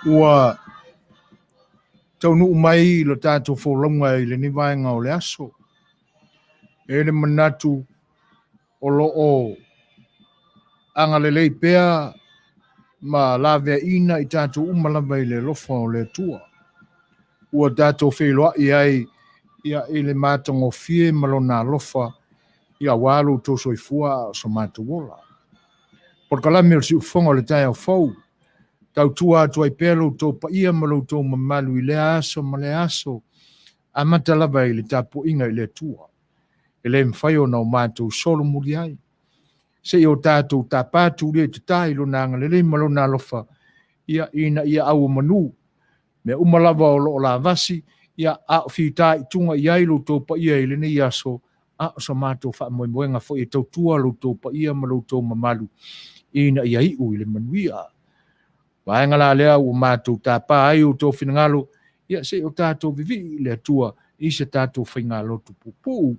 ua taunu mai lo tātou wholonga I le ni vaenga o le aso. E le manatu o lo o anga le lei pea ma la vea ina I tātou umalawa I le lofa o le tua. Ua tātou wheloa I ai ia I le mātango fie malona lofa ia walu tō soifua so mātou ola. Por kalame o si ufonga o le tai au fau. Tau tua atu ai pēlo tō pa ia malo tō mamalu I le aso ma le aso. A matalawa I le tapo inga I le tua. E le mwhai o nao mātou solo muri ai. Se I o tātou tāpātu rea te tai lo nanga le malo nā lofa. Ia ina ia au manu. Me umalawa o lo la vasi. Ia a whitai tunga I ai lo tō pa ia I le nei aso. A sa mātou wha moe moenga fo I tau tua lo tō pa ia malo tō mamalu. Ina ia iu I le Manuia. Waenga la lea o mātou tāpā ai o tō whinangalo. Ia se o tātou vivi le tua. I se tātou whaingalo tu pupu.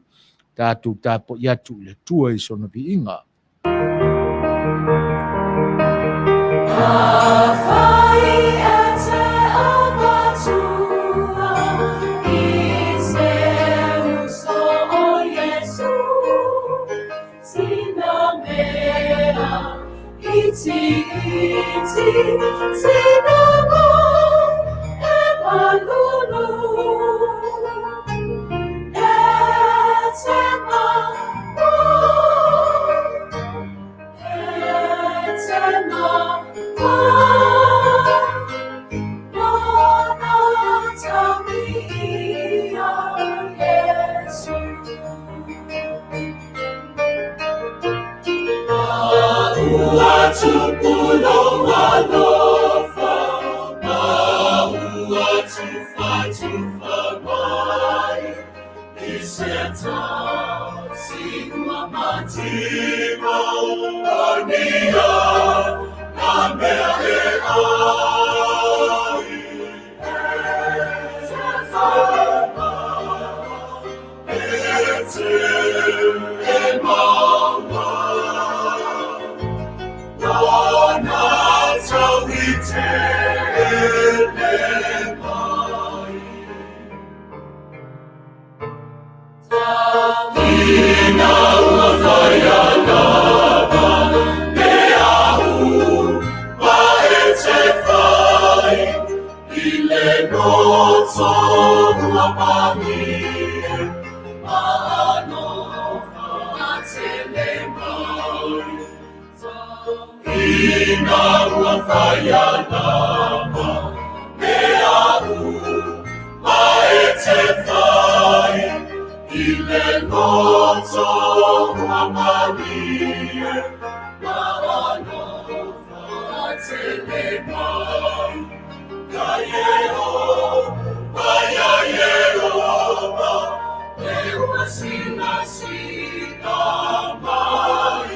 Tātou tāpo I atu le tua I sona vi inga. Iti, sinamo, emalulu, etema, Tupulo walofa, maua tufa mai, iseta sigua matima, Manuia, na mea e ai, e maua. Ina ua whaiana me ahu wa e te whai I le noto ua mami maano a te le mai. Ina ua whaiana me ahu wa e te whai I le noto ua Manuia, maano a te le mai. Ya Yehova, e ua sina mai.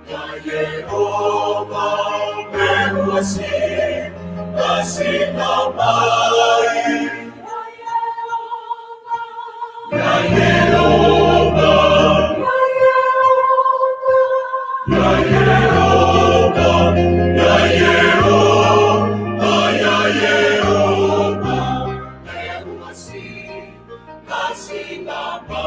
Ya Yehova, e ua sina mai. Ya Yehova, Ya Yehova, Ya Yehova, Ya Yehova, e ua sina mai.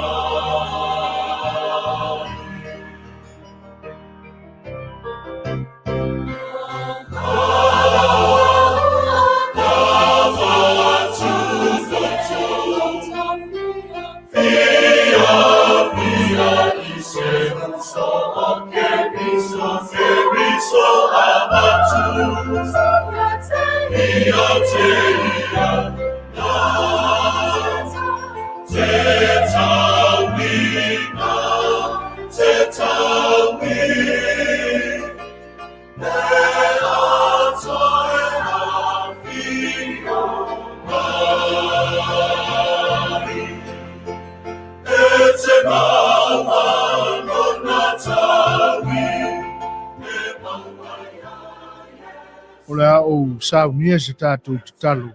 O le au saunia se tātou te talo.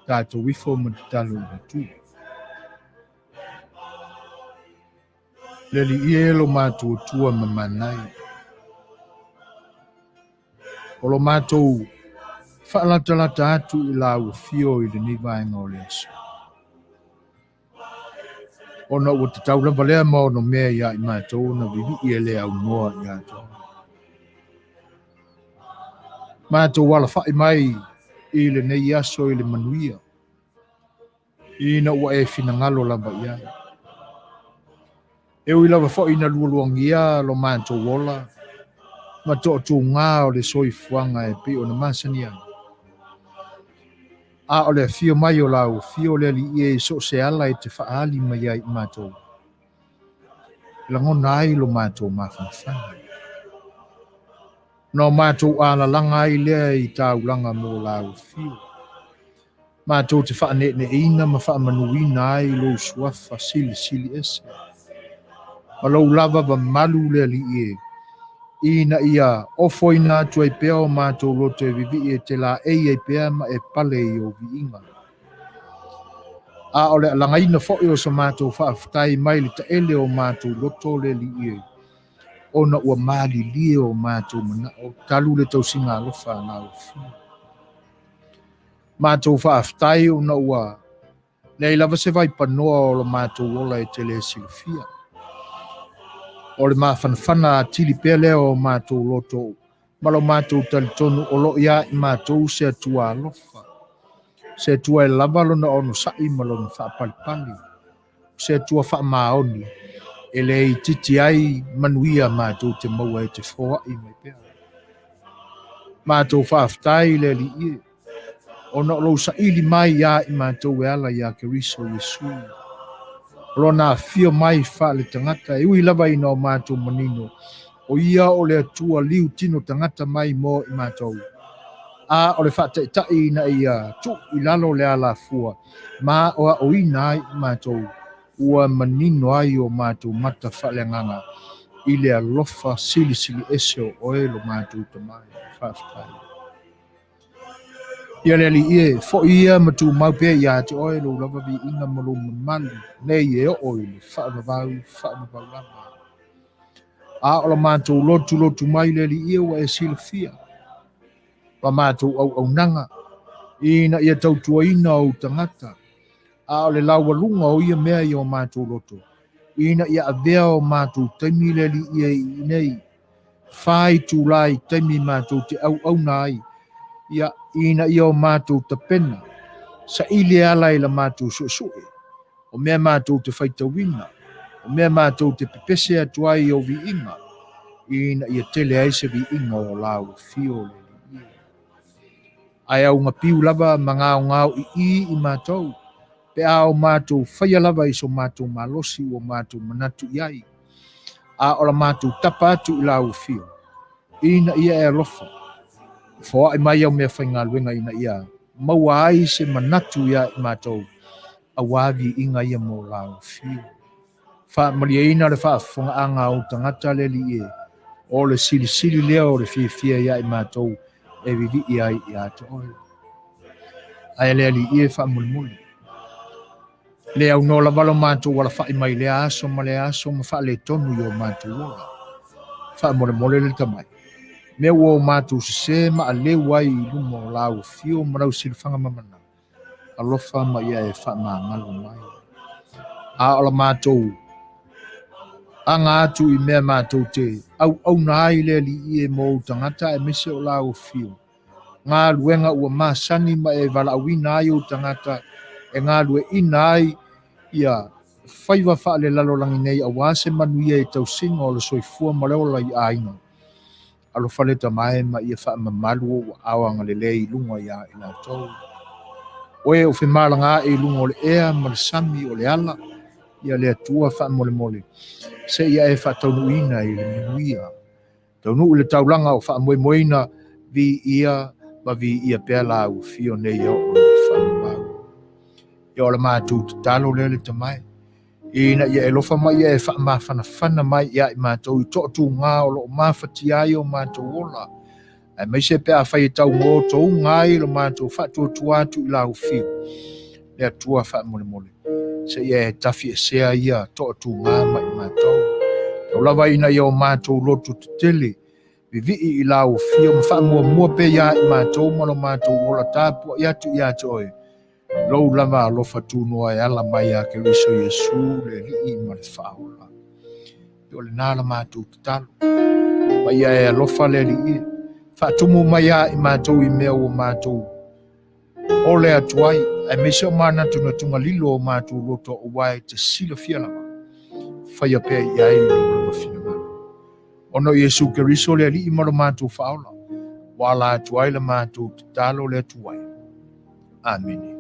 Tātou wifo ma te talo na tu. Leli ielo mātou tua mamanai. O lo mātou Whaalatala atu I la uafio I le ni vaenga o le aso. Ona ua te taulava lea ma ono mea ia I mātou na vivi I le au noa I ato. Mātou wala whai mai I le nei aso I le manuia. Ina ua e fina ngalo lava ia. E ui lava fo ina lualuangia lo mātou wola. Ma to tu ngā o le soifuanga e pe o na masania. A o le fio mai o lau, fio le li e so se ala e te whaali mai ai mātou. Langona ai lo mātou mawhanawhana. No mātou ala langa ai lea I tāu langa mo lau fio. Mātou te whaane ne ina ma whaamanuina ai lo suafa sili ese. Ma lo lava va malu le li e. Ina ia ofoina atu ai pea o mātou loto e vivi e te la ei pea ma e pale I o vi inga. A ole langaina fo'i o sa mātou whaaftai mai li ta ele o mātou loto le li e. Ona ua mali lie o mātou mana o talu le tau singa alofa na o fia. Mātou whaaftai ona ua nei lava se vai panoa o lo mātou ola e tele silfia. O le mawhanawhana tili pea leo o mātou loto. Malo mātou talitonu o lo ia I mātou se atua alofa. Se atua e lava lona ono sai malona whaapalipali. Se atua whaamaoni. E le I titi ai manuia mātou te maua e te whoa I mai pea. Mātou whaaftai le li ie. Ona lo sa ili mai ia I mātou e ala ia ke riso Yesu. Lona fio mai wha le tangata. E ui lava ina o mātou manino. O ia o le atua liu tino tangata mai mo I mātou. A o le wha tai ina ia tu I lalo le ala fua. Ma o ina ai mātou. Ua manino ai o mātou mata wha le nganga. I le alofa sili ese o oelo mātou tamai. Whaftai. Ia le li ie, fo ia matu maupea ia te oelo lava vi inga malo mamali. Nei e o oelo, whaavavau lama. A o la mātou lotu mai le li ie wa e silafia. La mātou au nanga. Ina ia tautua ina o tangata. A o le laua lunga o ia mea I o mātou loto. Ina ia avea o mātou taimi le li ia I nei. Whai tu lai taimi mātou te au nai. Ia ina ia o mātou tapena. Sa ili ala I la mātou suasue. O mea mātou te whaitawina. O mea mātou te pepese atuai o vi inga. Ina ia tele aise vi inga o lau fio le li ia. Ai au ngapiu lava ngau I mātou. Pe a o mātou whaia lava I so mātou malosi o mātou manatu iai. A o la mātou tapa atu I lau fio. Ina ia e alofa. Foa I mai au mea whainga luenga ina ia. Maua ai se manatu ia I mātou. A wavi inga ia mo lau fio. Wha maria ina le wha whonga anga o tangata le li e. O le sili lea o le fia ia I mātou. E vivi ai I ato oi. Ai lea li e wha mulimuli. Le au no la valo mātou wala wha I mai le aso ma wha le tonu I o mātou wala. Wha mole le tamai. Me wo mātou se ma a leu ai I lumo lau fio marau silifanga mamana. Alofa ma ia e wha ngalo mai. A ola mātou. Anga atu I mea mātou te. Au na ai le li I e mo tangata e mese o lau fio. Ngā luenga ua māsani ma e vala awina ai o tangata. E ngā lue ina ai ia whaiwa wha le lalo langi nei a wase manuia e tau singa o le soifua maleola I aina. Alo whale ta mai ma ia wha mamalu o awanga le lei lunga ia I nā tau. Oe o whemala ngā e lunga o le ea ma le sami o le ala. Ia le atua wha mole. Se ia e wha taunu ina I le manuia. Taunu le taulanga o wha moina vi ia ma vi ia pea lau fio nei o le wha mamau. Ia o le mātou te talo le tamai. Ina ia e lofa mai ia e wha mawhanawhana mai ia I mātou I totu ngā o lo mawhati ai o mātou ola. Ai mai se pea whai tau ngō tau ngai lo mātou whatu atu I lau fio. Le atua wha mole. Se ia e tafi e sea ia totu ngā mai mātou. Tau lava ina ia o mātou lotu te tele. vivi I lau fio mfa mua pe ya I mātou malo mātou ola tāpua ia toi lou lava alofa tunua e ala mai a Keriso Iesu le li'i ma le whaola o le nā la mātou tatalo ma ia e alofa le li'i whaatumu mai a I mātou I mea o mātou o le atuai e mese o mana tuna tunga lilo o mātou loto o wai te sila fia lava whaia pia I ai lo lava fina mana ono Iesu Keriso le li'i ma lo mātou whaola wala atuai le mātou tatalo le atuai Amen.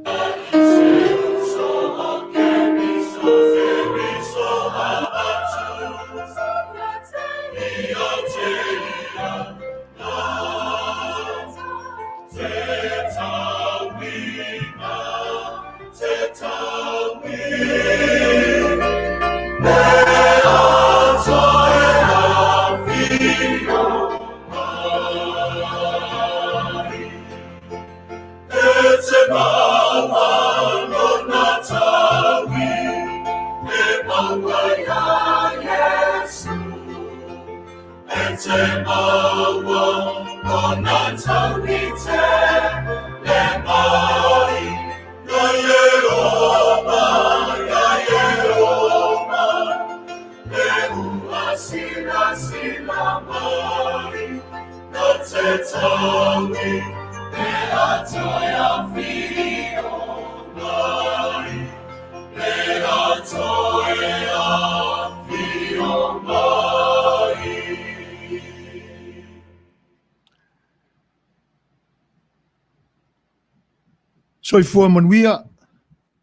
Soifua Manuia,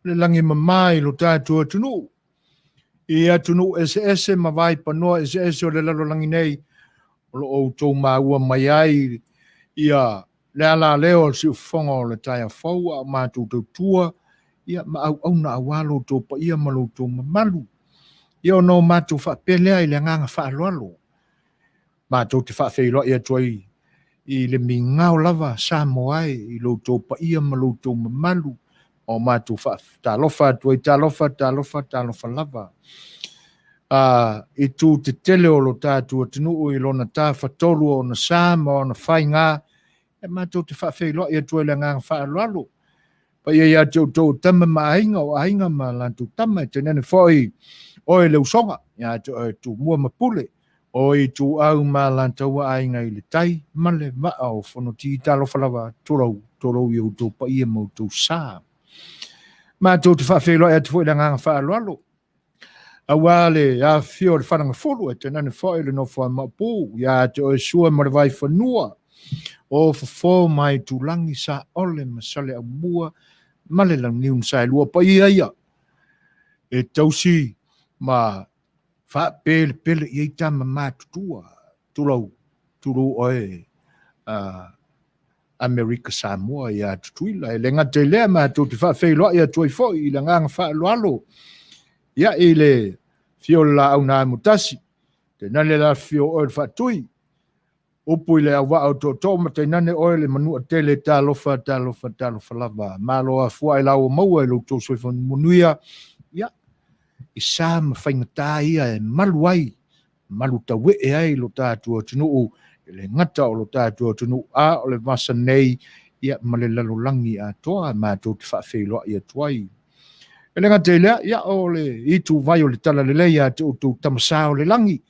le langi mamai lo tātua tunu. Ia tunu SNDP ma Vaisigano SNDP o le lalo langi nei. O lo o Toomaga mai ai. Ia le ala leo si ufonga le taia faua ma tautua. Ia ma au na awalo tō pa ia ma lo tō mamalu. Ia no mātou whapelea I le nganga whaaloalo. Mātou te whawheiloa ia tuai. I le mingau lava sa moai I lo tō pa ia ma lo tō mamalu o mātou talofa tuai talofa lava. I tū te tele o lo tātua tinu I lona tā whatolu o na sā ma o na whainga e mātou te whawheiloa ia tuai le nganga whaaloalo. Pa ia tō tama ma ainga o ainga ma lantu tama te nene whoi o le usonga ia tū mua mapule. O I tū au mā lantaua ainga I le tai, male maa o whono ti talo whalawa torau I tō pa ia mau tō sā. Mā tō te whawheiloa e te fwoi la nganga whaalalo. A wale a fio le whananga wholu e te nane whoi le no whai mapu, ia te o sua ma le Vaisigano, o whawho mai tū langi sa ole masale a mua, male lang niun sa lua pa ia. E tausi ma fa pele I tama mātutua tulu oe Amerika Samoa ia tutuila. E lenga te lea mātou te whawheiloa ia tuai fwoi I la nganga whaaloalo. Ia I le fio la au nā mutasi. Te nane la fio oe le whatui. Upu I le awa au tō ma te nane oe le manua tele talofa lava. Māloa fua I lau maua I lo tō soifon Manuia. Ia. I sā ma whaingatā ia e malu ai, malu tawe e ai lo tātua tunu le ngata o lo tātua tunu a o le vasa nei ia ma le lalolangi a toa mātou te whawheiloa ia tuai. E le ngata ilea, ia o le itu vai o le tala le leia te o tō tamasā o le langi,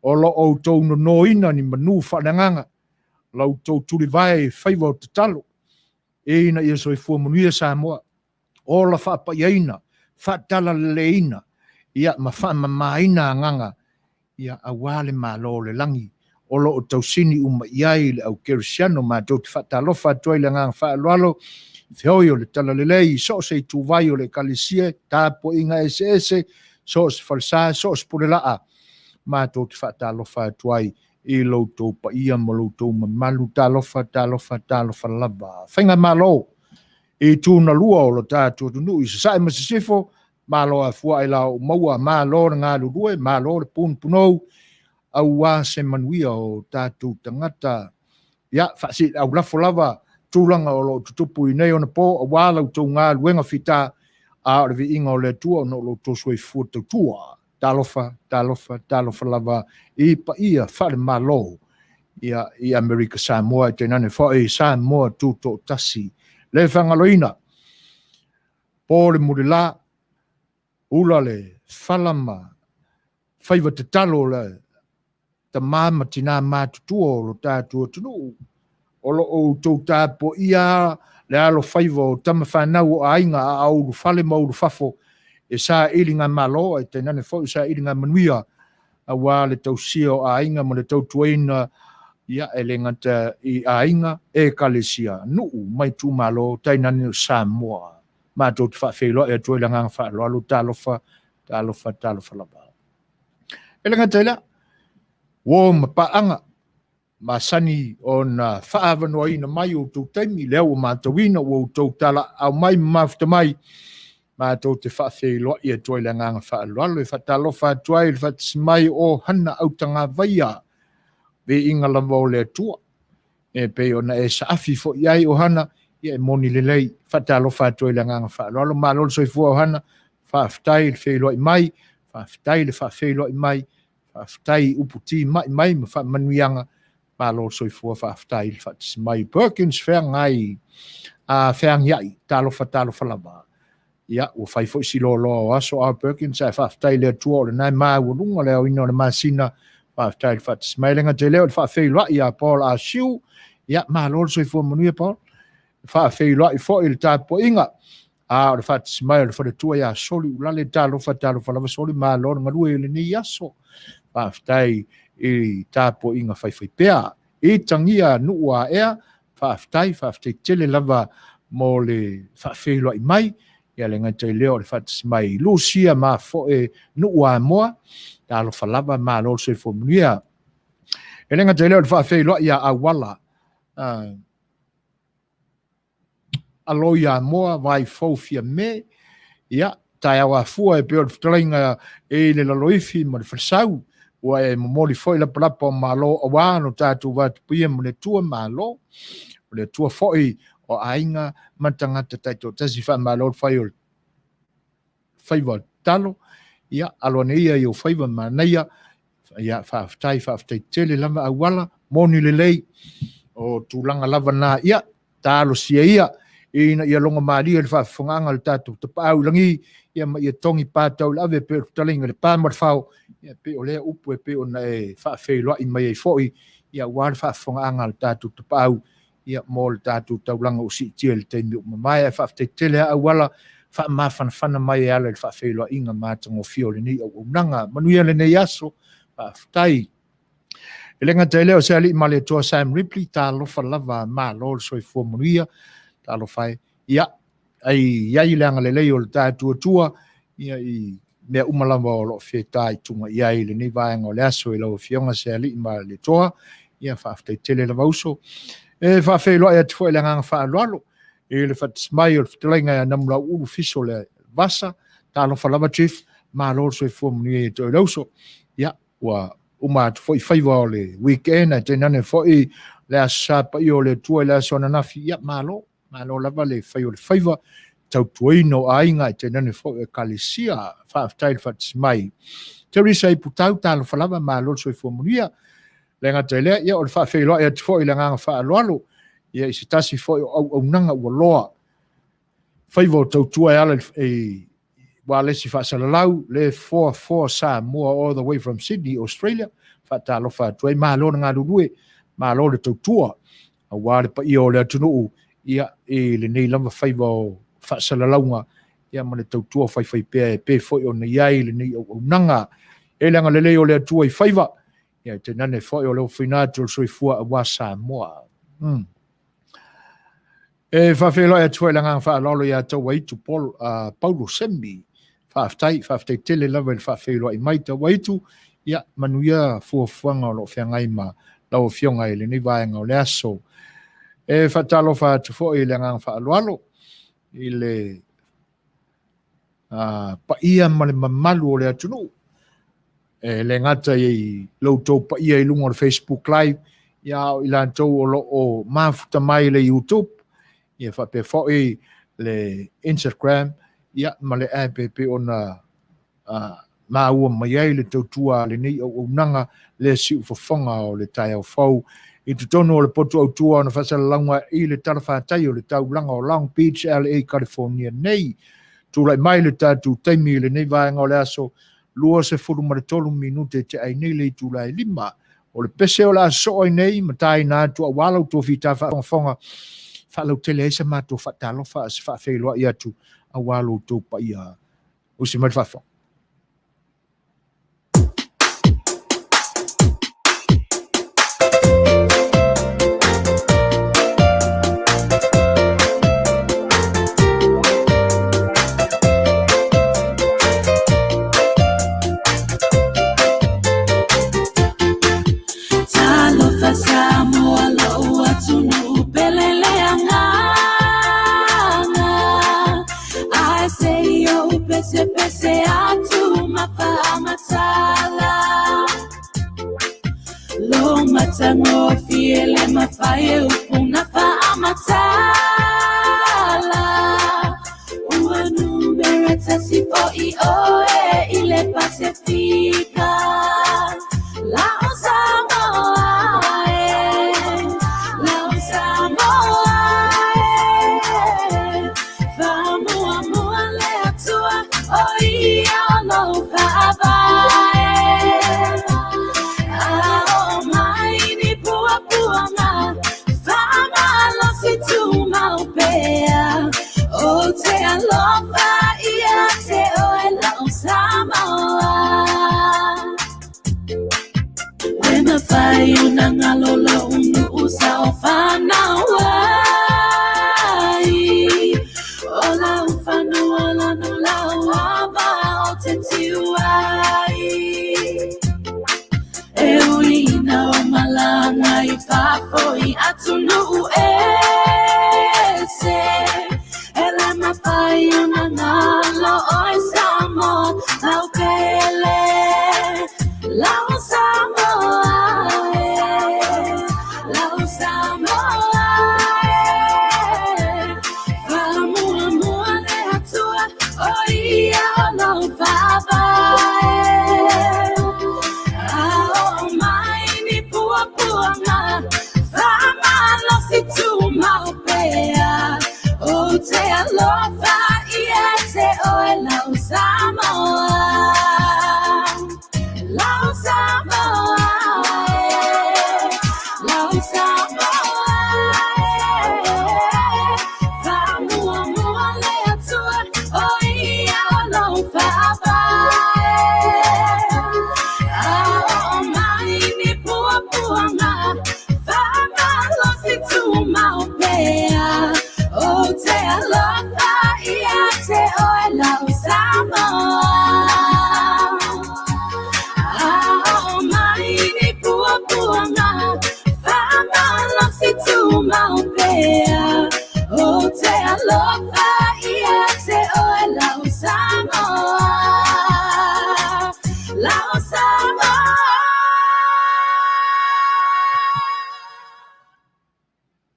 o lo o tō noina ni manu whananganga, lau tō tuli vai whaiva o te talo, e ina ia soifua Manuia Samoa, o la whapaiaina, whatala leina, ia ma whamamaina nganga, ia awale malo le langi, o lo o tausini uma iai le au kerisiano ma tau te whatalofa tuai le nganga whaaloalo, whioi o le tala le lei, so se tu vai o le kalisie, tāpo inga ese, so se falsa, so se purelaa, ma tau te whatalofa tuai, I loutou pa ia ma loutou mamalu talofa lava. Whainga malo, I tūna lua o lo tātua tunu, I sasai masisifo, malo a fua I lau maua, malo na ngā lurue, malo le punou, au wā se Manuia o tātou tangata. Ia, whasi au lafo lava, tūlanga o lo tutupu I nei o na pō, a wā lau ngā luenga whita, a revi inga o le tua, no lo tōsui fua tautua. Talofa lava, I pa ia whare malo, i Amerika Samoa te nane fo Samoa tu to tasi le whangaloina po le murila ula le whalama whaiva te talo le ta mama tina mātutua o lo tātua tunu o lo o tau tāpo ia le alo whaiva o tama whanau o ainga a auru whale mauru whafo e sa iringa malo e te nane fo sa iringa manuia a wā le tau sio a ainga mo le tau tuaina ia e le ngata i a inga e kalesia nuu mai tu malo tainani o Samoa mātou te whawhelo e tuai langa whaelo alu talofa laba. E le ngata ila, wō mapaanga masani o na whaavanoa ina mai o tau taimi leo o mātou ina o tau tala au mai mafta mai mātou te whawhelo e tuai langa whaelo alu e whatalofa tuai le whatismai o hana autanga vaia ve inga lava o le tua. E pe ona e sa afi fo iai o hana, ia e moni lelei, whatalo whatua i la nganga whaalo. Alo malolo soifua o hana, whaafitai le whaelo i mai, whaafitai le whaafelo i mai, whaafitai uputi mai, ma wha manuianga, malolo soifua whaafitai le whaatis mai. Perkins whea ngai, whea ngiai, talo whalava. Ia, ua whai fo isi lo o aso a Perkins, e whaafitai le tua o le nai maa urunga leo ino le masina, whaafitai le whaatis mai lenga te leo le whaafelo i a Paul a siu, ia malolo soifua Manuia Paul, whaafelo i fo il tāpo inga, a le whaatis mai le wharetua ia soli ulale talo whalava soli malolo ngarua ili ni aso, whaafitai i tāpo inga whaifai pea, i tangia nua ea, whaafitai tele lava mo le whaafelo i mai, ia lenga te leo le whaatis mai Lucia ma fo e nua moa, talo whalava malolo soifua Manuia. E lenga te leo le whaafelo ia awala, aloia moa vai faufia me ia tai awa fua e peo ftalinga e le laloifi ma le whasau ua e momoli foi la palapa o malo o wano tātu watu pia mo le tua malo o le tua foi o ainga matangata taito tasi wha malo fai o whaiva talo ia alone ia i o whaiva Manuia ia whaaftai tele lama awala moni le lei o tūlanga lava nā ia, tālo sia ia, ia longa māria le whaafonganga le tātou te pāu langi, ia ma ia tongi pātau le ave pe o talinga le pāmar whao, ia pe o lea upu e pe o na e whaafeilua i mai e foi, ia wāre whaafonganga le tātou te pāu, ia mō le tātou taulanga o si tia le teimi o mamai, e whaaftei tele a wala, whaamawhanawhana mai e ala le whaafeilua inga mātango fio le ni au nanga, Manuia le nei aso, whaaftai. E lenga te leo se ali male toa Sam Ripley, tā lofa lava mā lor soifua Manuia, tā lofa ia, iai leanga le leo le tātua tua, ia i mea umalava o lo whetai tunga iai le ni vaenga o le aso i lau fionga se ali male toa, ia whaaftei tele lava uso. E whaafeilua e tifo e leanga whaalualo, e le whatismai o le whatilainga e namula ulu fiso le vasa, tā lofa lava chief, mā lor soifua Manuia e toi lauso, ia, ua uma foi faiva o le weekend te nane foi le asapa i o le tua le asona nafi ia malo lava le fai o le faiva tau tuaino ainga te nane foi e kalesia whaaftai le whatismai Teresa i putau talo falava malo soifua Manuia le ngata lea ia o le whaafeiloa e te foi le nganga whaaloalo ia i se tasi foi au nanga ua loa faiva o tau tua e ala e Valasi whaasalalau, le 4 Samoa all the way from Sydney, Australia, whaatalofa tuai, malo na ngā rurue, malo le tautua, a wāre pa ia o le atunuu, ia e le nei lama whaiva o whaasalaulaunga, ia ma le tautua whaiwhai pēa e pē foi o nei ai le nei au nanga, e langa le lei o le atua i whaiva, ia te nane foi o leo whinātu o soifua a wā Samoa. E whawhelo e atua langa whaalolo ia tau waitu Paulo Sembi, whaaftai tele lava le whaafeilua i maita waitu, ia Manuia fuafuanga o lo whiangai ma lau fionga i le ni vaenga o le aso. E whaatalo whaatufo i le ngang whaaloalo, i le pa ia ma le mamalu o le atunu. E le ngata i loutou pa ia i lunga o Facebook Live, ia i lantou o lo o mafuta mai le YouTube, ia whapefo i le Instagram, ia ma le app pe ona ma ua mai ai le tautua le nei au nanga le si ufafonga o le tai au fau i tutono o le potu au tua na fasalalanga i le tarafatai o le taulanga o Long Beach, LA, California nei tūlai mai le tātou taimi le nei vaenga o le aso lua se furu maratolu minute te ai nei le tūlai lima o le pese o la so ai nei matai nā tu a walau tu fita whafonga whalau tele eisa mātou whatalofa as whawheloa i atu a walau tu pa ia usi mai whawhonga. Pese atu mafamatala lo matango fiele mafaye upuna famatala uanu bereta sifo ioe ile pacifica la Unanga lola unu usa ofana wai ola ufanu ola nula waba oteti wai eulina o malanga ifafo I atunu ese ela mafai unanga lo oisamo laukele lausamo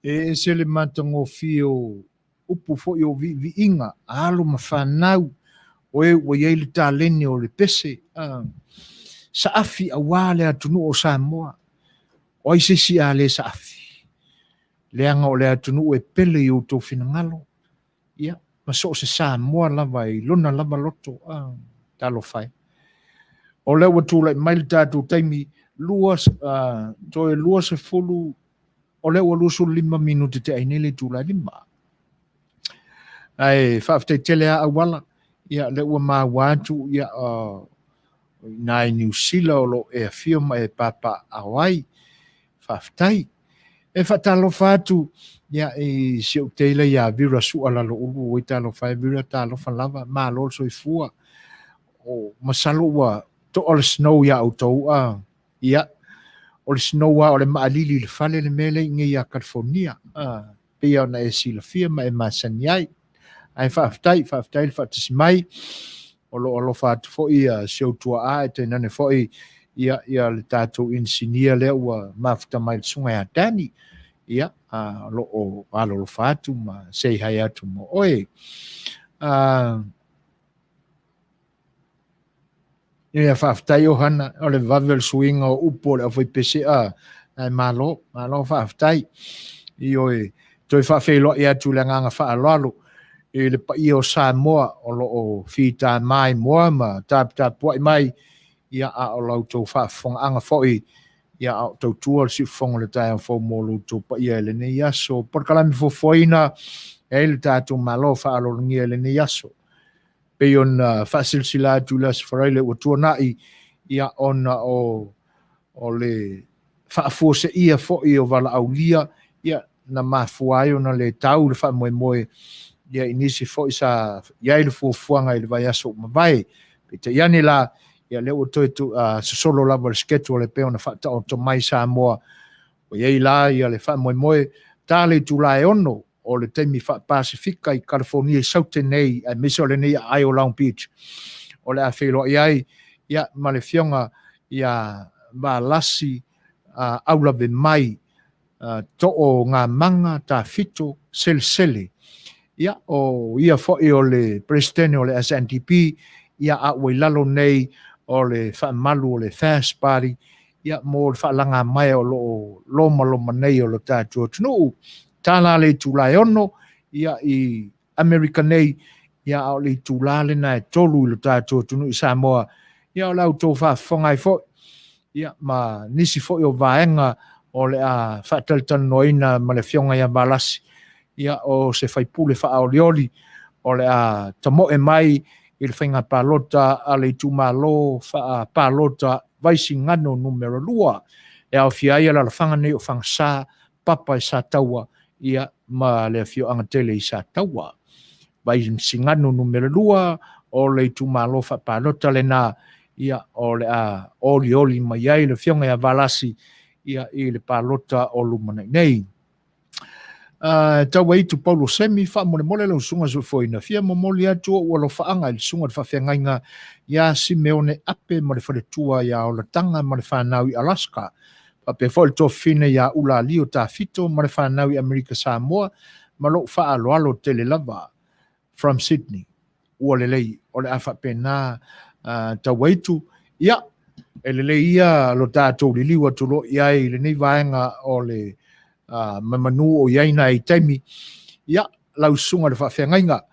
e se le matango fio upu fo yo vi inga alo mawhanau o ye le taleni o le pese sa afi a wale atunu o Samoa o ise si a le sa afi le anga o le atunu e pele i uto finangalo ia maso se Samoa lava I lona lava loto talo fai o le watu le mail tatu taimi luas toe luas e fulu o le ua lusu 5 minuti te ainele tula lima. Ai, whaaftai tele a awala, ia le ua maa wātu, ia nai New Zealand o lo e Afioga ma e papa awai, whaaftai. E whatalo whātu, ia e siu teile ia vira su ala lo ulu, o i talo whai vira talo whalava, maa lol so I fua, o masalo ua to ole snow ia au tau ia, o le snowa o le maalili le fale le mele inge ia California pia ona e silafia ma e masani ai ai whaaftai le whaatasi mai o lo whaatu fo ia Setu e tenane fo ia le tātou insinia lea ua mafuta mai le sunga ia tani ia lo whaatu ma sei hai atu mo oe ia whaafitai o hana, o le vavel swinga o upo le awhai pese ai malo whaafitai. I toi whaafeilo i atu le nganga whaaloalo, i le pa i o Samoa, o lo o whita mai moa ma tāpua i mai, ia a o lau tau whaafonga anga fōi, ia a tau tua si fonga le tai a fō mōlu tau pa i ele ne iaso, porkalami fōfoina, e le tātou malo whaalo ngi ele ne iaso. Pe on whaasilsila atu las wharaile ua tuanai, ia ona o le whaafose ia fōi o wala aulia, ia na mafua ai ona le tau le whaamoemoe, ia inisi fōi sa iai le fuafuanga i le vai aso mawai, pe te iani la, ia leo o toi tu solo lava le sketu o le peo na whata o to mai Samoa, o iai la ia le whaamoemoe, tā le tūlae ono, o le teimi Pasifika i California i Sautenei, ai miso le nei ai o Long Beach, o le a whelo iai, ia ma le fionga, ia Valasi, aulawe mai, to o ngā manga, Tafito, Selesele, ia o ia fōi o le presidente o le SNDP, ia a lalo nei o le whaamalu o le Fast Party, ia mō le whaalanga mai o lo loma nei o le tātua tunu, tāla le tūlai ono, ia i Amerika nei, ia o le tūlale na e tolu i le tātua tunu i Samoa, ia o lau tō whaafongai fōi, ia ma nisi fōi o vaenga o le a whaataltan noina ma le fionga ia Valasi, ia o se whaipule whaaolioli, o le a tamoe mai i le whainga pālota a le tūmalo pālota Vaisigano numero 2, e au fiaia la whanga nei o whanga sā, papa i sā taua, ia ma le fio angatele i sā taua. Vaisigano numero 2, o le tūmalo pālota le nā, ia o le a oli mai ai le fionga ia Valasi, ia i le pālota o lumanai nei. Tau eitu Paulo Semi, wha mole lau sunga su foina, fia momoli atu o lo whaanga i sunga le whawhengainga, ia Simeone ape ma le wharetua ia o la tanga ma le whanau i Alaska, pape fo le tofine ia ula lio Tafito ma le whanau i Amerika Samoa, ma lo wha alo tele lava, from Sydney, ua le lei, o le awha pena tau eitu, ia, e le lei ia lo tātou li liwa tulo iai le nei vaenga o le mamanu o iaina i taimi, ia, lau sunga le whawhengainga,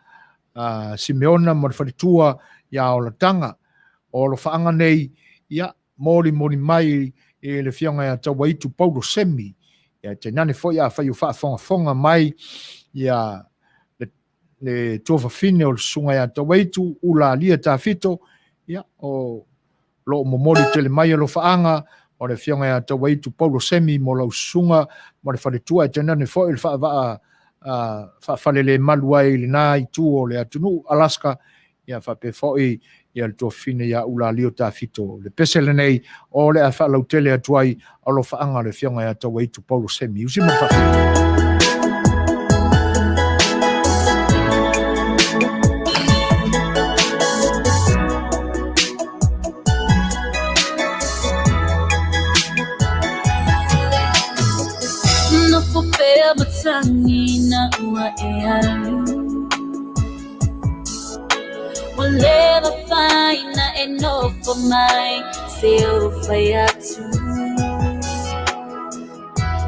Simeona ma le wharetua ia o la tanga, o lo whaanga nei, ia, mori mai e le fionga ia tau eitu Paulo Semi, ia te nane fo ia whaiu whaafonga mai, ia le tofa fine o le sunga ia tau eitu, ula lia Tafito, ia, o lo momori tele mai lo whaanga, o le fionga ia tau eitu Paulo Semi mo lau sunga, mo le wharetua e te nane fo i le whaalele maluai le nā i tū o le atunu Alaska, ia whape fo i ia le tofine ia ula lio Tafito. Le pesele nei, o le a whaalau tele atuai, o lo whaanga le fionga ia tau eitu Paulo Semi. Usi mo whawhine. Matangina ua e alu Waleva faina e nofo mai Se o fai atu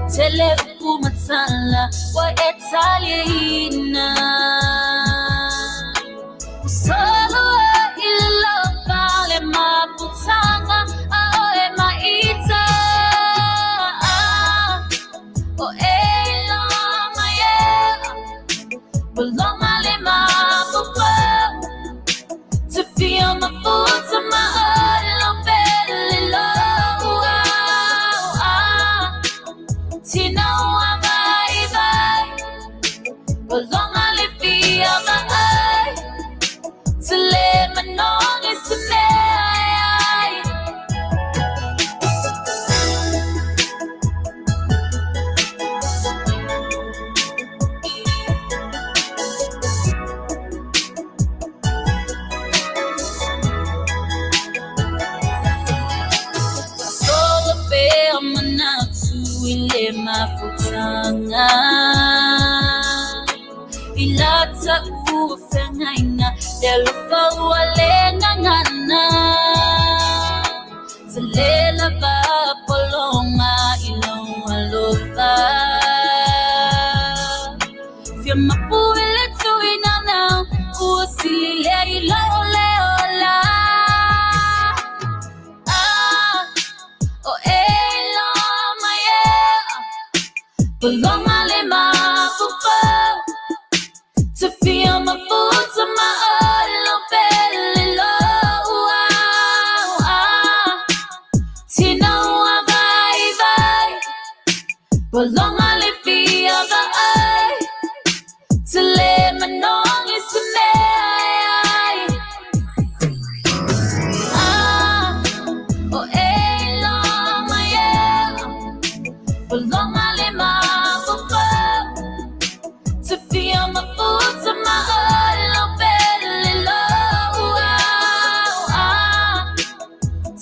Telefu matala wa e talieina Solo e ilo vale maputanga A o e maita O e belong my to feel my foot to my own belly low. Tina wa mai belong my feel my eye to let my nong is to me. Mafutanga ilata ufengaina delu fawale ngana Palonga le mafufa to feel my food to my olo belly low. Tina wa vai vai. Palonga le Fai'oga to let me know is to me. Oh, hey, long my yeah. Palonga le mafufa to feel my food to my olo belly low.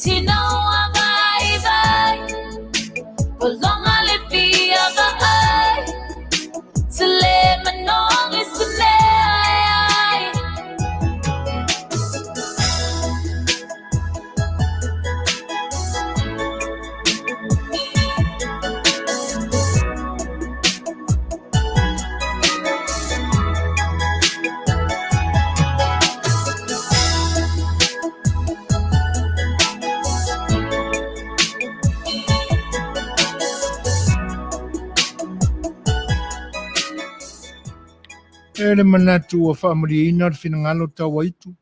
Tina wa vai vai. Palonga le Fai'oga to let me know it's to me. Ele manatu o whaamuriina whinangalo tawa itu.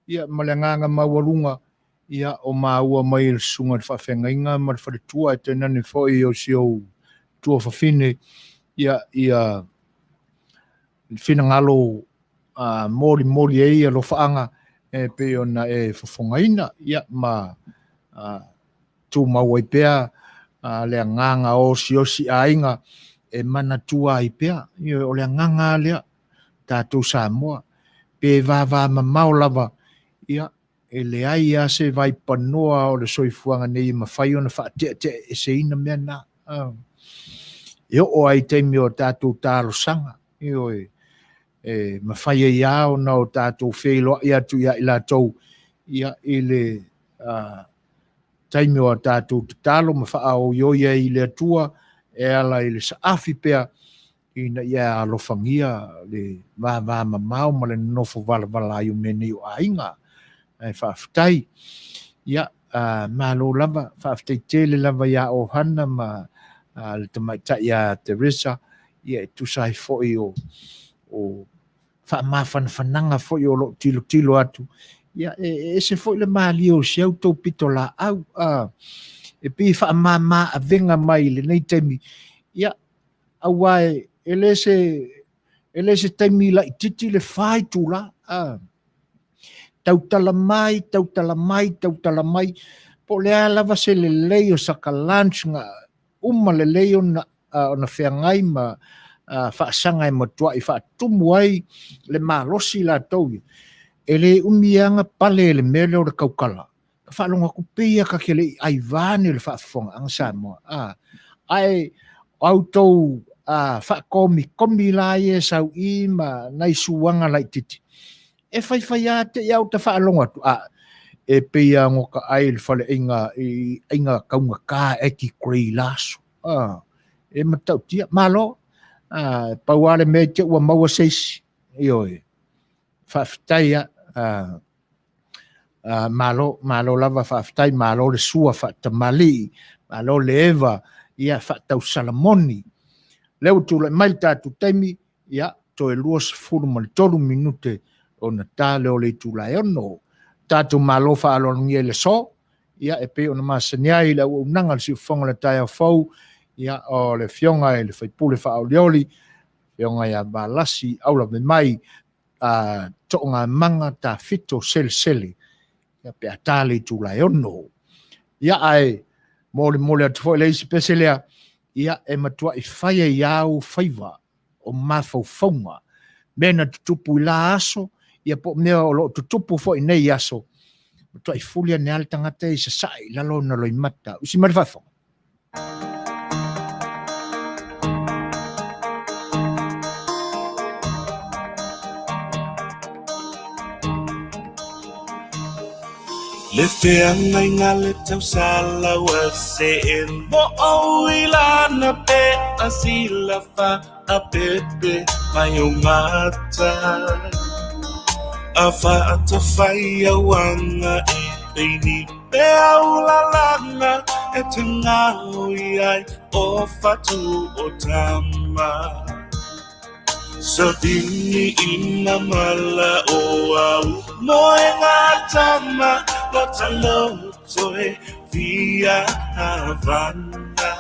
Ia malanganga mawarunga. Ia o maua mai il sunga whawhengainga ma wharetua e tēnā ni whoi o sio tua whawhine. Ia whinangalo mori e ia lo whaanga e pe ona e whawhongaina. Ia ma tū maua i pēa lea nganga o si ainga e manatua i pēa. Ia o lea nganga lea tātou Samoa, pe vāvā mamau lava, ia, e le ai a se vai panoa o le soifuanga nei ma whai ona whaatea e se ina mea nā. Io o ai teimi o tātou tālo sanga, io e ma whai e iao na o tātou whelo ia tu ia i lātou, ia i le teimi o tātou tālo ma wha au ioia i le atua, e ala i le saafi pea, ina ia alofangia le vāvā mamau ma le nofo vala ai o mene o ainga e whaafitai ia malo lava whaafitai tele lava ia o hana ma le tamaita ia Teresa ia e tusai foi o whaamawhanawhananga foi o lo tilo atu ia e se foi le mali o siau tau pito la au e pi whaamama a venga mai le nei temi ia awai ele se taimi la ititi le fai tula tautala mai po le lava se le leo saka lunch nga le leo na ona feangai ma faasanga e matua i faatumu ai le malosi la tau ele umianga pale le mele o le kaukala ka whaalonga kupea ka kele ai vane le faafonga ang Samoa ai autou komi la e sau i ma nai suanga lai titi. E whai ate iau ta whaalonga tu e pia ngoka ai le whale inga kaunga ka eki krei laso. E matau tia, malo, pauare me te ua maua seisi, ioi. Whaafitai malo lava whaafitai, malo le sua whaatamali, malo le eva, ia whaatau salamoni. Leo tu le mai tātu taimi, ia, to e luas furu mali toru minute o na tā leo le tu la ono. Tātu malo whaalongi e le so, ia, e pe o na masania i le unanga le si ufonga le tai au fau, ia, o le fionga e le whaipule whaolioli, fionga ia Valasi, aula me mai, toonga manga Tafito Selesele, ia, pe a tā le tu la ono. Ia, ai, mole atu fo le isi peselea, ia e matua i whaia iau whaiva o mawhauwhaunga. Mena tutupu i la aso, ia po mea o lo tutupu fo i nei aso. Matua i fulia ne ale tangata i sa sai, lalo na loi mata. Usi marifafo. Le feanga inga le tau sala wa se en bo o ilana pe asila fa a pepe mai o mata a fa to fai a wanga e peini pe au la lana e te ngaui ai o fatu o tama. Savini ina mala o au moe ngā tama lo talo toe via Havana.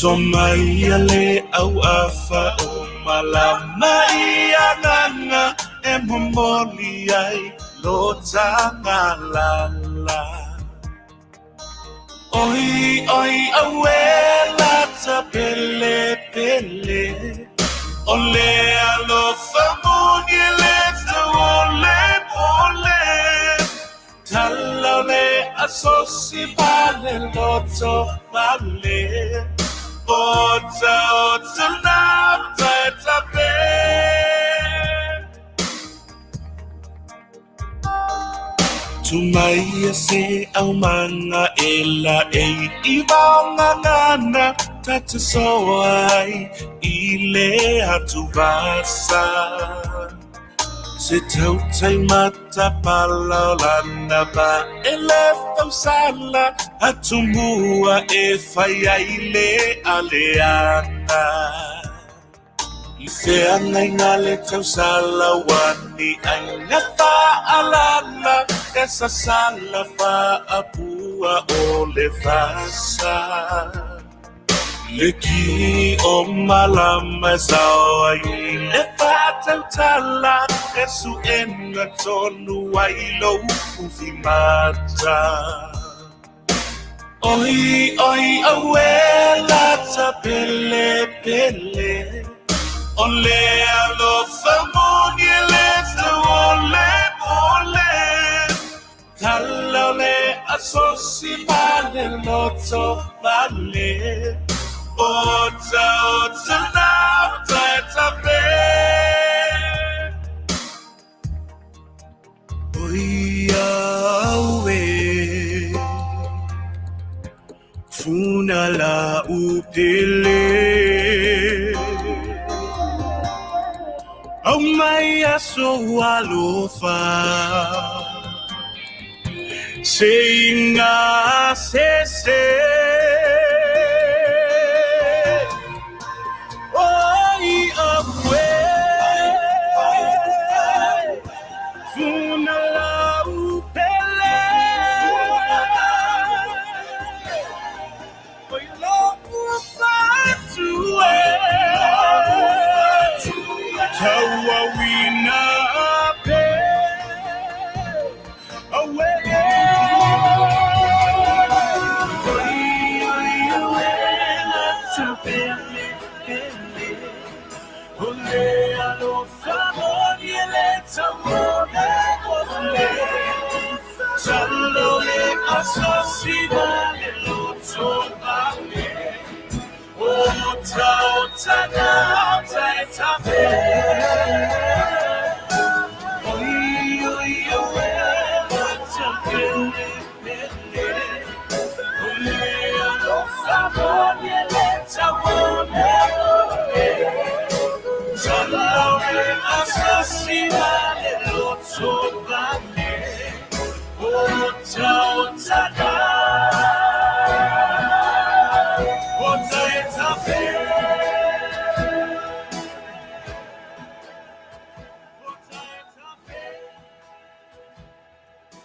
Tomaia le au afa o malama ia ngana e momoli ai lo tangalala. Oi oi awela ta pele pele. Ole alo famuni le ole ole. Talole asosi vale loto vale. Ota ota na ta pe. Tumai se au manga ela e ibanga nana tata soai ile atuvasa. Se tau tai mata pala lana ba ele tau sala atumua e fai aile aleana. Fea ngai ngale tau sala wani ai ngata alana esa sala fa apua o le fasa. Leki o malama sawa i le fata utala esu ena tonu wailo ufimata. Oi oi awela ta pele pele. Ole alo famoni le ole ole. Talole asosi vale loto vale. Ota ota na ta pe. Oia we funa la upele. Oh my aso alofa. Seinga se.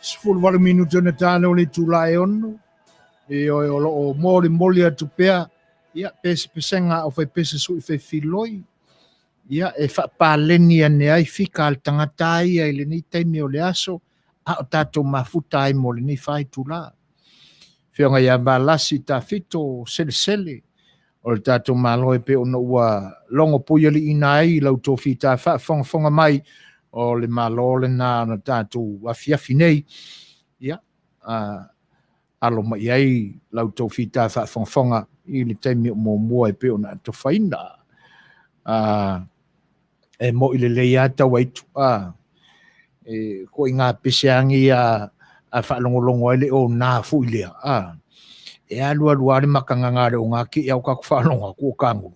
Sefulu wale minuto na tano le tulai ono. E o moli atu pea. Ia pese pesenga o fai pese sui fai filoi. Ia e whapaleni ane ai fika al tangata ia ele ni taimi o le aso. A o tato mafuta ai mo le ni fai tula. Whionga ia Valasi Tafito Selesele. O le tato maloe pe ono ua longo puia li ina ai lau tofi ta whafonga mai. O le malo le na tato afiafi nei. Ia. Alo mai ai lau tofi ta whafonga i le taimi o mua e pe ona to whaina. E mo i le leia tau aitu. Ko i ngā peseangi a whaalongolongo ele o nā fuilea. E alua le makanganga re o ngā ki au kaku whaalonga kua kangu.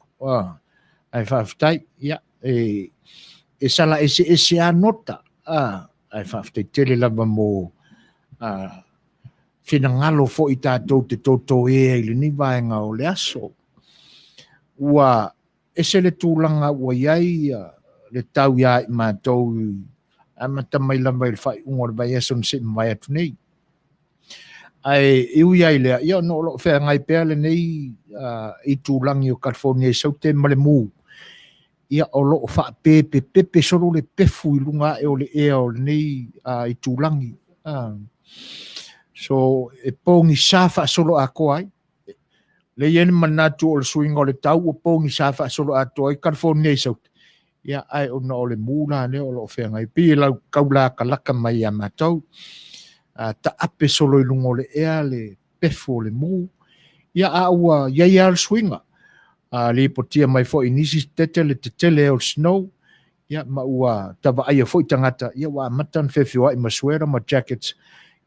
Ai whaafitai, ia. E sala ese anota. Ai whaafitai tele lava mo whenangalo fo I tātou te toto I le ni vaenga o le aso. Ua ese le tūlanga ua iai le tau ia I mātou a matamai lama I le whai ungo le vai aso nse mwai atu nei. Ai iu iai lea, ia no lo whea ngai pēr le nei I tūlangi o California sau te male mū. Ia o lo wha pepe solo le pefu I lunga o le ea o le nei I tūlangi. So e pōngi sāwha solo a koai. Le iene manatu o le swing o le tau o pōngi sāwha solo a toi California sau. Ia ai o na o le mūna ne o lo whea ngai pi lau kaula kalaka mai a mātou. Ta ape solo I lunga o le ea le pefu o le mū. Ia a ua iai al swinga. Le potia mai fo inisi tetele te tele o snow. Ia ma ua tawa aia fo I tangata. Ia wa matan whewhiwa I maswera ma jackets.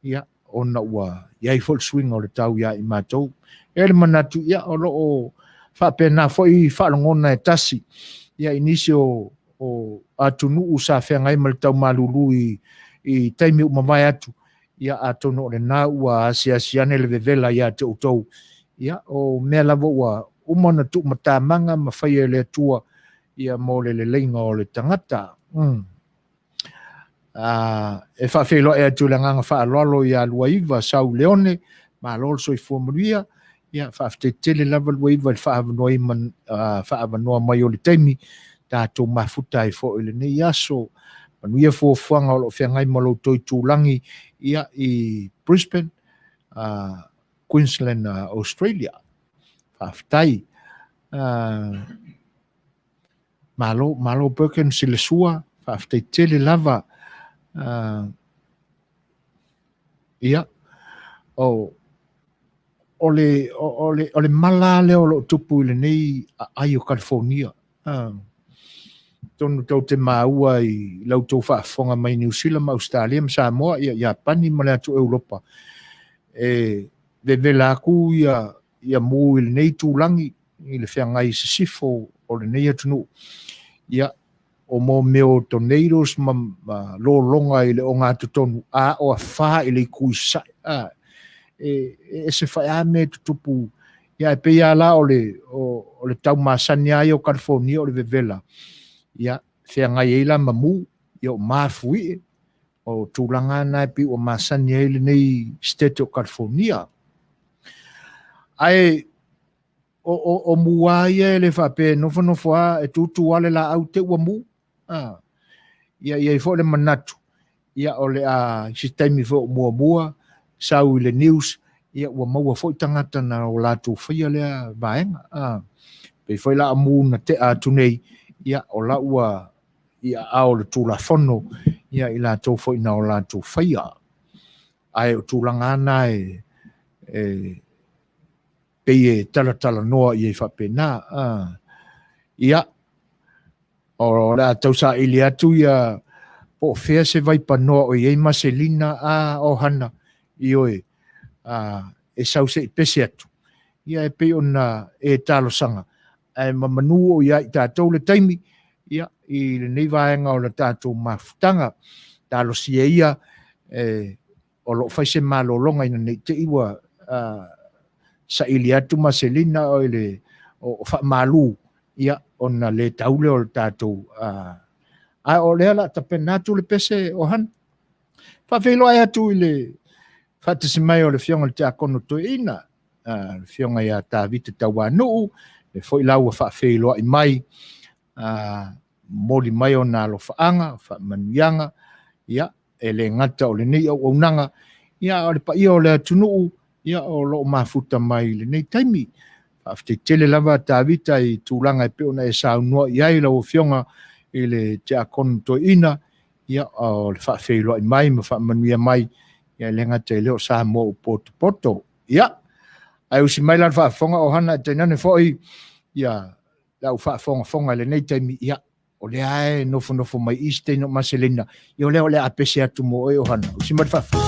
Ia ona ua iai fo swinga o le tau ia I mātou. Ele manatu ia o lo o whapena fo I whalongona e tasi. Ia inisi o atunu usa whengai ma le tau malulu I taimi umamai atu. Ia atono le nā ua asiasiane le vevela ia te utou. Ia o mea lava ua umana tu matamanga ma whaia le atua ia mo le leinga o le tangata. E whawhelo e atu le nganga whaalolo ia Luaiva sau leone ma lolo so I Manuia. Ia whawhtetele lava Luaiva le whaavanoa mai o le taimi tātou mafuta I fo le nei aso. Manuia fuafuanga o lo whengai malo toi tūlangi ia I Brisbane, Queensland, Australia. Whawhtai. Malo Birken Selesua, whawhtai tele lava. Ia. O le mala leo lo tupu I le nei ai o California. Tonu tau te maua I lau tau whaafonga mai New Zealand, Australia, ma Samoa, ia Japani, ma le atu Europa. Vela aku ia mū I le nei tūlangi, I le whengai sifo o le nei atunu. Ia o mō meo tornadoes ma lo longa I le o ngā tutonu, a o a wha I le kuisa. E se whai a me tutupu. Ia e peia la o le tau masani ai o California o le vevela. Ia, whengai eila mamu, ia o mafui, o tūlanga nai pi o masani eile nei state o California. Ai, o mua ia le whape nofo a e tutu ale la au te ua mu. Ia I fo le manatu. Ia o le a sistemi fo mua, sau I le news, ia ua maua fo I tangata na o lātou whaia lea vaenga. Pei fo I la amu na te a tunei, ia o la ua ia ao le tūlafono ia I lātou fo ina o lātou whaia. Ai o tūlanga ana pei e tala noa I whapena. Ia o la tau sa ili atu ia po whea se vai panoa o iei maselina o hana I oe. E sau se I pese atu. Ia e pei ona e talo sanga. Ai mamanu o ia I tātou le taimi, ia I le nei vaenga o le tātou mafutanga, tālo si e ia, o lo whaise malolonga ina nei te iwa sa ili atu maselina o le o whamalu, ia ona le taule o le tātou. Ai o lea la tapenatu le pese o han. Whawhelo ai atu I le whatisimai o le fionga le te akono to ina, le fionga ia Tafito tauanuu, le foi lau whawhelo ai mai, moli mai o nā lo whaanga, whamanianga, ia, e le ngata o le nei au nanga, ia o le pa ia o le atunuu, ia o lo mafuta mai le nei taimi. Whawhte tele lava Tafita I tūlanga e peona e saunua, ia I lau fionga I le te akono to ina, ia o le whawhelo ai mai, ma whamania mai, ia le ngata I leo sa mo poto. Ia, ai usi mai lan whaafonga o hana te nane foi ia lau whaafonga le nei taimi ia o le ae nofo mai iste no maselina ia o le apese atu mo o hana usi mai whaafonga.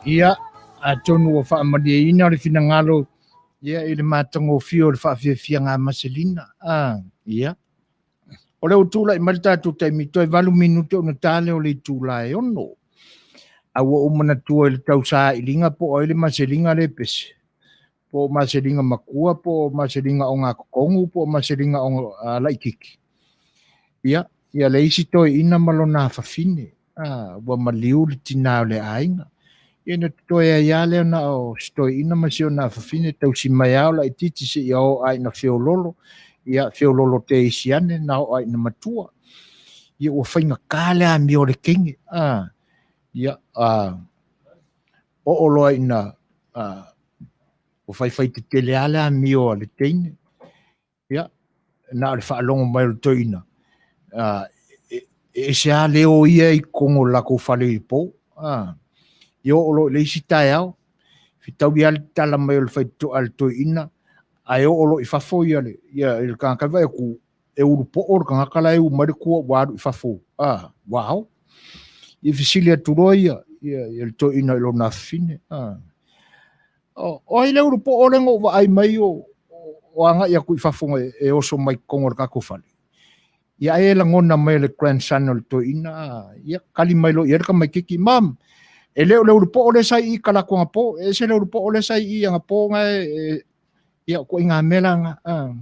Ia, a tonu o whaamadia le finangalo, ia, i le mātango fio le whaafia ngā maselina. Ia. O leo tūla i marita taimi toi 8 minute o na tāle o le tūla e ono. Aua umana tua i le tausā i linga po o le maselinga le pese. Po maselinga makua, po maselinga o ngā kokongu, po maselinga o laikiki. Ia, ia le isi toi ina malona whawhine. Ua maliu le tina o le ainga. Ia na toi a ia leo na o stoi ina masio na whawhine tau si mai au la i titi se i au ai na whiololo. Ia whiololo te isiane na o ai na matua. Ia ua whainga kāle a mi o le kingi. Ia, o oloa ina o whai te tele ale a mi o le teine. Ia, na le whaalongo mai o le toina. E se a leo ia i kongo lako whale i po. Ia o olo le isi tae au. Fitau ia le tala mai o le whai to al toina. Ai o olo i whafo ia le. Ia il kāngakawai ku e uru po o kāngakala e u marikua waru i whafo. Wow. I fisilia turo ia. Ia le toina ilo na fine. O i le uru po o rengo wa ai mai o anga ia ku i whafonga e oso mai kongo kako whale. Ia e la ngona mai le grandson o le toina. Ia kali mai lo ia reka mai kiki. Mam, e leo le uru po o le sai i kalako ngā po. E se le uru po o le sai i anga po ngai ia ko inga mela nga.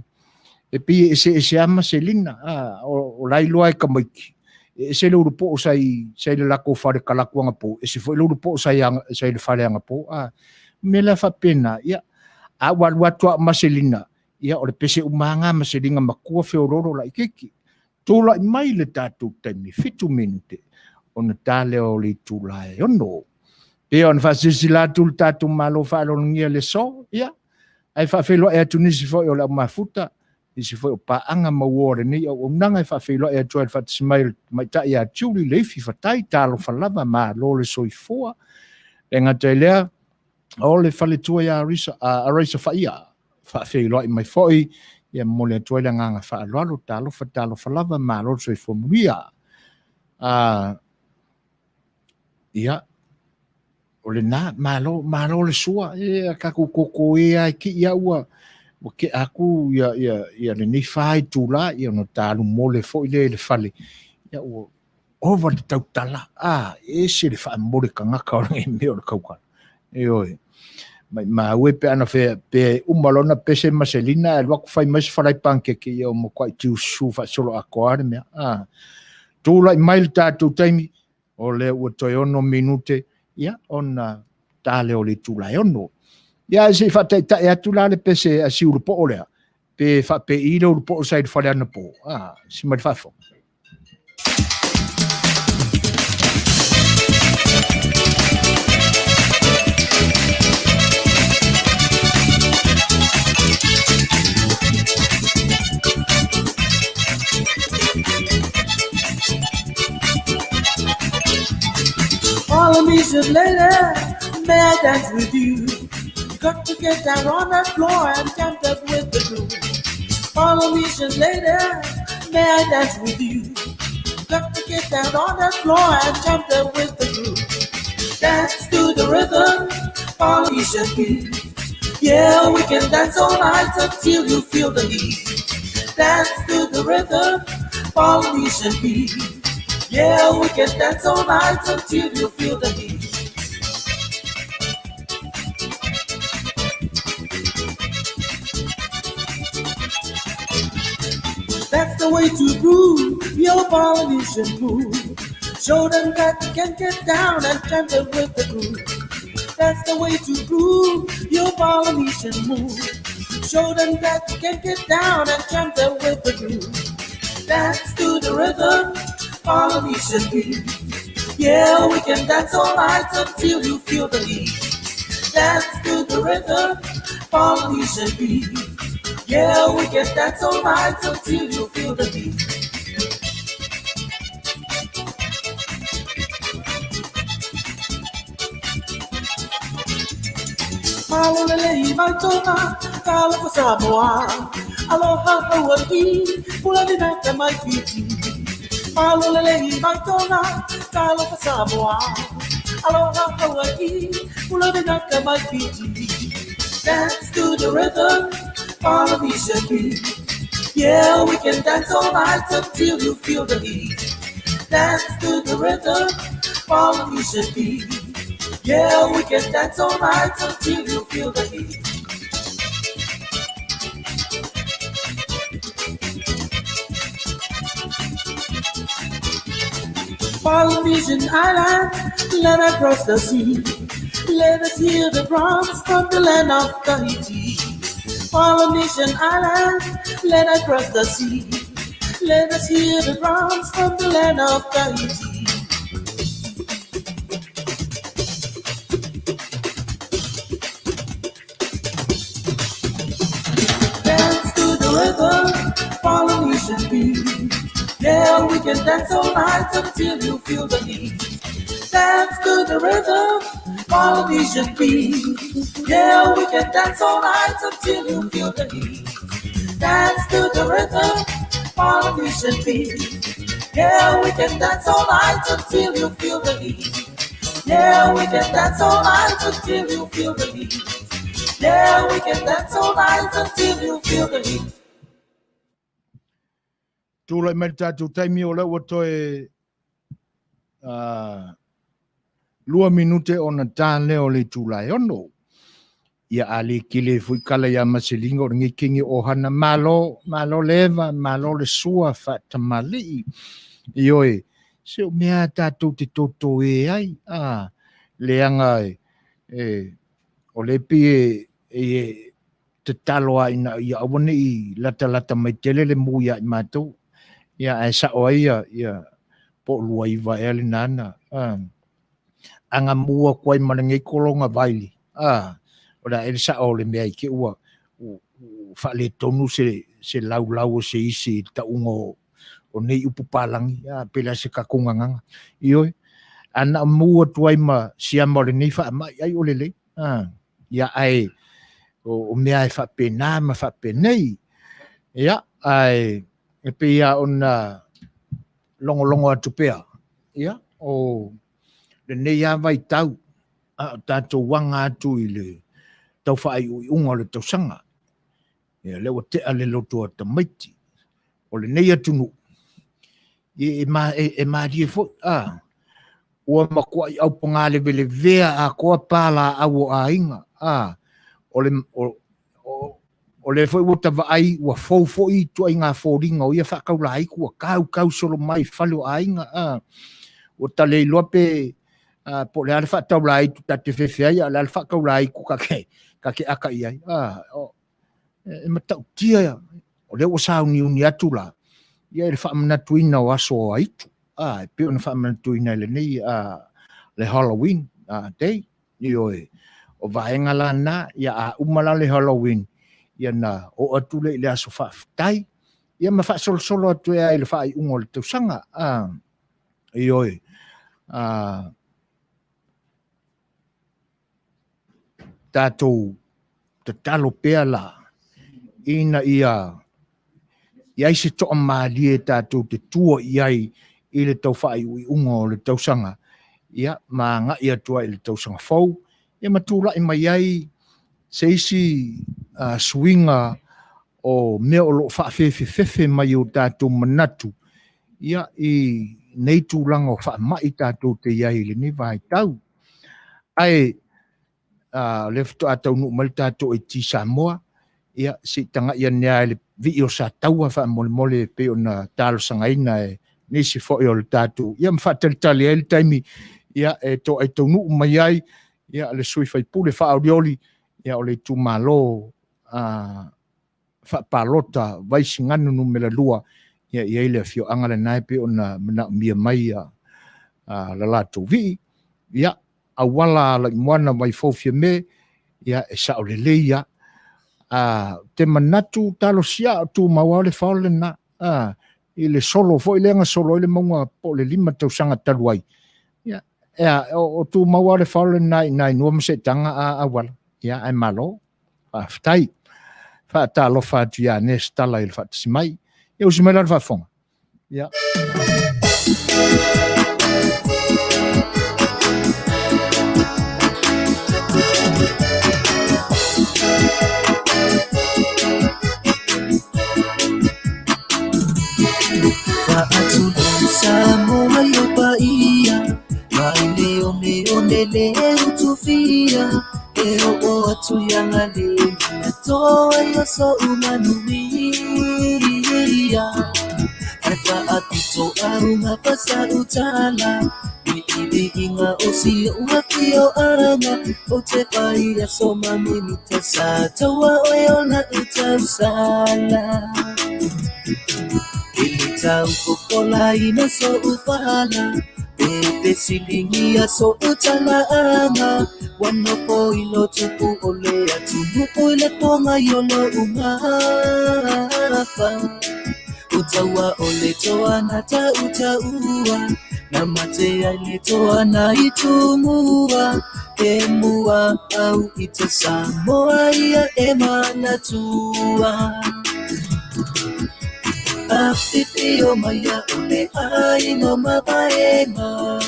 E pi e se ama se lina. O lai loa e kamaiki. E se le uru po o sai le lako whare kalako ngā po. E se fo le uru po o sai le whare anga po. Mela whapena. Ia a watua maselina. Ia o le pese umanga maselinga makua whiororo la i kiki. Tūla i mai le tātou taimi, 7 minute, o na tāle o le tūla e ono. Pea o na whasisi lātu le tātou malo whaalongia le so, ia. Ai whawhelo e atu nisi fo o la mafuta, nisi fo o paanga mauore ni, o unanga e whawhelo e atu al whatismail, mai tai a tiuri leifi whatai tālo whalava ma lo le soifoa. E ngata lea, o le whaletua ia a reisa whaia, whawhelo i mai foi, ia mole atoa le nganga whaaloalo tālo whalava ma lo soi Manuia. Ia, o le nā, ma lo le sua, ia kaku koko ia ki ia ua, o ke aku ia le nei whai tūla, ia no tālu mole fo i le whale. Ia ua, ova le tautala, e se le wha mole ka ngaka o ngai meo le kaukana. E oi. Ma ue pe ana pe umalona pese maselina e waku fai mais falai pankeke ia o mo kwai tiu su fa solo akoare mea. Tūla i mail tātou taimi o le ua toi ono minute ia ona tāle o le tūla e ono. Ia se whatai ta e atu la le pese a si urupo o lea. Pe wha pe i le urupo o said whale ana po. Si mai whafo. Follow me, said lady, may I dance with you? You got to get down on that floor and jump up with the groove. Follow me, said lady, may I dance with you? You got to get down on that floor and jump up with the groove. Dance to the rhythm, follow me, said me. Yeah, we can dance all night until you feel the heat. Dance to the rhythm, follow me, said me. Yeah, we can dance all night until you feel the heat. That's the way to groove your Polynesian groove. Show them that you can get down and jump with the groove. That's the way to groove your Polynesian move. Show them that you can get down and jump with the groove. Dance to the rhythm, Polynesian beat. Yeah, we can dance all night until you feel the heat. Dance to the rhythm, Polynesian beat. Yeah, we can dance all night until you feel the heat. Malolele, my tona, kala for Samoa. Aloha, Hawaii, Pulanina, my feet. Malolele, my tona, kala for Samoa. Aloha Hawaii, Ulavinaka my Fiji. Dance to the rhythm, Polynesian beat. Yeah, we can dance all night until you feel the heat. Dance to the rhythm, Polynesian beat. Yeah, we can dance all night until you feel the heat. Polynesian island, let us cross the sea. Let us hear the drums from the land of Tahiti. Polynesian island, let us cross the sea. Let us hear the drums from the land of Tahiti. Dance to the rhythm, Polynesian beat. Yeah, we can dance all night until you feel the heat. Dance to the rhythm, Polynesian beat. Yeah, we can dance all night until you feel the heat. Dance to the rhythm, Polynesian beat. Yeah, we can dance all night until you feel the heat. Yeah, we can dance all night until you feel the heat. Yeah, we can dance all night until you feel the heat. Tūlai mai tātou taimi o lau atoe 2 minute o na tāne o le tūlai ono. Ia ale kile fui kala ia maselinga o ringi kingi o hana malo leva, malo le sua whatamali. Ioe, se o mea tātou te toto e ai. Leanga o le pie te taloa ina ia awane I lata mai tele le muia I mātou. Ia e sa o ia po lua I vaele nana. Anga mua kwai manangei kolonga vaili. Ora e sa o le mea I ke ua whale tonu se lau o se isi ta ungo o nei upupalangi. Pela se kakunganganga. Ioi, ana mua tuai ma siama o le nei wha mai ai o lele. Ia ai o mea e whapena ma whapenei. Ia ai e pe ia ona longo atu pea. Ia, o le nei a vai tau. Tātou wanga atu I le tau whaai ui unga le tau sanga. Ia, lewa te ale loto a tamaiti. O le nei atunu. E maari e fo. Ua makua I au ponga le vele vea a koa pala au a inga. O le foi wata vai ua fo I tua inga fōringa o ia whakau la haiku a kau solo mai whalo a inga. O tale lope po le alfa tau la haitu tate whewhea le alfa kau la haiku kake aka iai. E matau tia o le wasau ni uni atu la. Ia e le whaamanatuina o aso o aitu. E peo na whaamanatuina le nei le Halloween day. Ioe, o vaenga la na, ia a umala le Halloween. Ia na o atu le aso whaafitai. Ia ma whaasolo atu ea le whaai ungo le tausanga. Ioe, tātou te talo pea la. Ina ia se toa maalie tātou te tua iai I le tau whaai ui ungo le tausanga. Ia, ma ngā ia tua I le tausanga fau. Ia matula I mai ai se isi swinga o mea o lo whaafefe mai o tātou manatu. Ia I nei tūlanga o whaamai tātou te iai le ni vai tau. Ai, le fito a tau nuk mali tātou e ti Samoa. Ia, si tanga ia nea le vi o sa taua wha mole pe o na talo sangaina nisi fo o le tātou. Ia mwhatalitali e le taimi. Ia, to e tau nuk mai ai. Ia, le sui fai pule wha aurioli. Ia, o le tūmalo wha palota Vaisigano numera 2. Ia, ia le fio angale nai pe o na mia mai la lātou vi. Ia, awala la moana mai fofia me. Ia, e sa o le leia. Te manatu talo sia tu maua le whaole na I le solo fo I lenga solo I le maunga po le 5 tausanga taluai o tu maua le whaole nai nua mse tanga a wala ai malo whaftai whaatalo whaatu ia nes tala I le whatasimai e usimela le whafonga lele utufia eo o atu yangale toa yoso umanuia Ata atito arunga pasa utala Iibi inga osi uwakio aranga Ote paia soma minita sa Tawa oyona utausala Ilita ukokola inaso ufala Bebe silingia so utala anga Wanopo ilo tupu ole atunupu ile ponga yolo umafa Utawa oletoa nata utaua Na mate aletoa na itumua Emua au itasamoa ya emana tua Afifio maya ole aino mabaema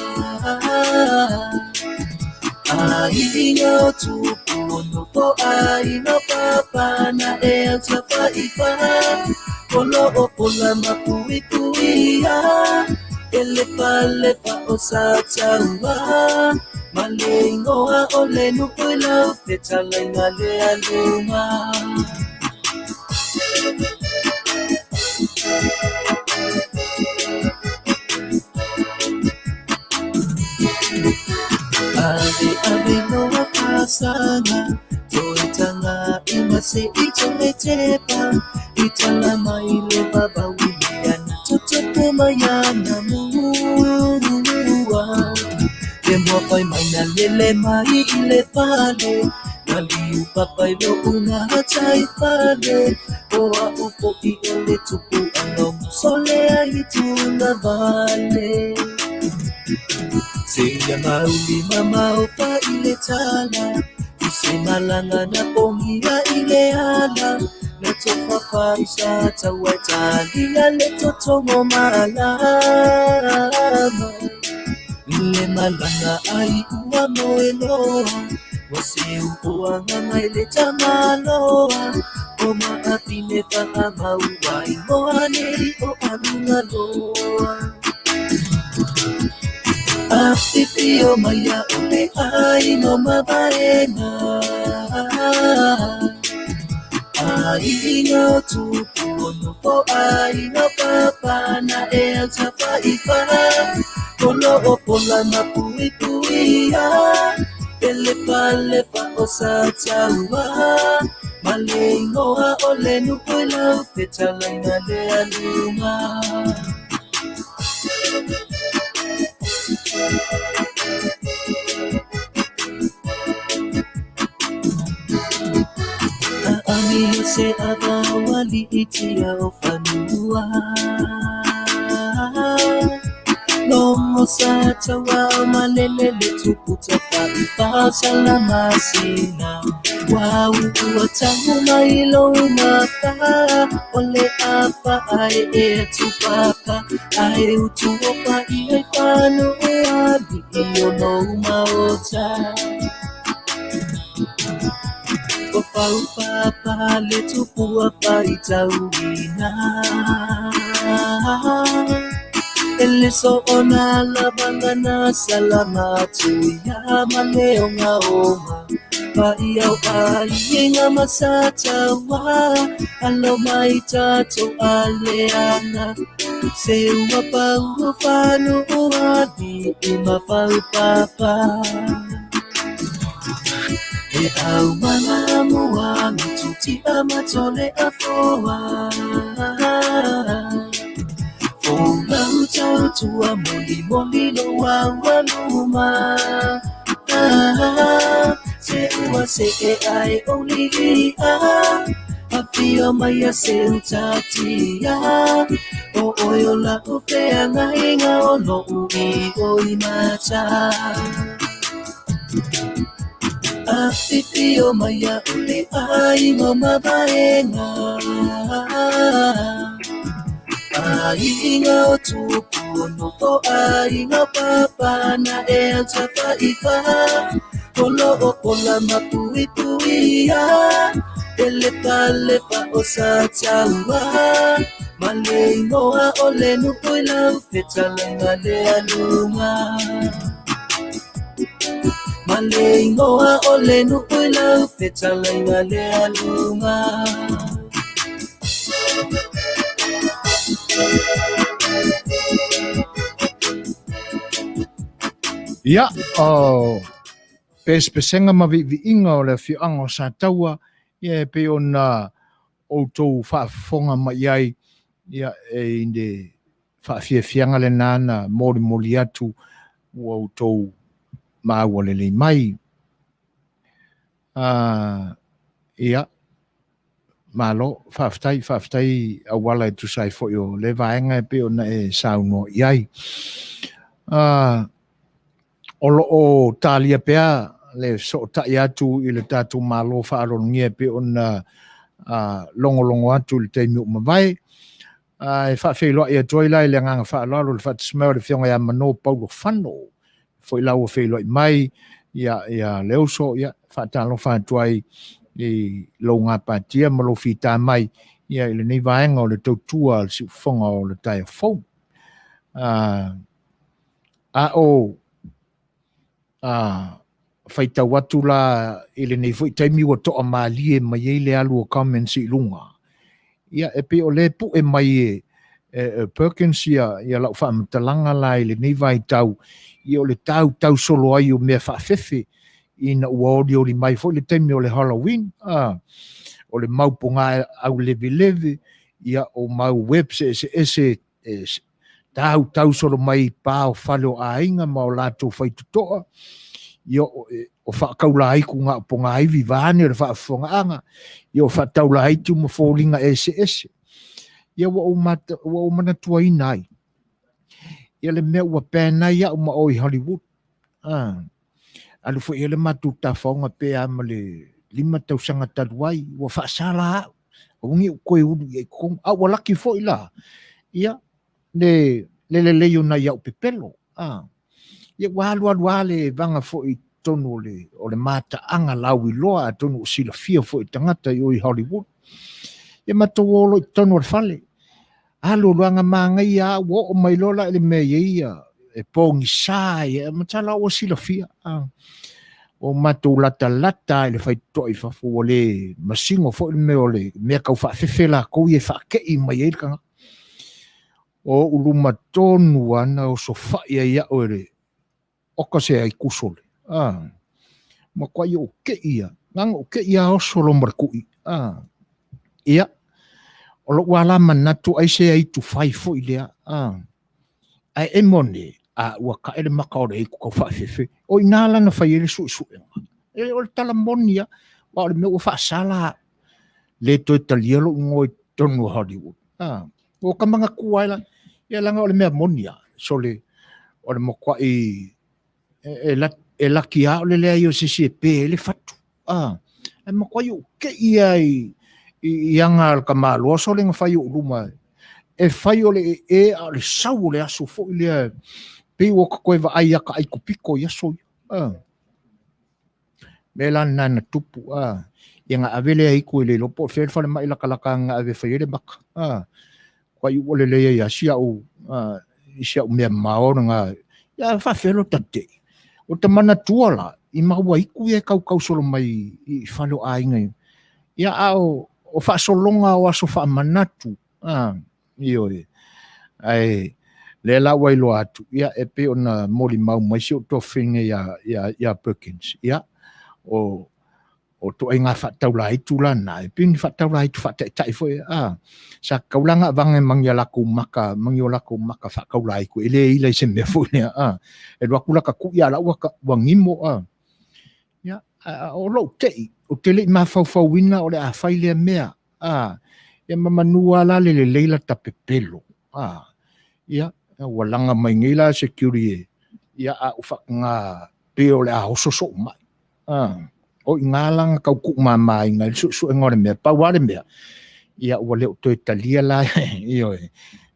Aino tupu nopo aino papa na elta faifa Polo opola mapuituia Elepa osataua Malengoa ole nukuila Petala ingale aluma Ave noa pasanga Toitanga imase itometepa Itala maile baba wiliana Totepe mayana muwa Demo pai maina lele mai ile pale Naliu papa ilo una hatai pale Oa upo iole tupu ano Sole alituna vale Seya mauli mama opa ile tala Isemalanga na pongia ile ala Leto papa isata watali ya leto tongo malama Ile malanga ai uwa moeloa Wase upoa nganga ile tamaloa Oma apine paka mauwa Imoa neri o anunga loa Afifio maya ole aino mabarena Aino tupu nopo aino papa na elta faifa Polo opola mapuituia Elepa osataua Malengoa ole nukuila Petala ingale aluma Ami se abawali itia ofanua Lomo sata wa malelele tuputa faifa salama sina Wau uatangu mailo umaka Ole apa ae tupaka Ae utuopa iai pano uadi Iyo no umaota Pau papa le tupu apa itauina Eleso ona la bangana salamatu ya maleo ngaoma Pa iau ainga masata wa Alo maitato aleana Sewa pau fanu uadi Ima pau papa E au mana mua mituti amatole afoa Fola utautua moli lo wanuma Seua se e ai oligia Afio maya se utatia O oyola upea ngainga ono ui oimata Afifio maya ole aino mabaenga Ainga otupu nopo aino papa na elta faifa Polo opola mapuituia Elepa osataua Malengoa ole nukuila Petala ngale aluma Male ngoa ole no ila fetala ngale alunga. Ia, pesenga maviinga o le fianga o sa taua, ia pe ona outou whaafonga mai ai, ia e inde whaafiafianga le nana, mori atu, o outou maua le mai. Ia, malo, whaaftai awala e tusai fo yo, le vaenga pe ona e sauno iai. Olo o talia pea, le so tai atu i le tatu malo whaarongia pe ona longo atu le teimi o mawai. E whaafeiloa i a toila i le nganga whaalaro, le whaatismeo le whionga ia mano paulo whano. Fo i lau o wheiloa i mai, ia leuso, ia whaatalo whaatuai i lo ngā pātia, malo whita mai, ia i le nei vaenga o le tautua, le si whonga o le tai fau. Whaita watu la i le nei fwoi taimi wa toa maalie mai e le alu o comments i lunga. Ia e pe o le pu e mai Perkins ia lau whaamutalanga la i le nei vai tau i o le tau solo ai o mea whaafefe i na uaori o li mai fwoi le taimi o le Halloween. O le maupunga au leve ia o mau web se tau solo mai pā o whale o ainga ma o lato whaitutoa. Ia o whaakaula ai ku ngā ponga ai vivane o le whaafonga anga. Ia o whaataula ai tu mawholinga SS. Ia wa o manatua i nai. Ia le mea ua pēna ia o mao i Hollywood. Alu fo ia le matu ta whaonga pēa ma le 5 tausanga taruai. Ua whaasala au. Ungi o koe unu i kong. Wa laki fo i la. Ia le leo na ia o pepelo. Ia walu ale vanga fo i tonu o le mata anga lau i loa tonu o sila fia fo i tangata i oi Hollywood. Ia matawolo i tonu o fale. Alo luanga maanga ia o mai lola ele mea ia e pongi sa ia matala o sila fia. O matou lata le fai toi fafo o le masingo fo i mea o le mea kau whaafefela kou i e whaakei mai eilkanga. O uluma tonu ana o so whaia ia o ere oka se ai kusole. Ma kwa i o ke ia. Ngang o ke ia o solo markui. Ia. O lo wala manatu ai se ai tu fai fo i lea. Ai e mone. Ua ka ele maka o rei kukau whaafefe. O inala na fai ele sui. E o le tala monia. Wa o le mea ua whaasala. Le toi talielo ngoi tonu Hollywood. O ka mga kuaila. Ia langa o le mea monia. So le. O le mokwa i. E laki a o le lea i o sisi e pe le fatu. E mokwa i o ke ia i anga al kamalo. O so le nga fai o luma. E fai o le a le sau le aso fo i lea. Pe o ka koe wa ai aka ai kupiko i aso. Me lan nana tupu. Ia nga avele ai koe le lopo. Fere fale mai laka nga ave fai ele maka. Kwa i o le lea i asia o. Isia o mea maora nga. Ia whawhelo tate. O te mana tuala, i maua iku e kau solo mai i whalo ainga. Ia o whaasolonga o aso whaamanatu. Io e. Ai, le la wailo atu. Ia e pe ona mori mau mai si o to whinga ia Perkins. Ia, o to inga whataula itu la na. E pini whataula itu whatai foi. Sa kaulanga vange mangia lako maka whakaula iku. Ele ila se me foi. E wakula ka kuia la wangimo. Ia, o lo tei. O te le ma wina o le a whaile mea. Ia mamanua la le leila tapepelo. Ia, walanga mai ngila security. Ia a ufaka peo le a hososo mai. O ingalanga kau ku mama inga su ngore me pa wale me ia o le to italia la io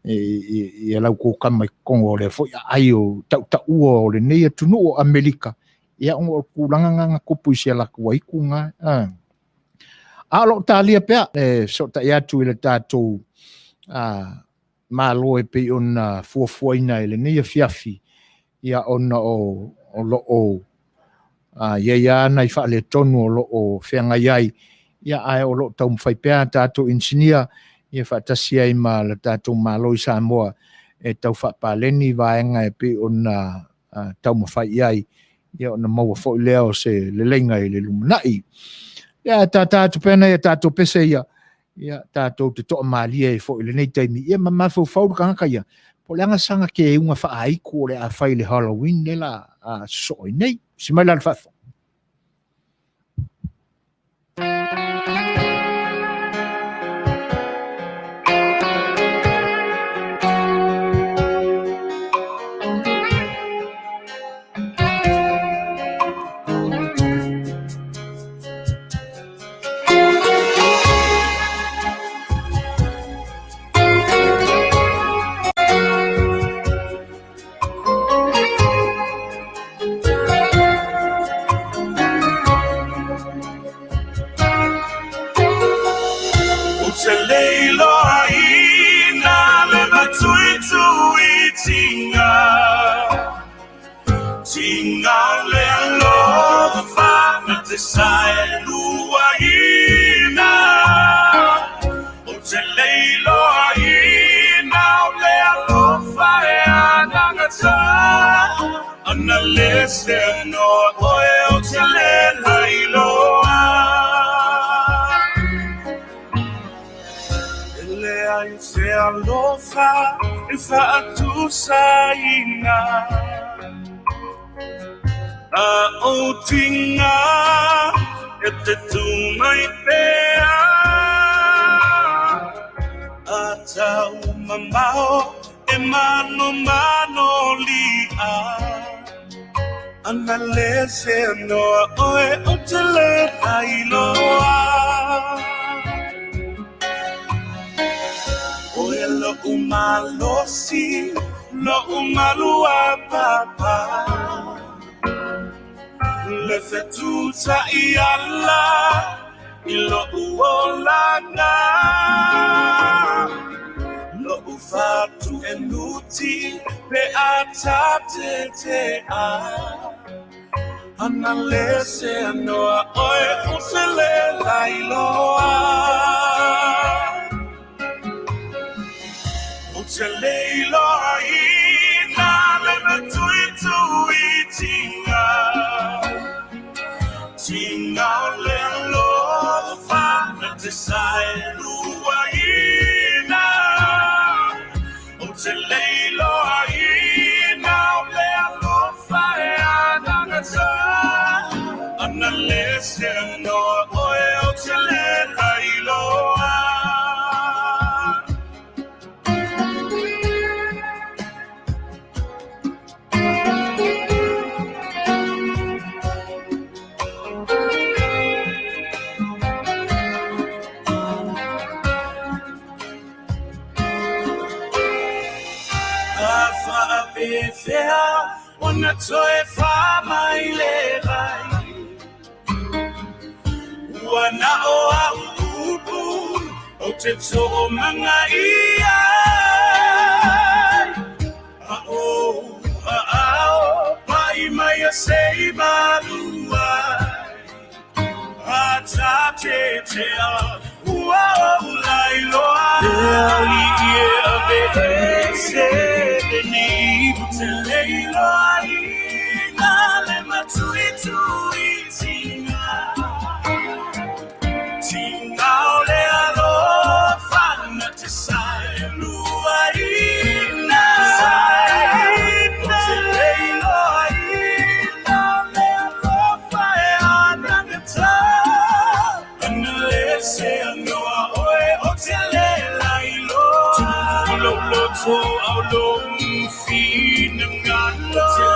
ia la ko kama kongo le fo ai o ta o le nei tu no america ia o ku langa ko puisia la ko i kunga a lo talia pe so ta ia tu le tato malo e pe on fuafuaina le nei fiafi ia ona o lo ia nai fa le tonu o lo o whenga iai ia ai o lo tau mwhaipea tātou insinia ia whaatasi ai ma la tātou māloi Samoa e tau whapaleni vaenga e pe o na tau mwhai iai ia o na maua fo leo se le lenga i le lumanai ia tātou pena ia tātou pese ia tātou te toa maalia e fo i le nei taimi ia mamafau fau kanga ia po leanga sanga ke unga whaaiku o le a whai le Halloween le la soi nei si mai la whafo Sai luaina o te leilo aina o le alofa e anangata ana lese no oe o te le lailoa ele ai se alofa e fa atu saina o tinga e te tumai pea a tau mamao e mano lia ana lese noa oe o te le hailoa oe lo umalosi lo umalua papa Le Setu i ala I lo uolanga Lo ufatu e nuti pe atate te a Ana lese anoa oe usele lailoa Usele iloa ina le matuitu itinga Tinga le alofa na te sai luaina O te leilo aina o le alofa e anangata Ana lese anoa oe o te le lailoa Fea ona toe fa mai le vai Wana o a upu o te Toomaga ia a pai mai a sei marua a tate te a lailoa Eli ia a veese Te leilo aina le matuitu itinga Tinga o le alofa na te sai luaina Te leilo aina le alofa e anangata Ana lese anoa oe o te le lailo Tulo loto au lo Fina ngalo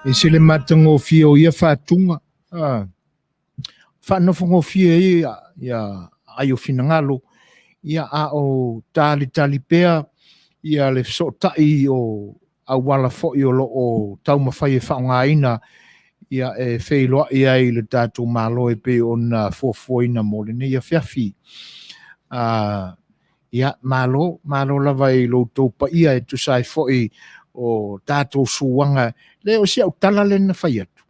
e se le matangofia o ia whātunga. Whanofongofia ia ai o finangalo, ia a o tali pea, ia le sotai o awala fo'i o lo o taumawhai e whaongaina, ia e whailoa ia i le tātou malo e pe o na fuafuaina mo le nei a whiawhi. Ia malo lava i lo taupa ia e tusai fo'i o tātou suanga, le o si au tala le na whai atu.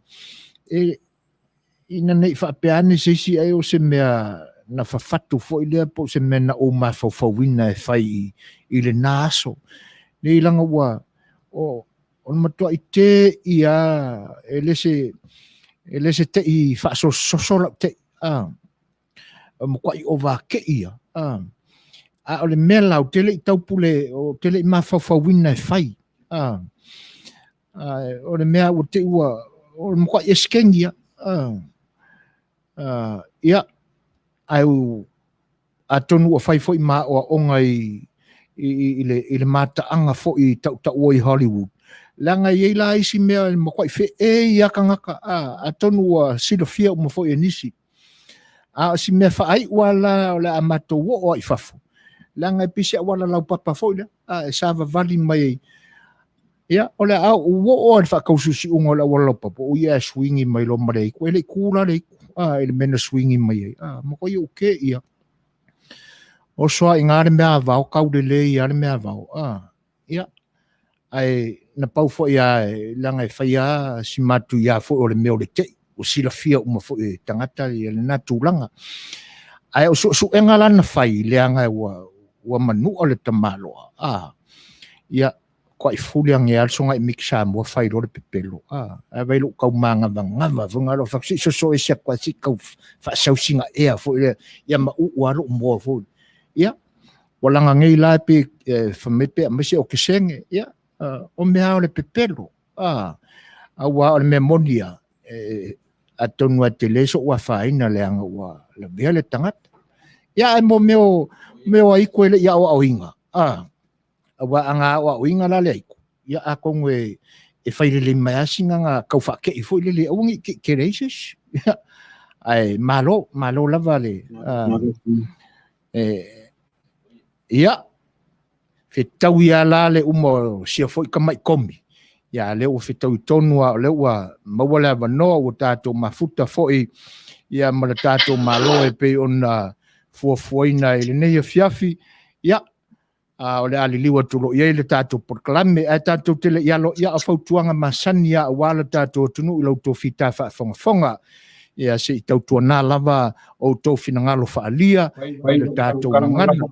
Ina nei whapeane seisi ai o se mea na whawhatu fo'i lea po se mea na o mawhawhawina e whai i le nāso. Nei langa ua, o matua i te ia, e lese te i whaasosola te, mkwai o wake ia. O le mea lau, tele i taupule, o tele i mawhawhawina e whai. O le mea o te ua, o le mkwai e skengia. Ia, au atonu o whai fo'i maa o onga i le mataanga fo'i tau i Hollywood. Langa i la isi mea makwai fe ia kangaka atonu o silofia o mafo'i e nisi. Si mea whaai wala o le amato o i fafu. Langa i pisi a wala lau papa fo'i le, e sava vali mai. Ia, o le au o le whakaususi unga o le wala papa, o ia swingi mai lo marei, ko ele kula le ele mena swingi mai. Mako i uke ia. O soa i ngāre mea avao, kaude le i are mea avao. Ia, ai na pau fo ia langa i whaia si matu ia fo o le meo le te, o sila fia uma fo e tangata i le natu langa. Ai o su enga lana whai leanga ua manu o le tamaloa. Ia, kwa i fuliang e alsonga i miksa mua whai lo le pepelo. Ai vai lo kau manga vangama, vunga lo whaksi so e sia kwa si kau whasausinga ea fo ia ma uaro mua fo. Ia, walanga ngei la pe whamepe a mese o kesenge. Ia, o mea o le pepelo. Awa o le mea monia. Atonu a te leso ua whaina leanga ua le mea le tangata. Ia, ai mo meo a iko ele ia o au inga. Awa anga o au inga la le aiko. Ia a kongwe e whairele mai asinga nga kau whake i fo ilele aungi ke reises. Ai, malo lava le. Ia, fe tau ia la le umo sia foi kamai komi. Ia, leo fe tau tonua, leo maua le avanoa o tātou mafuta foi. Ia, mara tātou malo e pe ona fuafuaina i le nei a fiafi. Ia, o le aliliwa tulo ia i le tātou porklame, a tātou tele ialo ia a fautuanga masani ia a wala tātou tunu i lau tō fita whaafonga. Ia, se i tau tuana lava o tō finangalo whaalia, le tātou ngana.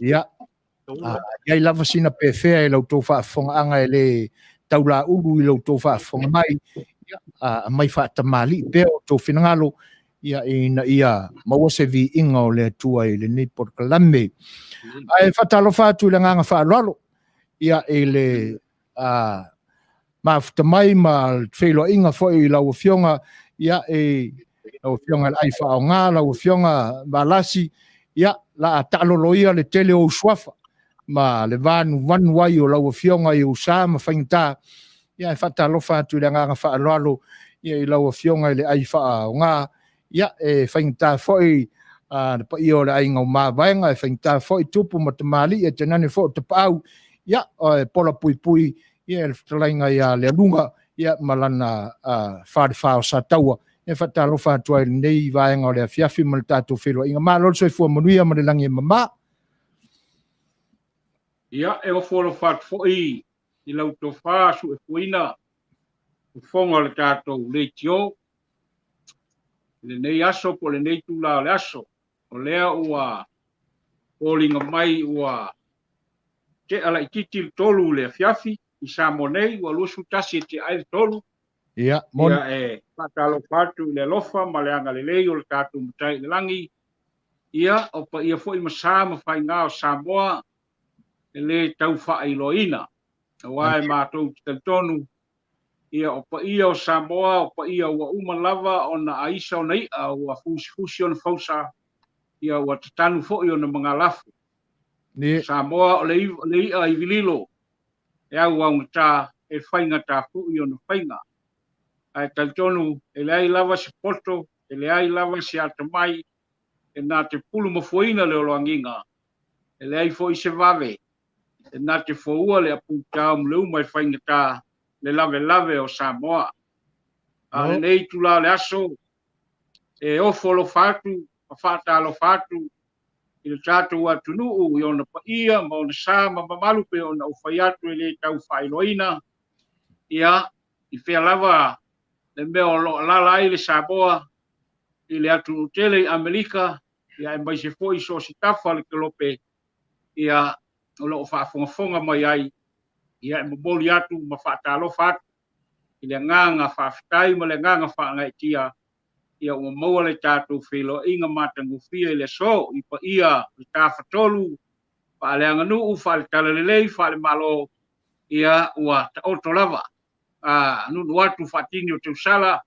Ia, iai lava sina pewhea i lau tō whaafonga anga e le taula uru i lau tō whaafonga mai, mai whaatamali, peo tō finangalo, ia maua se vi inga o le tua i le nei porkalame. Ai whatalo whātu i le nganga whaalalo, ia e le mafuta mai ma whailo inga fwoi i lau Afioga, ia e lau Afioga ai whao ngā, lau Afioga Valasi, ia la ta'alolo ia le tele o Suasua, ma le vanu wai o lau Afioga i usa ma whaingta, ia e whatalo whātu i le nganga whaalalo, ia i lau Afioga i le ai whao ngā, ia e whaingta fwoi, pa io le ainga o mawaenga, e whaingta fwoi tupu ma tamali, e te nane fwoi te pau, ia pola pui, ia e talainga ia le lunga, ia malana whare whao sa taua, e whatalo whātua i nei vaenga o le fiafi ma le tātou whelua. Inga maa lolo soi fua Manuia ma le langi e mama. Ia e o fwolo whāt fwoi, i lau tō whāsu e fwina, u whonga le tātou le tio, le nei aso po le nei tūla le aso, o lea ua olinga mai ua te ala i titi tolu le fiafi, i Samonei, ua lusu tasi te aile tolu. Ia, ia e patalo patu le lofa, ma le anga le lei o le tātou mutai le langi. Ia, o pa ia fo i masa ma whai ngā o Samoa, e le tau wha iloina. Wae mātou te tonu. Ia, o pa ia o Samoa, o pa ia ua umalava o na aisa o na ia, ua fusi o na fausa, ia ua tatanu fo i o na mga lafu. Samoa o le ia i vililo, e au au ngata e whainga tā fo i o na whainga. ai taltonu e le ai lava se poto e le ai lava se atamai e nā te pulu mafuaina le oloanginga e le ai fo i se vave e nā te fōua le apu tāum leu mai whaingatā le lave o Samoa a le nei tula le aso e ofo lo fatu a whata lo fatu i le tātou atu nuu i ona paia ma ona sā ma mamalu pe ona ufai atu e le tau whailoina ia i whea lava le mea o lo lala ai le Samoa i le atu utele i Amerika ia e mai se foi so si tafa le kelope ia o lo whaafongafonga mai ai ia e maboli atu ma whaatalo fatu i le nganga whaafitai ma le nganga whaangaitia ia ua maua le tātou whilo inga matangufia i le so i pa ia i tāwhatolu wha le anganuu wha le talalelei wha le malo ia ua ta oto lava nunu atu whatini o te usala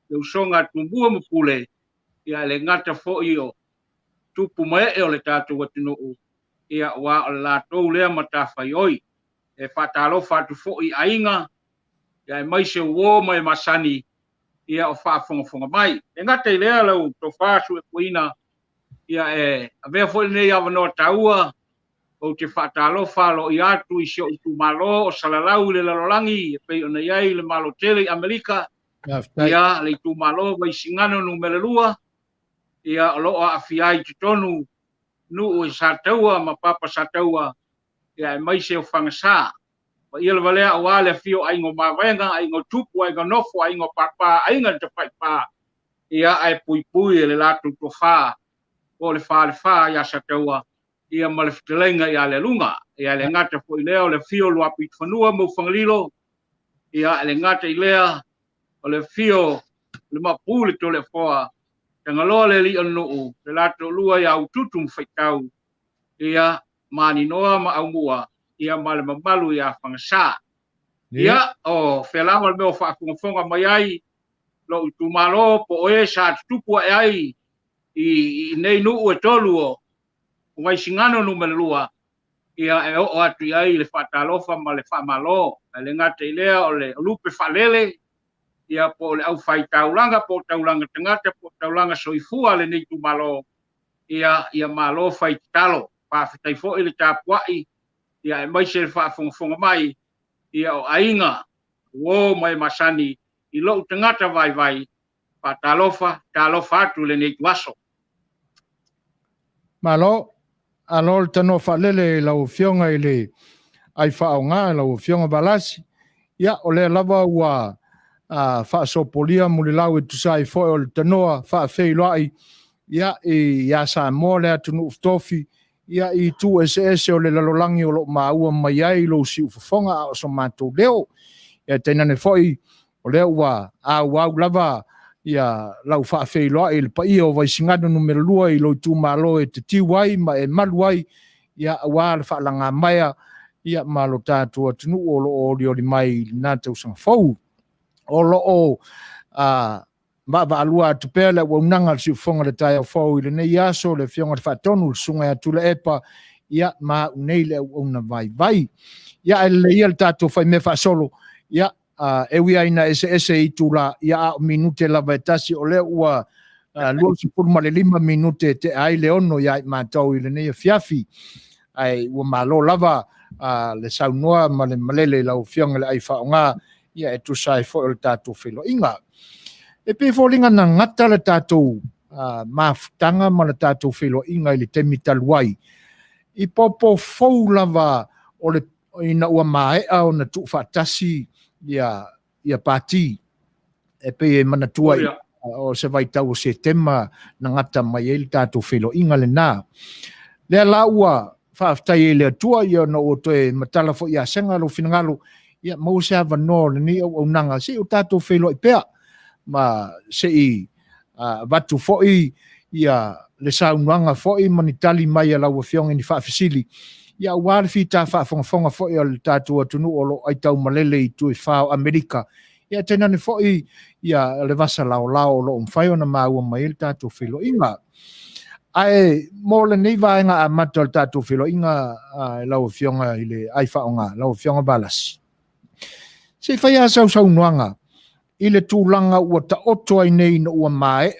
le usonga tumbua mapule ia le ngata fo o tupu mai o le tātou atunuu ia ua o le lātou lea matawhai oi e whatalo whatu fo i ainga ia e mai se uo mai masani ia o whaafongafonga mai. E ngata i lea lau tō whāsu e puina ia e a mea fo i nei awa noa taua o te whaatalo whalo i atu i sio i Tūmalo o salalau le lalolangi e pei o nei ai le malo tele i Amerika ia le Tūmalo Vaisigano numerelua ia o loo a fiai te tonu nuu i sātaua ma papa sātaua ia e mai se o whangasā. Ia le valea o ale fio aingo mawenga, aingo tupu, aingo nofo, aingo papa, ainga te paipa. Ia ai pui pui le latu to wha, o le wha ia sataua, ia ma le fitelenga ia le lunga, ia le ngata po i lea o le fio Luapitofanua mo whangalilo, ia le ngata i lea o le fio le mapu le to le foa, tangaloa le li anuu, le latu lua ia ututu mwhaitau, ia mani noa ma au mua, ia male mamalu ia whangasā. Ia o whelama le meo whaafongafonga mai ai, lo i Tūmalo po oe sa tutupua e ai i nei nuu e tolu o Vaisigano numerelua ia e o atu i ai le whaatalofa ma le whaamalo le ngata i lea o le lupe whalele ia po le au whai taulanga po taulanga tangata po taulanga soifua le nei Tūmalo ia malo whai talo whawhitai fo i le tāpuai ia e mai se le whaafongafonga mai ia o ainga uo mai masani i lo tangata vai pa talofa atu le nei tuaso. Malo, alo tano whalele lau fionga i le ai whaonga lau fionga Valasi. Ia o le lava ua whaasopolia muli lau e tusai fo o le tanoa whaafeiloai ia i sa mo le atunu uftofi ia i tu ese o le lalolangi o lo maua mai ai lo si ufafonga o so mātou leo. Ia teinane foi o leo ua au lava ia lau whaafeiloa i le paia o Vaisigano numerelua i lo Tūmalo e te tiwai ma e maluai ia awa le whaalanga maia ia malo tātua tunu o lo o li mai nā tau sanga fau. O lo o Maba alua te pele wa unanga si fonga le tai fo ile nei aso le fionga fa tonu sunga ya tula epa ia ma nei le una vai ia le ia tato fa me fa solo ia e wi aina ese i tula ia minute la vetasi o le ua lo si por male 5 minute te ai le ono ia ma tau ile nei fiafi ai wa malo lava le saunoa male malele la fionga le ai fa nga ia e tu sai fo le tato filo inga. E pe fōlinga na ngata le tātou mafutanga ma le tātou whilo inga i le temi taluai. I popo fau lava o le ina ua maea o na tuu whaatasi ia pāti. E pe e manatua o se vaitau o se tema na ngata mai e le tātou whilo inga le nā. Lea la ua whaafutai e le atua ia na o toe matala fo ia senga lo finangalo ia mau se hava no le ni au nanga si o tātou whilo i pea. Ma sei watu foi ia le saunuanga foi manitali mai ala ua fionga ni whaafisili ia wale fita whaafongafonga foi o le tātua atunu o lo ai tau malele i tui whao Amerika ia tenane foi ia le vasa lao lo umwhai o na maua mai le tātua whilo inga ai mo le nei vaenga a mata le tātua whilo inga lau fionga i le ai whaonga lau fionga Valasi se whai a saunuanga I le tūlanga ua ta oto ai nei na ua mae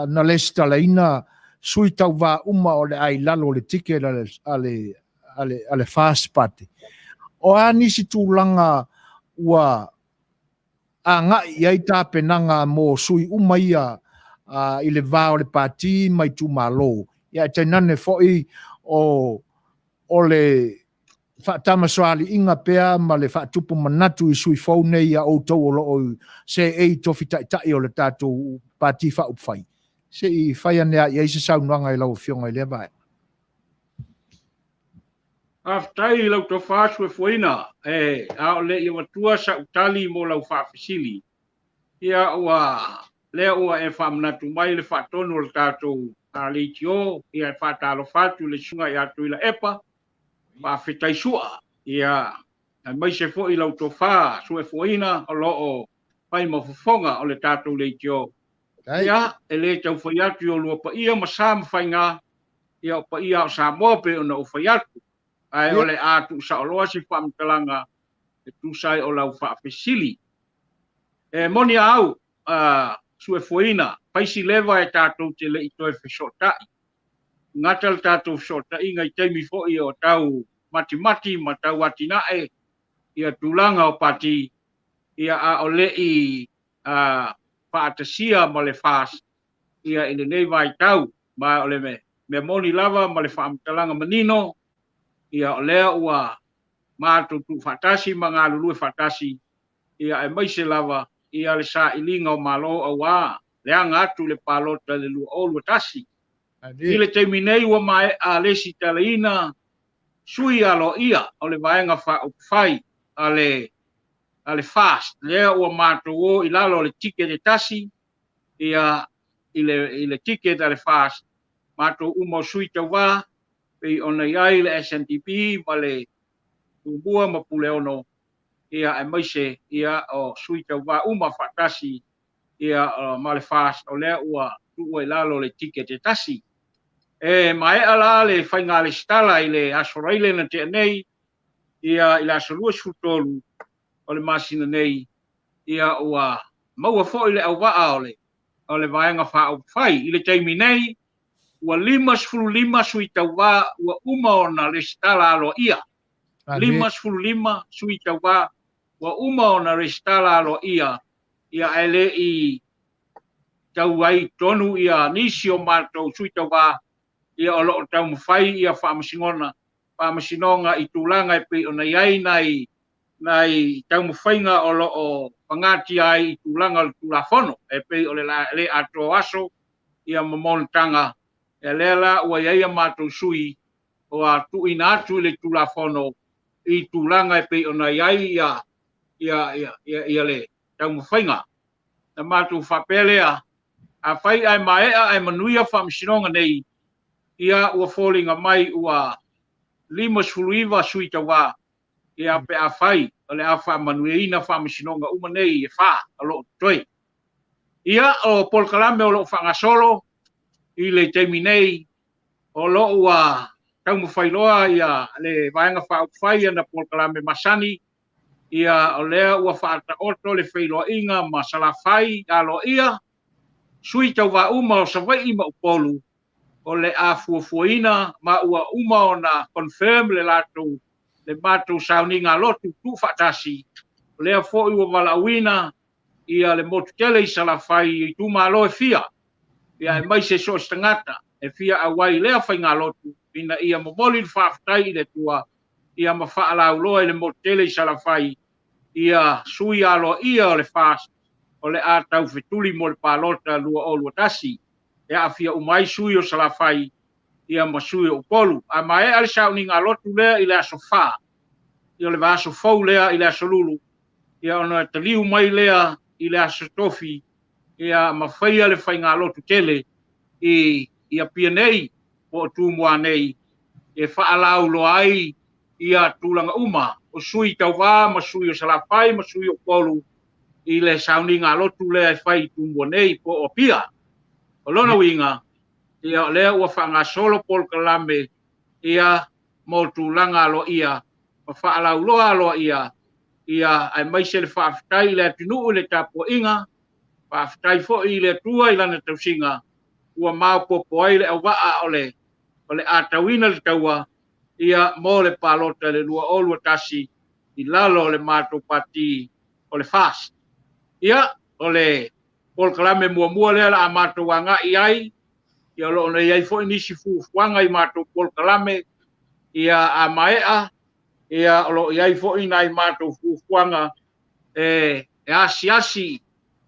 na le stalaina sui tau wā uma o le ai lalo le tike ale fast party. O a nisi tūlanga ua a ngai ai tā penanga mō sui uma ia i le vā o le pāti mai tū mālo. Ia tainane foi o le whaatamaswali inga pea ma le whaatupu manatu i sui fau nei a outou o loo se ei tofi tai o le tātou pāti whaupwhai. Se i whai anea i eise saunuanga i lau whionga i lea vai. Aftai lau to whaasue fuina, a o le i watua sa utali mo lau whaafisili. Ia ua lea ua e whaamnatu mai le whaatonu le tātou a le itio, ia e whaatalo whatu le sunga i atu i la epa, whaafetai sua, ia mai se fo i lau to wha, sue fuina o loo pai mafufonga o le tātou le itio. Ia, e le tau whaiatu o lua pa ia masama whainga, ia o pa ia o sa mope o na o whaiatu. Ai ole atu sa oloa si whamtalanga e tūsai o lau whaafesili. E moni au, sue fuina, paisi lewa e tātou te le ito e whesotai. Ngata le tātou whesotai ngai teimi fo i o tau mati ma tau atinae ia tūlanga o pati ia a ole i whaatasia ma le whaas ia ine nei vai tau ma ole me moni lava ma le whaamtalanga manino ia o lea ua mātou tu whatasi ma ngā lulue whatasi ia e maise lava ia le sa ilinga o malo au a le anga atu le palota le lua o lua tasi. I le teimi nei ua mai a lesi talaina sui alo ia o le vaenga whai a le fast lea ua mātou o i lalo le tike de tasi ia i le tike de le fast mātou umau sui tau wā pe ona iai le SNDP ma le tūbua ma pule ono ia e maise ia o sui tau wā uma whatasi ia ma le fast o lea ua tua i lalo le tike te tasi. E mai ala le whainga le stala i le asoraile na te nei ia i le asolua sutolu o le masina nei ia ua maua fo i le au waa o le vaenga whao whai i le teimi nei ua 5 sui tau wā ua uma ona le stala alo ia. 5 sui tau wā ua uma ona le stala alo ia. Ia ele i tau ai tonu ia nisi o mātou sui tau wā ia o loo tau mawhai ia whaamasinonga i tūlanga e pe ona iai nai tau mawhainga o loo pangati ai i tūlanga le tūlafono e pe o le ato aso ia mamonitanga e lela ua iaia mātou sui o a tuina atu le tūlafono i tūlanga e pe ona iai ia le tau mawhainga. Na mātou whapelea a whai ai maea ai manuia whaamisinonga nei ia ua fōlinga mai ua 5 sui tau wā ia pe a whai o le a whaamanuia ina whaamisinonga uma nei e wha a loo toi. Ia o polkalame o loo whangasolo i le teimi nei o loo ua tau mawhailoa ia le vaenga whaupwhai ana polkalame masani ia o lea ua whaata oto le whailoa inga ma salawhai alo ia sui tau wā uma o sawai ma upolu o le a fuafuaina ma ua uma o na confirm le latou le mātou sauninga lotu tu whaatasi o lea fōi ua walauina ia le motutele i salawhai i tūmalo e fia ia e mai se so stangata e fia awai lea whainga lotu ina ia momoli whaafutai i le tua ia ma whaalauloa i le motutele i salawhai ia sui alo ia o le fast o le a tau whetuli mo le pālota lua o lua tasi e a fia umai sui o salawhai ia ma sui o polu a mai ale sauninga lotu lea i le aso wha i o le vaso fau lea i le aso lulu ia ona taliu mai lea i le aso tofi ia ma whaia le whainga lotu tele ia pia nei o tūmua nei e whaalau lo ai ia tūlanga uma o sui tau wā ma sui o salawhai ma sui o polu i le sauninga lotu lea e whai tūmua nei po o pia o lona winga ia lea ua whanga solo polkalame ia mo tūlanga lo ia ma whaalau loa lo ia ia ai mai se le whaafitai le atinu le tapo inga, whaafitai fo i le tua i lana tausinga, ua mau popo ai le au waa o le atawina le taua, ia mo le palota le lua olua tasi, i lalo le mātou pati o le fast. Ia, o le polkalame mua lea la a mātou wanga i ai, ia lo ona iai fo inisi fuanga i mātou polkalame, ia a maea, ia o lo iai fo ina i mātou fuanga, asi,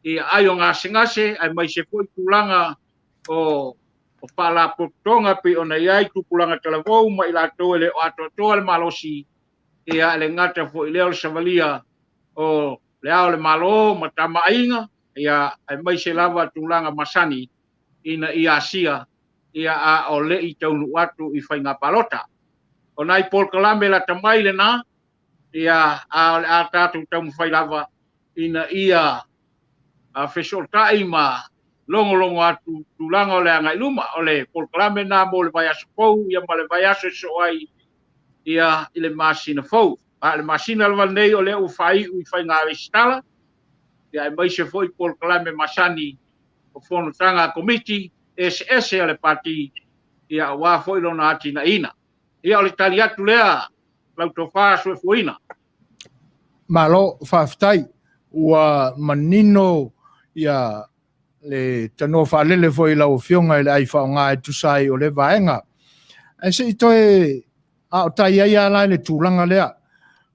ia ai o ngase, ai mai se fo i tulanga o pala potonga pe ona iai tupulanga talavou, ma ila toa le o atoa le malosi, ia le ngata fo i leo le savalia o le ao le malo ma tamainga, ia ai mai se lava tulanga masani ina ia asia, ia a o le i taunu atu i whainga palota. O nai polkalame la tamai le na, ia a tātou tamu whai lava ina ia a fesoltai ma longo atu tulanga o le angai luma, o le polkalame na mo le vai aso pou, ia ma le vai aso so ai, ia i le masina fou. A le masina alwa nei o le u whai ngā restala, ia mai se foi polkalame masani o whonutanga komiti, SS o le pati, ia wā foi lona ati na ina. Ia o le tali atu lea, lautofa sue fuina. Malo whaafitai, ua manino ia le tanoa whaalele foi lau whionga i le ai whaonga e tusai o le vaenga. E se i toe a o tai ai ala le tūlanga lea,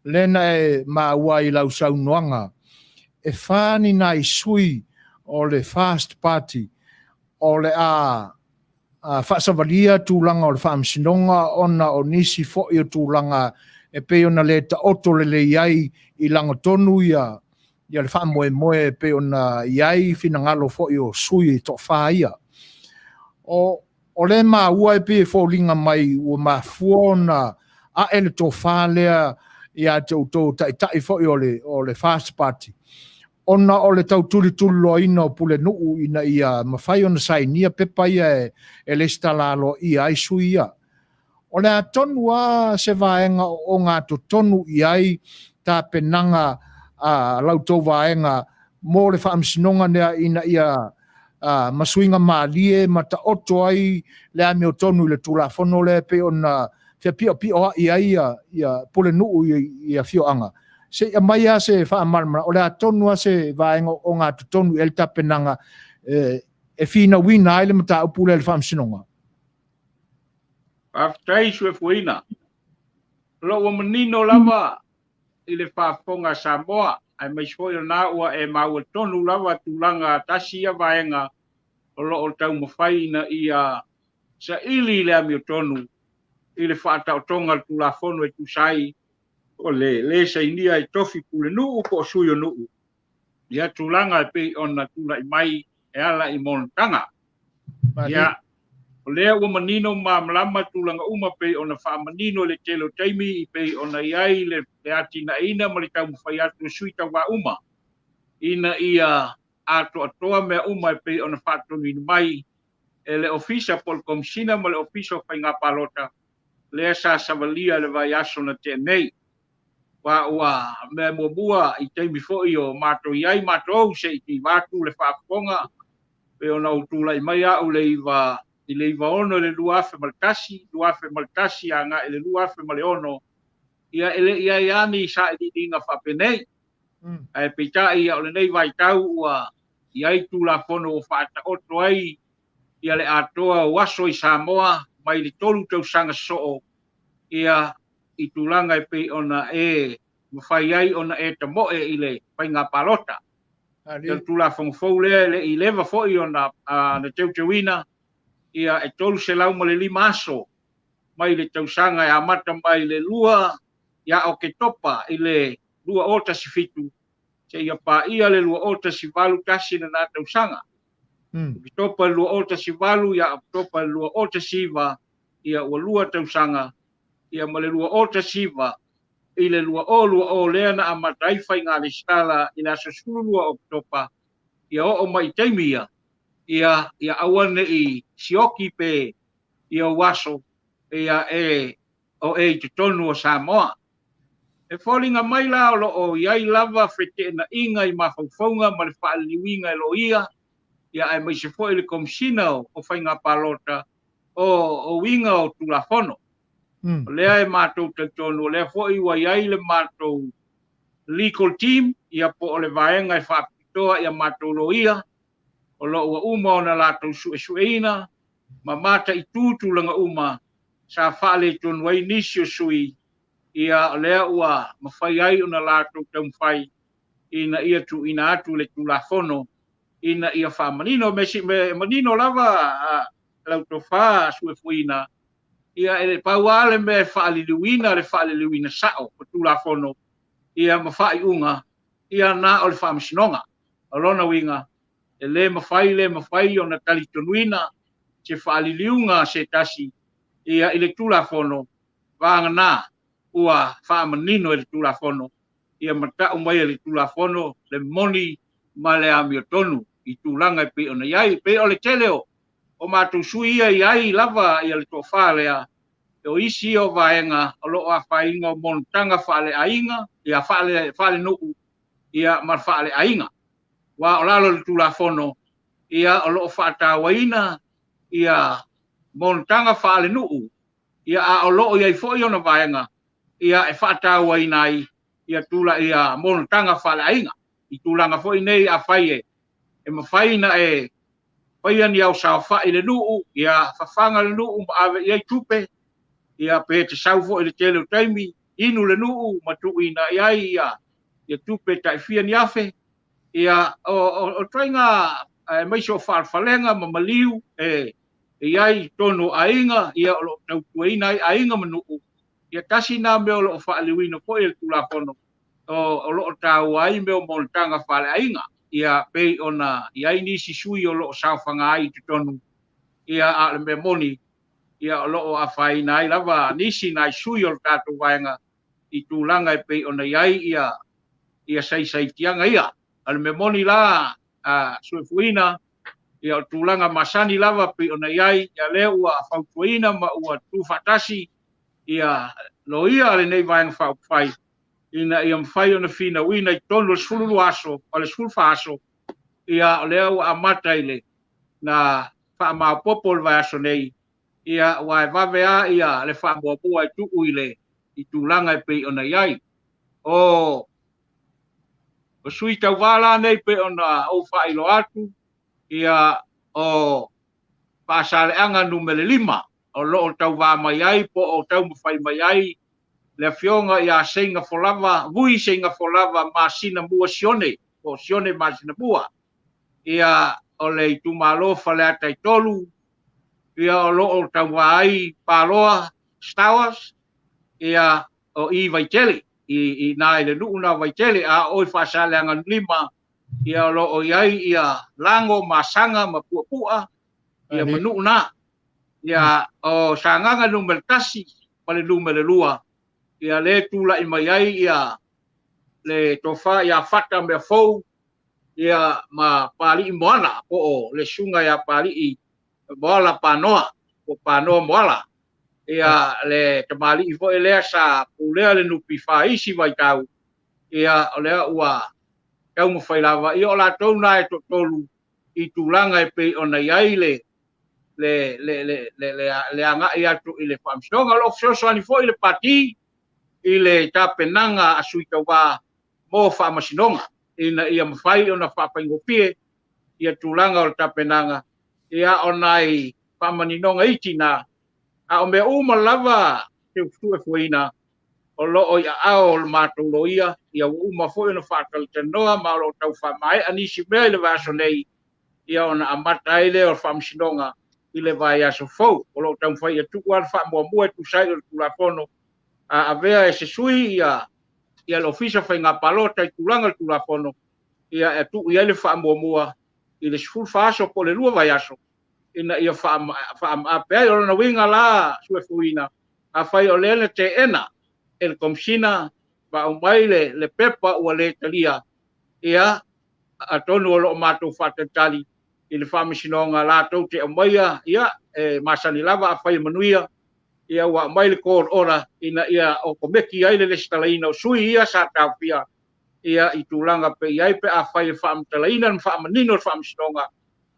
lena e maua i lau saunoanga, e whani nai sui o le Fast Party, o le a whaasavalia tūlanga o le whaamsinonga, ona o nisi fo i o tūlanga, e pe ona le ta oto le iai i langotonu ia le whaamoe pe ona iai fina ngalo fo i o sui i to whaia. O le maua e pe fōlinga mai ua mafuona a ele to whalea ia te uto tai fo i o le Fast Party. Ona o le tau tuli lo ina o pule nuu ina ia mawhai ona sai nia pepa ia e le stalalo ia ai sui ia. O le atonu a se vaenga o ngā tonu iai tā penanga a lautou vaenga mo le whaamsinonga nea ina ia masuinga maalie ma ta oto ai le ame o tonu i le tulafono le pe ona fia pio ia pule nuu ia fioanga. Se ia mai a se whaamarmara o le atonu a se vaenga o ngā tonu el tā penanga e fina wina ai le mata upule le whaamsinonga. Aftai sue fuina. Lo wa menino lava i le whaafonga Samoa, ai mai soi na ua e maua tonu lava tulanga tasia vaenga o lo o tau mawhai na ia sa ili le ami o tonu i le whaatau tonga tulafono e tusai o le sa inia i tofi pule nuu po sui o nuu. Ia tulanga e pei ona tula i mai e ala i montanga. Ia o lea ua manino ma malama tulanga uma pei ona wha manino le telo taimi i pei ona iai le ati na ina ma le tau mwhai atu sui tau wa uma. Ina ia ato atoa mea uma e pei ona wha tonu ina mai e le ofisa pol komsina ma le ofisa o whai ngā palota lea sa savalia le vai aso na tenei. Wa ua mea mua i taimi fo i o mato iai mato au se i ki watu le whaafonga pe ona utula i mai au le iwa i le iwa ono le luafe maltasi a ngā le luafe male ono ia ele ia iani sa i dinga whapenei e pita ia o le nei vai tau ua iai tula fono o whaata oto ai ia le atoa waso i Samoa mai le tolu tau sanga soo ia i tulanga e pei ona e mwhai ai ona e tamoe i le pai ngā palota. Ia tula whangfou lea le i lewa foi ona na teuteuina ia e tolu se lau ma le 5 aso mai le tausanga e amata mai le lua ia o ke topa i le lua o tasifitu se ia pa ia le lua o tasivalu tasi na nā tausanga. Ke topa lua o tasivalu ia o topa lua o tasiva ia ua lua tausanga ia ma le lua o tasiva i le lua o lea na amatai whai ngā le stala i la sasulu lua o topa ia o mai taimia ia awane i sioki pe ia waso ia o te tonu o Samoa. E folinga mai la o iai lava fete na inga I mawhauwhaunga ma le whaaliwinga lo ia ai mai se foi le komsina o whainga palota o winga o tulafono. O lea e mātou tautonu, o lea foi wa iai le mātou legal team, ia po o le vaenga e whapitoa ia mātou lo ia, o lo ua uma o na lātou suesueina, ma mata I tūtu langa uma, sa whaale tonu ai nisi o sui, ia o lea ua mawhai ai o na lātou taumwhai, ina ia tu ina atu le tulafono, ina ia wha manino, me manino lava lau to wha suefuina, ia e pauale me le whaaliluina sao, o tulafono, ia mawhai unga, ia na o le whaamasinonga, o lona winga, e le mawhai o na talitonuina, se whaaliliunga se tasi, ia i le tulafono, vanga na, ua whaamanino e le tulafono, ia matau mai e le tulafono, le moni, ma le amio tonu, I tūlanga I pe ona iai, pe o le teleo, o mātou sui ia iai lava ia le tō whālea, o isi o vaenga, o loo a whainga o montanga whale ainga, ia whale nuu, ia mar whale ainga. Wa o lalo le tūlafono, ia o loo whaatawaina, ia montanga whale nuu, ia a o loo iai fo iona vaenga, ia e whaatawaina ai, ia tūla ia montanga whale ainga, I tūlanga fo nei a whaie, e mawhaina e whaia ni au sao whae le nuu, ia whawhanga le nuu, ma awe iai tupe, ia pe te saufo le tele o taimi, inu le nuu, matu ina iai, ia tupe tai fia ni afe, ia o trainga maiso whalenga ma maliu, iai tono ainga, ia o tautuaina ainga manuu, ia tasi na meo lo whaaliwina po il tulafono, o lo tau ai meo montanga whale ainga, ia pei ona iai nisi sui o lo saufanga ai te tonu, ia a le memoni, ia o lo a whaina ai lava nisi nai sui o tātou vaenga, I tūlanga e pei ona iai ia sai tianga ia, a le memoni la suefuina, ia o tūlanga masani lava pei ona iai, ia leo ua whautuina ma ua tūwhatasi, ia lo ia le nei vaenga whaupai, ina ia mwhai o na whina wina I tonu le sfululu aso, o le sfulfa aso, ia o leo a mataile, na wha popo le vai aso nei, ia wai vavea ia le wha mua I tuku ile, I tūlanga e pei ona iai. O sui tau wala nei pe ona o wha ilo atu, ia o pasale anga numele 5, o loo tau wā mai ai, po o tau mawhai mai ai, le Afioga ia seinga folava, vui seinga folava masina mua sione, o sione masina mua. Ia o le Tumalofa le atai tolu, ia o loo tau ai paroa stawas, ia o I Vaitele, I nai le nuuna Vaitele, a oi whasale angan 5, ia o loo iai ia lango masanga ma pua, ia manuuna, ia o sanganga numel tasi, pale numele 2, ia le tula I mai ai ia le tofa ia fata me fou ia ma pali moana o le sunga ia pali bola panoa o panoa moala ia le tamali fo ele sa pulea le nupi faisi vai tau ia le ua tau mo fai lava ia la tau na e tolu I tulanga e pe ona iai le anga ia tu ile famsonga lo so ani fo ile pati ile tapenanga asuita wa mo fa masinonga ina ia mafai ona fa pangopie ia tulanga o tapenanga ia onai fa maninonga itina a o me uma lava te fu fuina o lo o ia ao matolo ia uma foi ona fa kaltenoa ma lo tau fa mai anisi me le vaso nei ia ona amata ile o fa masinonga ile vai aso fo o lo tau fa ia tu wa fa mo tu sai o tulafono a vea e se sui ia lo fisa fai ngā palota I tulanga tulafono ia e tu ia le wha mua I le sful faso po le lua vai aso ina ia wha apea o na winga la sue fuina a fai o lele te ena el komsina va umai le pepa ua le talia ia a tonu o lo mātou whatatali I le wha misinonga la tau te amaia ia masani lava a fai Manuia ia wa mai le ko ora ina ia o komeki ai le stalaina sui ia sa tafia ia i tulanga pe ia pe a fai fa amtalaina fa manino fa amstonga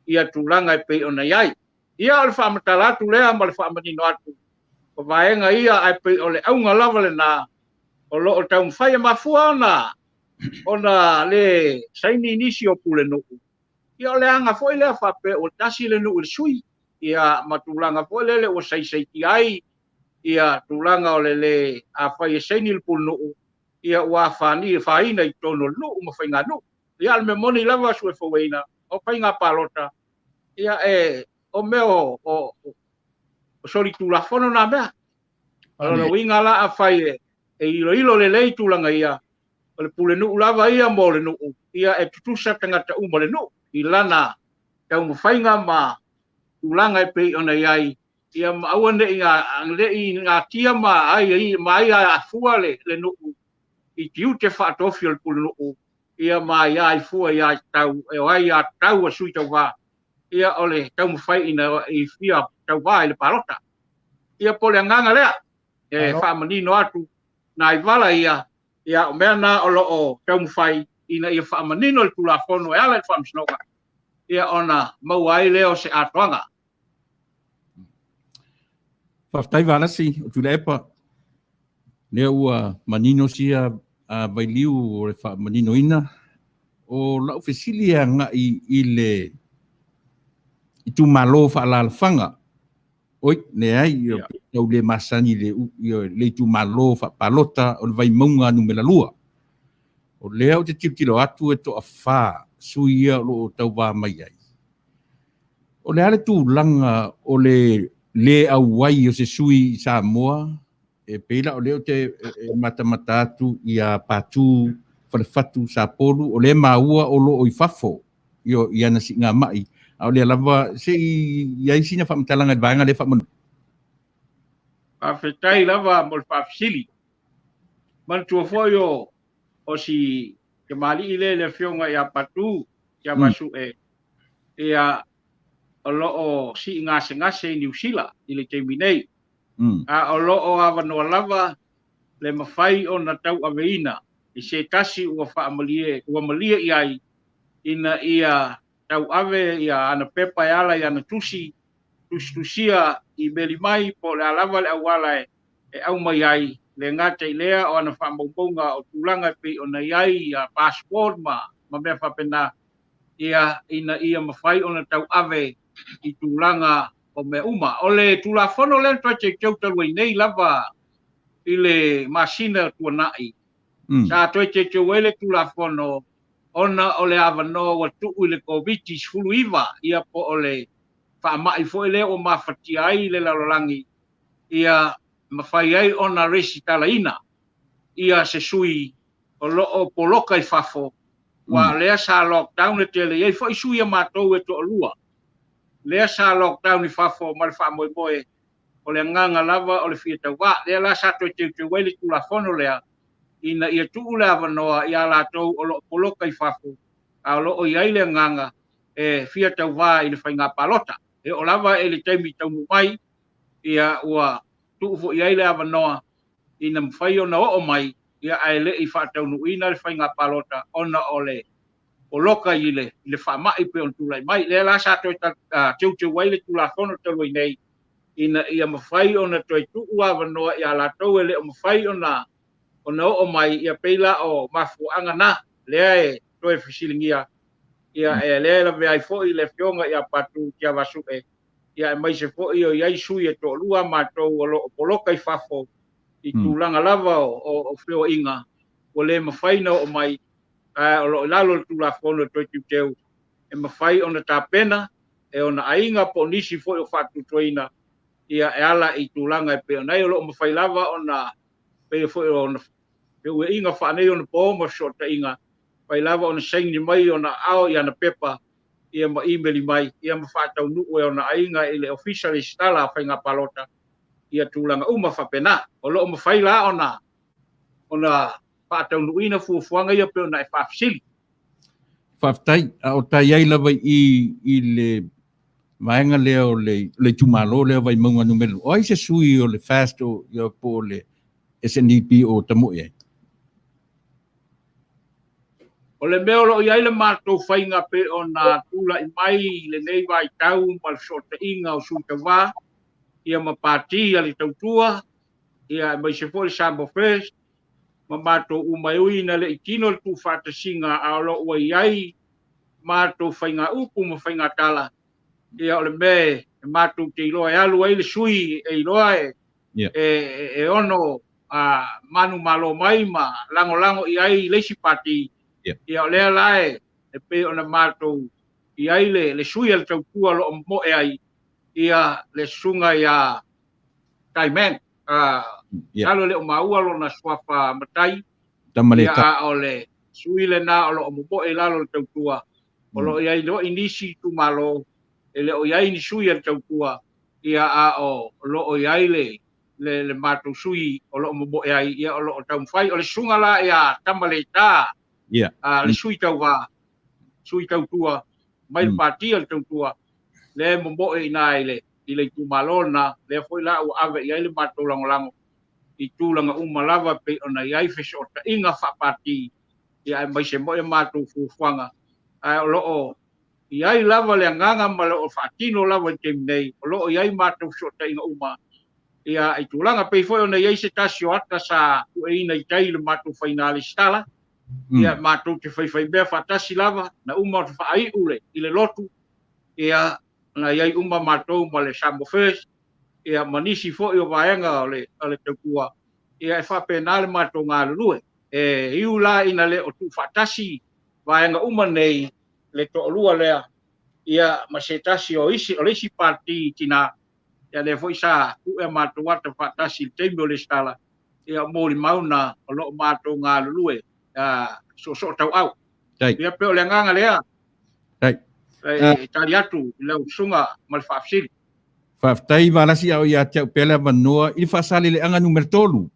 ia tulanga pe ona ia ia le fa amtalatu le amal fa manino atu o vaenga ia ai pe ole aunga lava le na o lo o tau fai mafua ona le saini nisi o pule no ia le anga foi le fa pe o tasi le no sui ia matulanga foi le o sai ki ai ia tulanga o le a fai saini le pule no ia wa fani faina i tono lu mo fainga no ia le moni lava su fo weina o fainga palota ia o meo o sori tula fono na mea ala winga la a fai ilo le tulanga ia o le pule nu lava ia mo le nu ia tutusa tangata mo le nu i lana tau mo fainga ma tulanga pe ona iai ia awane inga tia ma ai mai a fuale le nu i tiu te whaatofi o le pule nu ia mai ai fua ia tau ai a tau a sui tau wā ia ole tau mo fai ina i fia tau wā i le parota ia pole nganga lea whaamanino atu na i wala ia o mea na o loo tau mwhai ina ia whaamanino le tula whono e ala i whaamsnoga ia ona mauai leo se atoanga. Whaftai Valasi o tula epa lea ua manino sia a vailiu o le whaamanino ina o lau whesilia ngai i le i tu malo whaalalawhanga oi ne ai o le masani le tu malo fa palota o le vai maunga nu melalua o le au te tilo atu e to afa suia lo tau wa mai ai o le ale tu langa o le au wai o se sui Samoa e peila o le o te mata atu ia patu fatu Sapolu o le maua o lo i fafo ia na singa mai o le lava se ia sina fa mtalanga vanga le fa Whawhetai lava mo le whawhisili. Mantua foio o si ke mali ile le whionga ia patu ia masu ia o loo si ngase New Zealand i le teimi nei. A o loo awanoa lava le mawhai o na tau aveina i se tasi ua malia iai ina ia tau ave ia ana pepa e ala ia na tusia i beli mai po le alava le awala e au mai ai le ngata i lea o ana whamauponga o tulanga pe o na iai a passport ma mea whapena ia mawhai o na tau ave i tulanga o me uma. O le tula whono le toi te keutarua i nei lava i le masina tuanai. Sa toi te keuele tula whono ona o le avano wa tuu i le COVID-19 fulu iwa ia po o le whaamai fo ele o mawhati ai le lalolangi ia mawhai ai o na resi talaina ia se sui o loo poloka i fafo wa lea sa lockdown e tele iei fo i sui a mātou e to lua lea sa lockdown i fafo ma le whaamoe o le nganga lava o le fietau wa lea la sa toi te weli tula whono lea ina ia tuu le avanoa ia lātou o loo poloka i fafo a loo iai le nganga e fietau wa i le whainga palota e o lava e le taimi tau mai ia ua tuu fo iai le avanoa ina mwhai o na o mai ia ai le i whaatau nuina le whainga palota ona o le o loka i le whaamai pe on tulai mai le la sa toi teu wai le tula whono talo i nei ina ia mwhai o na toi tuu avanoa ia lātou e le o mwhai o na o mai ia peila o mafuanga na lea e toi fisilingia ia e le la vai fo i le fionga ia patu kia vasu ia mai se fo i o iai sui e to lua matou o lo poloka i fafo i tulanga lava o feo inga o le mawhaina o mai o lo lalo tula fono toi teu e mawhai o na tapena e o na ainga po nisi fo i o fatu toina ia e ala i tulanga e peo nei o lo mawhai lava o na pe fo i o na peo inga whanei o na pōma shota inga pai lava ona saini mai ona ao ia na pepa ia ma email mai ia ma fatau nu e ona ainga ile official stala fainga palota ia tulanga uma fapena o lo ma faila ona fatau nu ina fuanga ia pe ona fafsili Whaftai o tai ai lava i le Vaenga leo le tumalo leo vai maunga numero. Oi se sui o le fast o ia po le SNDP o Tamoia. O le mea lo iai le mātou whainga pe o nā tula I mai le nei vai tau ma le sota inga o sui tawa. Ia ma pāti a le tautua. Ia mai se fo le Sambo First. Ma mātou umaiui na le ikino le tu whātasinga a lo ua iai. Mātou whainga upu ma whainga tala. Ia o le me mātou te iloa e alu ai le sui e iloa e ono manu malo mai ma lango iai leisi pati. Ia o lea lae e pe ona mātou iai le sui al tautua lo mo e ai. Ia le sunga ia Taimen. Alo le o maua lo na suafa matai. Ia a o le sui le na o lo mo e lalo le tautua. O lo iai lo inisi tu malo. Ele o iai ni sui al tautua. Ia a o lo o iai le mātou sui o lo mo e ai. Ia o lo o taumwhai. O le sunga la ia tamale tā. Le sui tauwa. Sui tautua. Mai le pātia le tautua. Le mo e ina ele. I le tu malona. Le foi la o ave iai le mātou langolango. I tūlanga umalava pe ona iai fesota inga whapati. Ia mai se mo e mātou fufuanga. O lo o iai lava le nganga ma le o whaatino lava te nei. O lo iai mātou sota inga uma. Ia i tūlanga pei foi ona iai se tasio ata sa ueina I tai le mātou whainale stala. Ia mātou te whaiwhai mea whatasi lava. Na uma o te whaai ule I le lotu. Ia na iai uma mātou ma le Sambo First. Ia manisi fo I o vaenga o le taukua. Ia e whapena le mātou ngā lulue. E iu la ina le o tu whatasi. Vaenga uma nei. Le to'olua lea ia masetasi o isi o lesi parti tina ia le foi sa ku e mātou ata whatasi te mo le stala ia mōri mauna o lo mātou ngā lulue so tau au ia pe o le nganga lea tari atu le usunga ma le whaafsiri Whaftai Valasi au ia te pele Manuia I whasali le anga numero tolu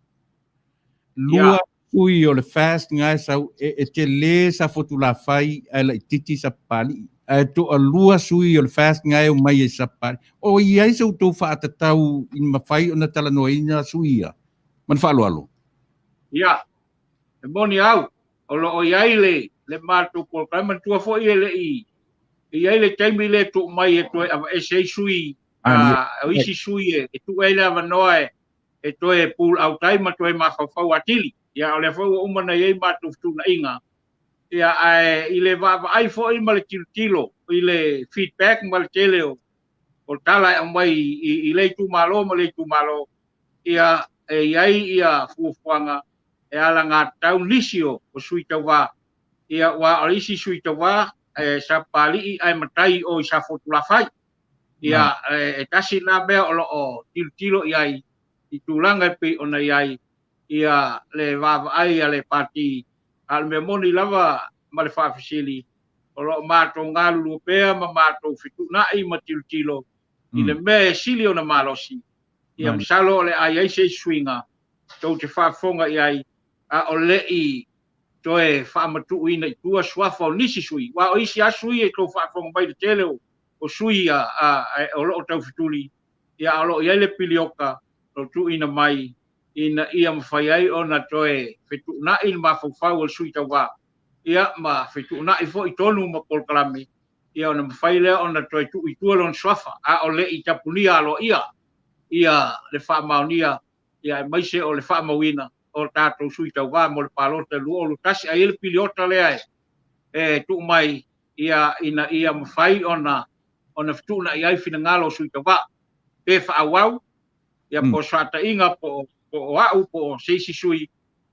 lua ui o le fast ngai sau e te le sa fotu la fai ai la titi sa pali ai to a lua sui o le fast ngai o mai sa pali o ia se to fa tatau in mafai ona tala noina suia man fa alo ia e moni au o lo o iai le mātou ko kai man tua fo ia le iai le taimi le to mai e to e sei sui o isi sui e tu ai la vanoe e to e pul au tai ma to e ma fa atili ia o le fo uma na iai mātou tuna inga ia I le ai fo I ma le tilo I le feedback ma le tele o tala mai I le tu malo ma le tu malo ia iai ia fufuanga e ala ngā tau nisio o sui tawa ia wa o isi sui tawa sa pali ai matai o sa fotula fai ia e tasi na bea o lo tilo iai I tulanga pe ona iai ia le vava ai ale parti al memoni lava ma le whaafisili o lo mātou ngālulu pēa ma mātou whitunai ma tilo I le me sili o na malosi ia msalo le ai se swinga tau te whaafonga iai o lei toe whaamatu ina I tua suafa o nisi sui wa o isi asui e tau whaafonga mai le tele o sui o lo tau whituli ia o lo iai le pilioka o tu ina mai ina ia mawhai ai o na toe whetuna ma whawhau o sui tawa ia ma whetuna fo I tonu ma polkalame ia o na mawhai lea o na toe tu I tua lon swafa o le I tapunia alo ia le whaamaunia ia e maise o le whaamauina o tātou sui tawa mo le palota lua o lutasi a ele piliota lea e tu mai ia ina ia mawhai o na whetuna I ai whina ngalo sui tawa pe whaawau ia po sata inga po au po seisi sui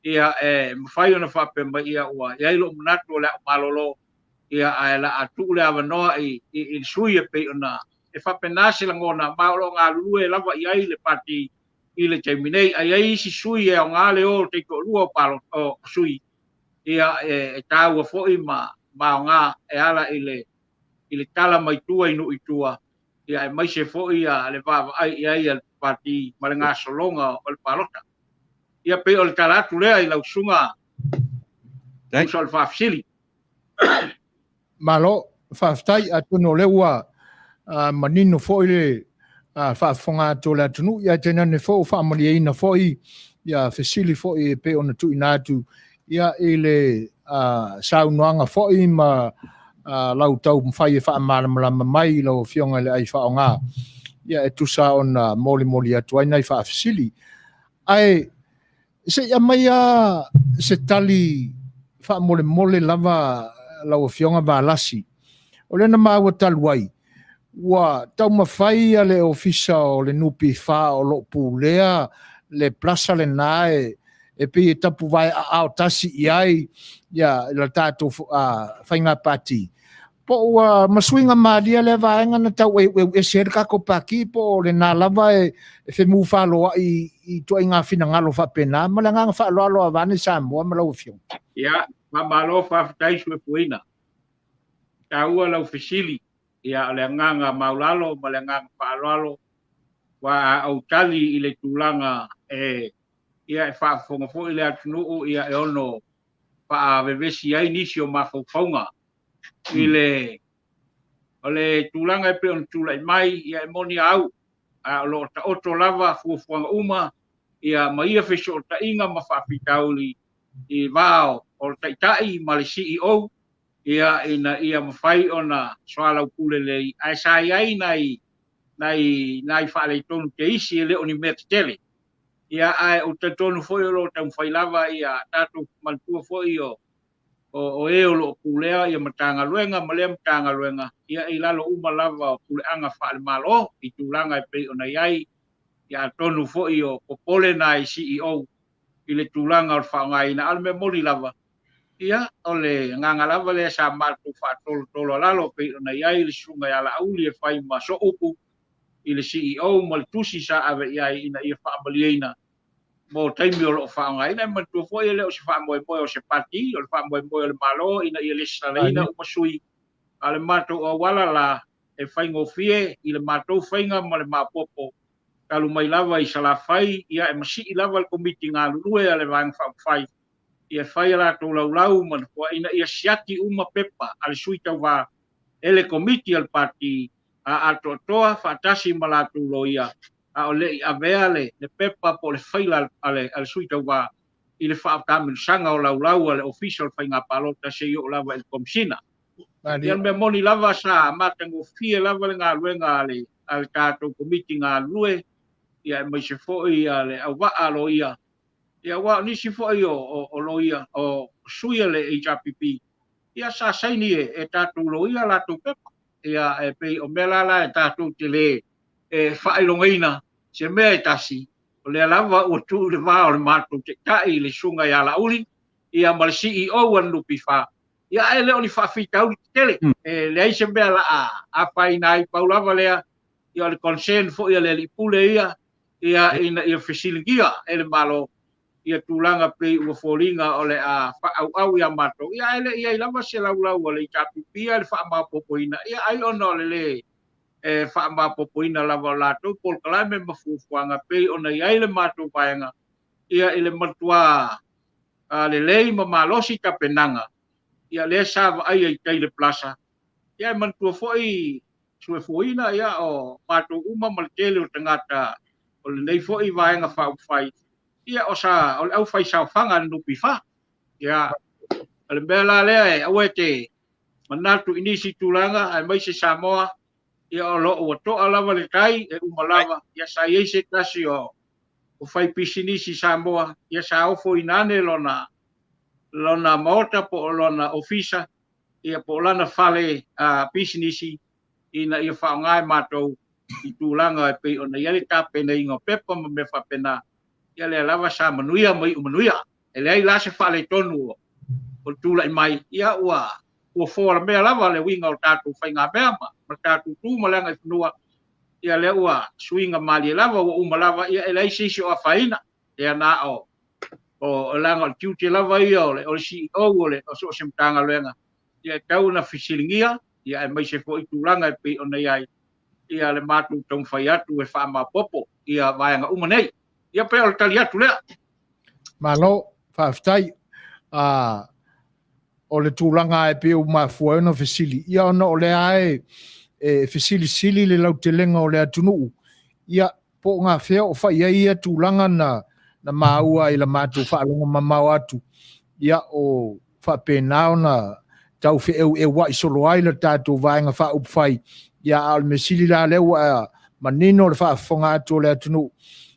ia mawhai ona whape mai ia ua ia ilo manatu o le malolo ia la atu le avanoa I sui e pe ona e whape nasi langona maolo ngā lulue lava I ai le pati I le teiminei ai ai isi sui e o ngā leo te ko lua o sui ia e tāua foi ma o ngā e ala I le tala mai tua inu I tua ia e maise foi ia le vava ai ai al pati ma le ngā solonga o le palota ia pe o le talatu lea I lau sunga usa le whaafsili malo whaftai atu no le ua manino fo ile whaafonga tōla tunu, ia tēnā ne fo whaamalia ina fo ia fesili fo i pe ona tu inatu, ia ile saunoanga fo i ma lau tau mwhai e whaamalamala mai lau fionga le ai whaonga, ia e tusa ona moli atu ai nei whaafesili. Ai, se ia mai se tali whaamole lava lau fionga Valasi, o lena maua taluai, wa tau mawhai a le ofisa o le nupi wha o lo pūlea le plasa le nae e pi e tapu vai a tasi i ai ia la tātou whainga pati. Po masuinga maadia le vaenga na tau e ser kako paki po le nā lava e whemu whaloa i tua inga whina ngalo whapena ma le nganga whaloalo a vane Samoa ma lau whiong. Ia, ma malo whafutaisu e puina. Ka ua lau fesili. Ia le nganga maulalo ma le nganga whaaloalo wa au tali i le tūlanga ia e whaafonga i le atunuu ia e ono whaavevesi ai nisi o mawhauwhaunga i le tūlanga e pe on tūlai mai ia e moni au a lo ta oto lava fuafuanga uma ia ma ia wheso o ta inga ma whaapitauli i vao o taitai ma le CEO ia ia mawhai ona soalau kulelei ai sai ai nai whaale tonu te isi e leo ni mea tele. Ia ai o te tonu foi o lo tau whai lava ia tātou mantua foi o e o lo kulea ia matanga luenga, malea matanga luenga. Ia i lalo uma lava o kuleanga whaale malo i tūlanga e pei ona iai ia tonu foi o popole nai CEO i le tūlanga o whaongai na alme moli lava. Ia o le nganga lava le sa matu whaatolo lalo pe ona iai le sunga ia la auli e whai ma so upu i le CEO ma le tusi sa ave iai ina ia whaamaliena mo taimi o lo whaongai na matu fo i le o se whaamoe moe o se pati o le whaamoe moe o le malo ina ia le saleina o masui a le matu o wala la e whai ngofie i le matu whainga ma le mapopo kalu mai lava i salawhai ia e masi i lava le komiti ngā lulue a le vang whai ia whai la tō lau man kua ina ia siati uma pepa ale sui tau wā ele komiti al pati a toa whaatasi ma la tō lo ia a o le i avea le pepa po le whai la ale sui tau wā i le whaatamin sanga o lau ale official whai ngā palota se i o lava el komsina. Ia me moni lava sa matango fie lava le ngā luenga ale tātou komiti ngā lue ia mai se foi ale au waa lo ia. Ia wa nisi foi o loia o suia le HRPP. Ia sa saini e tatu loia la tu pepa. Ia e pe o mela la e tatu te le e whailongaina se mea e tasi. O le lava o tu le vā o le matu te tai le sunga ia la uli. Ia ma le CEO an lupi wha. Ia e leo ni whawhitau ni tele. Le ai se mea la a whainai paulava lea. Ia le concern fo ia le li pule ia. Ia ia whesilingia e le malo. Ia tūlanga pe ua fōringa o le a whaau ia mato. Ia ele ia ilama se lau o le ikapipia le whaamapopoina. Ia ai ono le whaamapopoina lava o lato. Pol kalai me mafufuanga pe ona ia le mato vaenga. Ia ele matua le lei ma malosi ka penanga. Ia le sava ai ai kai le plasa. Ia mantua foi sue foina ia o mato uma maltele o tangata. O le nei foi vaenga whaufai. Ia o sa au fai sa fanga nupi fa ia le bela le au te manatu inisi tulanga ai mai se Samoa ia o lo o to alava le kai e umalava ia sa ye se kasi o fai pisinisi Samoa ia sa o fo inane lona mota po lona ofisa ia po lana fale pisinisi ina ia fa ngai mato i tulanga pe ona ia le tape nei ngo pepa me fa pena ia le lava sa Manuia mai Manuia ele ai la se fale tonu o tula mai ia ua fo la mea lava le winga o tatu whainga mea ma tatu tu malanga funua ia le ua swinga mali lava o lava ia ele ai sisi o faina ia na o langa o tiuti lava ia o le CEO o le o so semtanga lenga ia tau na fisilingia ia mai se fo i tulanga e pe ona ia le matu tong fai atu e whaama popo ia vaianga umanei. Ia pe o tali atu lea. Malo, whaftai, o le tūlanga e pe o mafuauna fesili. Ia ona o le ae fesili le lau te lenga o le atunu ia po ngā whea o whai ia tūlanga na maua i la mātou whaalonga mamau atu ia o whapēnao na tau whieu e wa i solo ai la tātou vāenga wha upwhai ia al me sili la leo manino le whaafonga atu o le atunu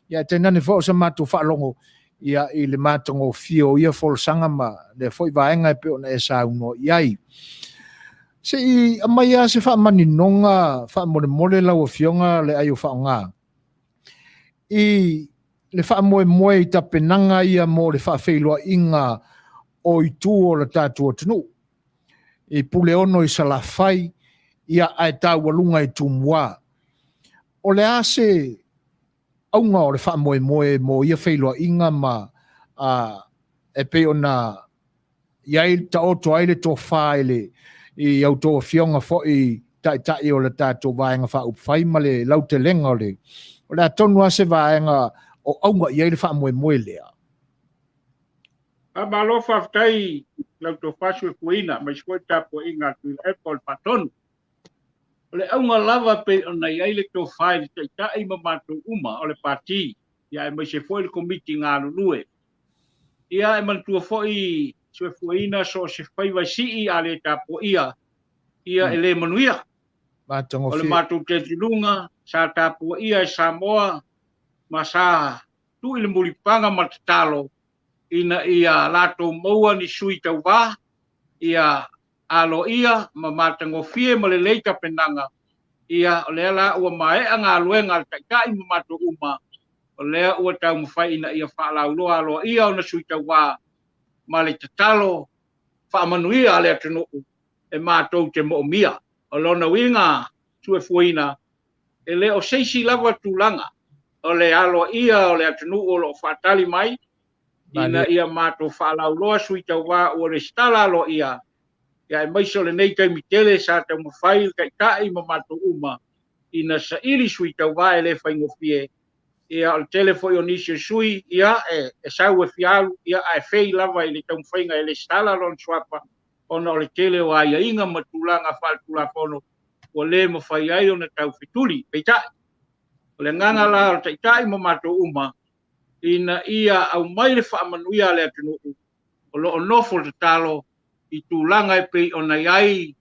ia tēnane whao sa mātou whaalongo ia i le mātongo fio ia wholesanga ma le whoi vāenga e peo na e sauno iai. Se i amaya se wha maninonga wha mole lau o fionga le ayo wha ngā. I le wha moe i ta penanga ia mo le wha whailua inga o i tū o le tātua tunu. I pule ono i salawhai ia ai tau walunga i tūmua. O le ase aunga o le wha moe mo ia whailua inga ma e pe ona iai ta oto aile tō whaile i au tō fionga fo i tai o le tātou vāenga wha upwhai ma le lau te lenga o le. O le atonu ase vāenga o aunga iai le wha moe lea. A malo whaftai lau tō whasue kuina, mai skoi tāpo inga tu Apple patonu. O le aunga lava pe ona iai le tō whai le tai ma mātou uma o le pāti. Ia e mai se foi le komiti ngā lulue. Ia e mantua foi se fuina so se fai Vaisi a le tāpo ia e le Manuia. O le mātou te tilunga, sa tāpo ia e Samoa, ma sa tu i le mulipanga matatalo, ina ia lato maua ni sui tau wā, ia alo ia, ma matangofie ma le leita penanga, ia o lea la ua mae anga luenga le kaikai ma mātou uma, o lea ua tau mawhai ina ia whaalauloa alo ia o na sui tau wā, ma le tatalo whaamanuia ale atunuu e mātou te mo'omia. O lona winga tue fuina e le o seisi lava tūlanga o le alo ia o le atunuu o lo whaatali mai ina ia mātou whaalauloa sui tau wā o le stala alo ia e maiso le nei taimi tele sa tau mawhai kai tai ma mātou uma ina sa iri sui tau wā e le whaingofie ia o telefoi o nisi sui ia e sau e fialu ia e fei lava i le tau whainga e le stala lon swapa ona o le tele o aia inga matulanga whaatula pono o le mawhai ai o na tau fituli peitai. O le nganga la o taitai ma mātou uma ina ia au mai le whaamanuia le atunuu o lo onofo le talo i tūlanga e pei ona iai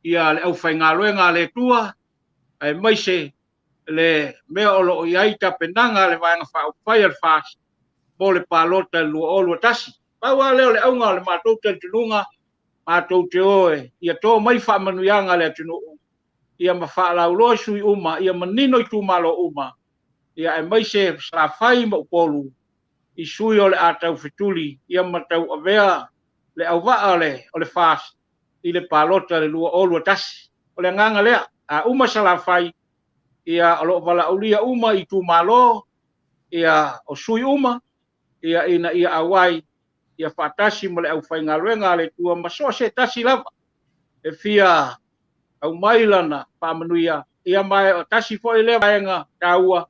ia le au whaingaloenga le tua ai mai se le mea o lo iai ta penanga le vaenga whaupwhai al whaas mo le pālota lua o lua tasi. Paua leo le aunga le mātou te tununga mātou te oe ia tō mai whaamanuianga le atunuu ia ma whaalauloa sui uma ia manino i tūmalo uma ia e mai se slawhai ma upolu i sui o le atau fituli ia matau avea le au waa o le whaas i le pālota le lua o lua tasi. O le nganga lea a uma slawhai ia alo wala ulia uma i tūmalo ia o sui uma ia ina ia awai ia whaatasi mo le au whaingaluenga le tua masoa se tasi lava e fia au mailana whaamanuia ia mai o tasi fo i le vaenga taua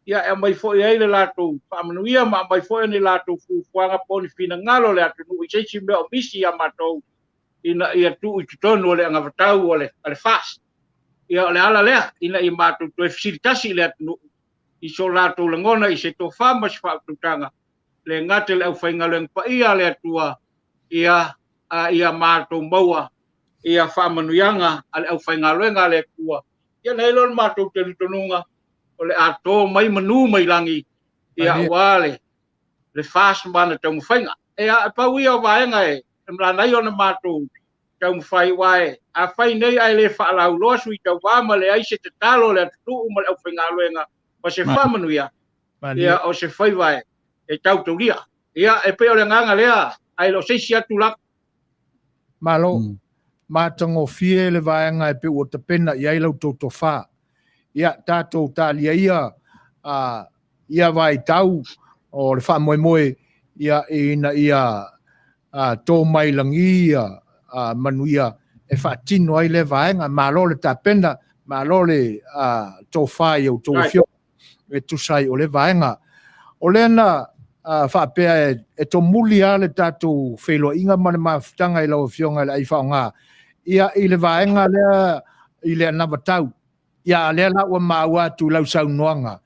ia e mai fo i eile lato whaamanuia ma mai fo i ni lato fuanga poni fina ngalo le atunu i seisi mea o misi ia matou ina ia tu i tutonu o le angavatau o le fast ia o le ala lea ina i matou to e fisilitasi le atunu i so lato langona i se to whama si whaatutanga le ngate le au whaingaluenga pa ia le atua ia ia matou maua ia whaamanuianga ale au whaingaluenga le atua ia nei lor matou te ritonunga o le ato mai manu mai langi ia wale le fast mana tau mwhainga ia pau ia o vaenga e mlanai o na matou tau mwhai wae a whai nei ai le whaalau loa sui tau wama le aise te talo le atu uma le au whaingaluenga pa se whaamanuia ia o se whai wae e tau tauria ia e peo le nganga lea ai lo seisi atu lak malo matango fie le vaenga e pe o te pena i ailau tō wha. Ia tātou tālia ia vai tau o le wha moe ia ina ia tō mailangi Manuia e wha tino ai le vaenga malo le tā pena malo le tō wha i au tō fio e tusai o le vaenga. O le ana wha pēa e tō muli a le tātou wheloa inga mane mawhitanga i lau fionga le ai wha ngā. Ia i le vaenga lea i le ana vatau ia le la ua maua tu lau saunoaga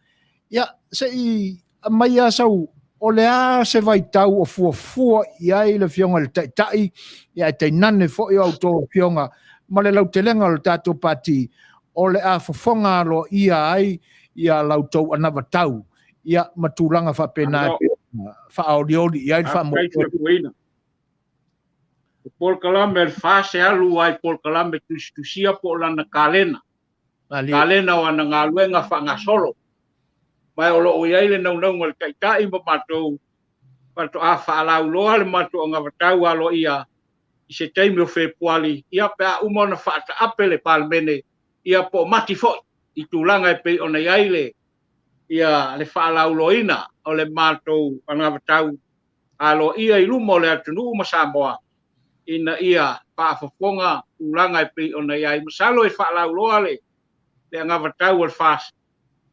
ia seʻi mai a sau o le a se vaitau o fuafua i ai le fioga le taʻitaʻi ia e tainane foʻi o autofioga ma le lautelega o le tatou pati o le a fofoga alo ia ai ia lautou ana vatau ia matulaga faapena faaolioli i ai faamoʻoina o Paul Kalame el fase alu ai Paul Kalame tusia po lana kalena o ana galuega faagasolo mai o loo iai le naunauga le taʻitaʻi ma matou a faalauloa le matou agavatau alo ia i se taimi o fepuali ia pe a uma ona faataape le palemene ia po mati foʻi i tulaga e pei ona iai le ia le faalauloina o le matou agavatau alo ia i luma o le atunuu ma Samoa ina ia faafofoga tulaga e pei ona iai masalo e faalauloa le agavatau o le fas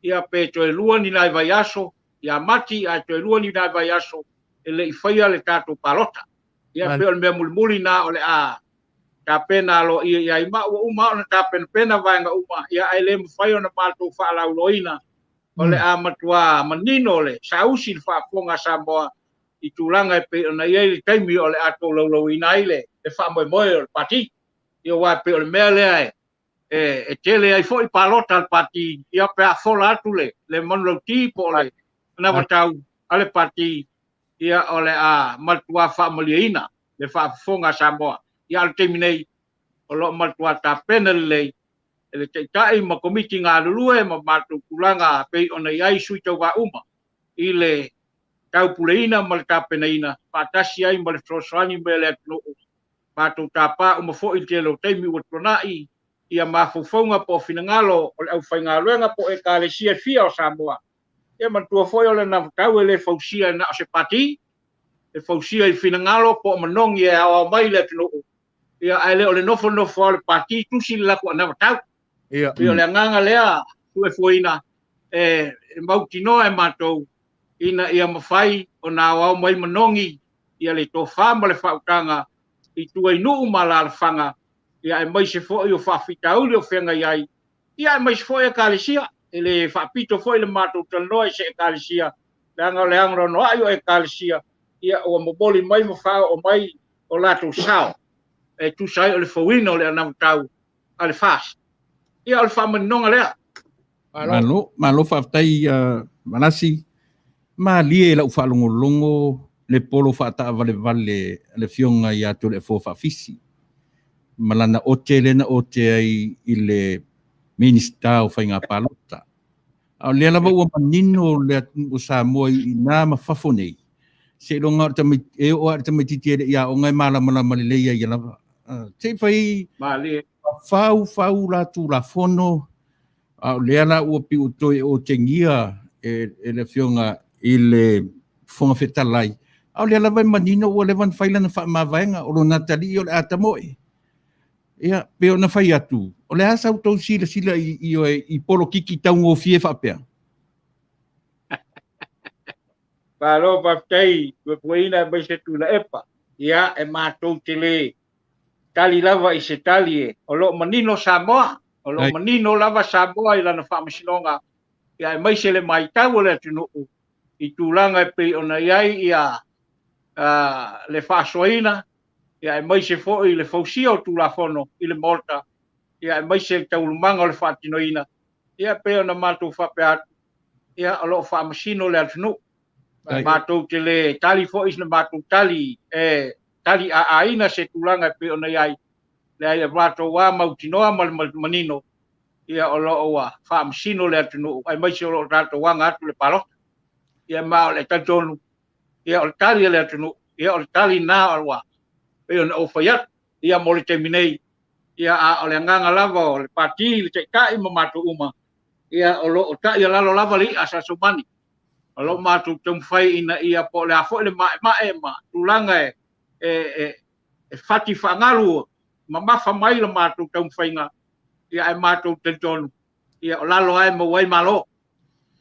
ia pe toe lua ni nai vai aso ia mati a toe lua ni nai vai aso e le ifaia le tatou palota ia pe o le mea mulimuli na o le a tapena alo ia i ma uma ona tapena vaega uma ia ai le mafai ona matou faalauloina o le a matua manino le sausi le faafoga Samoa i tulaga e pei ona iai le taimi o le atou laulouina ai le faamoemoe o le pati ia ua pe o le mea lea e tele ai foʻi palota al pati ia pe a fola atu le manulauti po le na vatau ale pati ia o le a matua faamaliaina le faafofoga Samoa ia le taimi nei o loo matua tapena lelei e le taʻitaʻi ma komiti galulue ma matou tulaga pei ona iai sui tauvauma i le taupuleina ma le tapenaina faatasi ai ma le soasoani me le atunuu matou tapā uma foʻi te lo taimi ua tonaʻi ia mafaufauga po finagalo o le ʻaufaigaluega po ekalesia fia o Samoa ia matua foi o le navatau e le fausia na o se pati e fausia i finagalo po manogi e ao mai le atunuu ia ai le o le nofo o le pati tusi le laku ana vatau ia o le agaga lea fuefuaina e mautinoa e matou ina ia mafai ona ao mai manogi ia le tofā ma le faautaga i tuainuu ma lalafaga ia e mai se foʻi o faafitauli o fega iai ia e mai se foʻi ekalesia e le faapito foʻi le matou talanoa i se ekalesia le agalonoaʻi o ekalesia ia ua moboli mai ma faao mai o latou sao e tusa ai o le fauina o le anavatau a le fas ia o le faamaninoga lea malo faafetai Valasi malie lau faalogologo le polo faataavalevale le fioga iā tu le fo faafisi malana ote lena ote ai i le minista o whainga palota. Au lea lava ua manino le o Samoa i nā mawhafo nei. Se ronga e o ar tamai titi e ia o ngai malama le leia i lava. Te whai whau la tu la fono. Au lea la ua pi utoi o te ngia e le fionga i le fonga whetalai. Au lea lava manino ua le van whailana wha mawaenga o lo Natali o le atamoe. Ia, peo na whai atu. O le asa utau sila i polo kiki taungo fie whapea. Palo paptei, puina mai Setu la epa. Ia, e mātou te le tali lava i se tali e. O lo manino Samoa. O lo manino lava Samoa i lana whamasinonga. Ia, e mai se le mai tau o le atunuu. I tūlanga e pei ona iai ia le whaasoina. Ia e mai se fo'i le fausia o tulafono i le molta. Ia e mai se taulumanga o le whaatinoina. Ia pe ona mātou whapea atu. Ia o loo whaamasino le atunu. Mātou te le tali fo'i na mātou tali tali a aina se tulanga pe ona iai. Le ai mātou wā mautinoa manino. Ia o loo wa whaamasino le atunu. Ai mai se o loo tātou wanga atu le palota. Ia mao le tatonu. Ia o le tali le atunu. Ia o le tali nā o wa. Ia o whaiat, ia mo le teminei, ia o le nganga lava o le pati, le teitai ma mātou uma, ia o lo o ta ia lalo lava li asa sumani. O lo mātou taumwhai ina ia po le afo le mae ma, tūlanga e whati whangalu, ma mawha mai la mātou taumwhainga, ia e mātou tentonu, ia o lalo ai ma wai malo,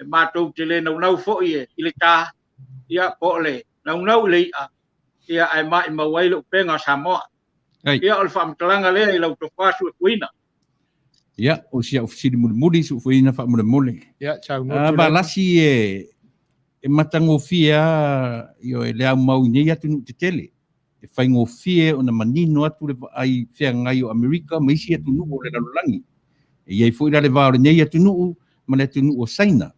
e mātou te le nau fo i le tā, ia po le nau le ia, ia ai mai mawai lo penga Samoa. Ia o le whaamtalanga lea i lau tofasu e kuina. Ia, o sia ofisili muli su fuina fa muli. Ia, tau no. Valasi e matangofia io e lea mau nei atu nu te tele. E whaingofie o na manino atu le ai whea ngai o Amerika, ma isi atu nuu o le lalulangi. E iei fuira le vāore nei atu nuu, ma le atu nuu o Saina.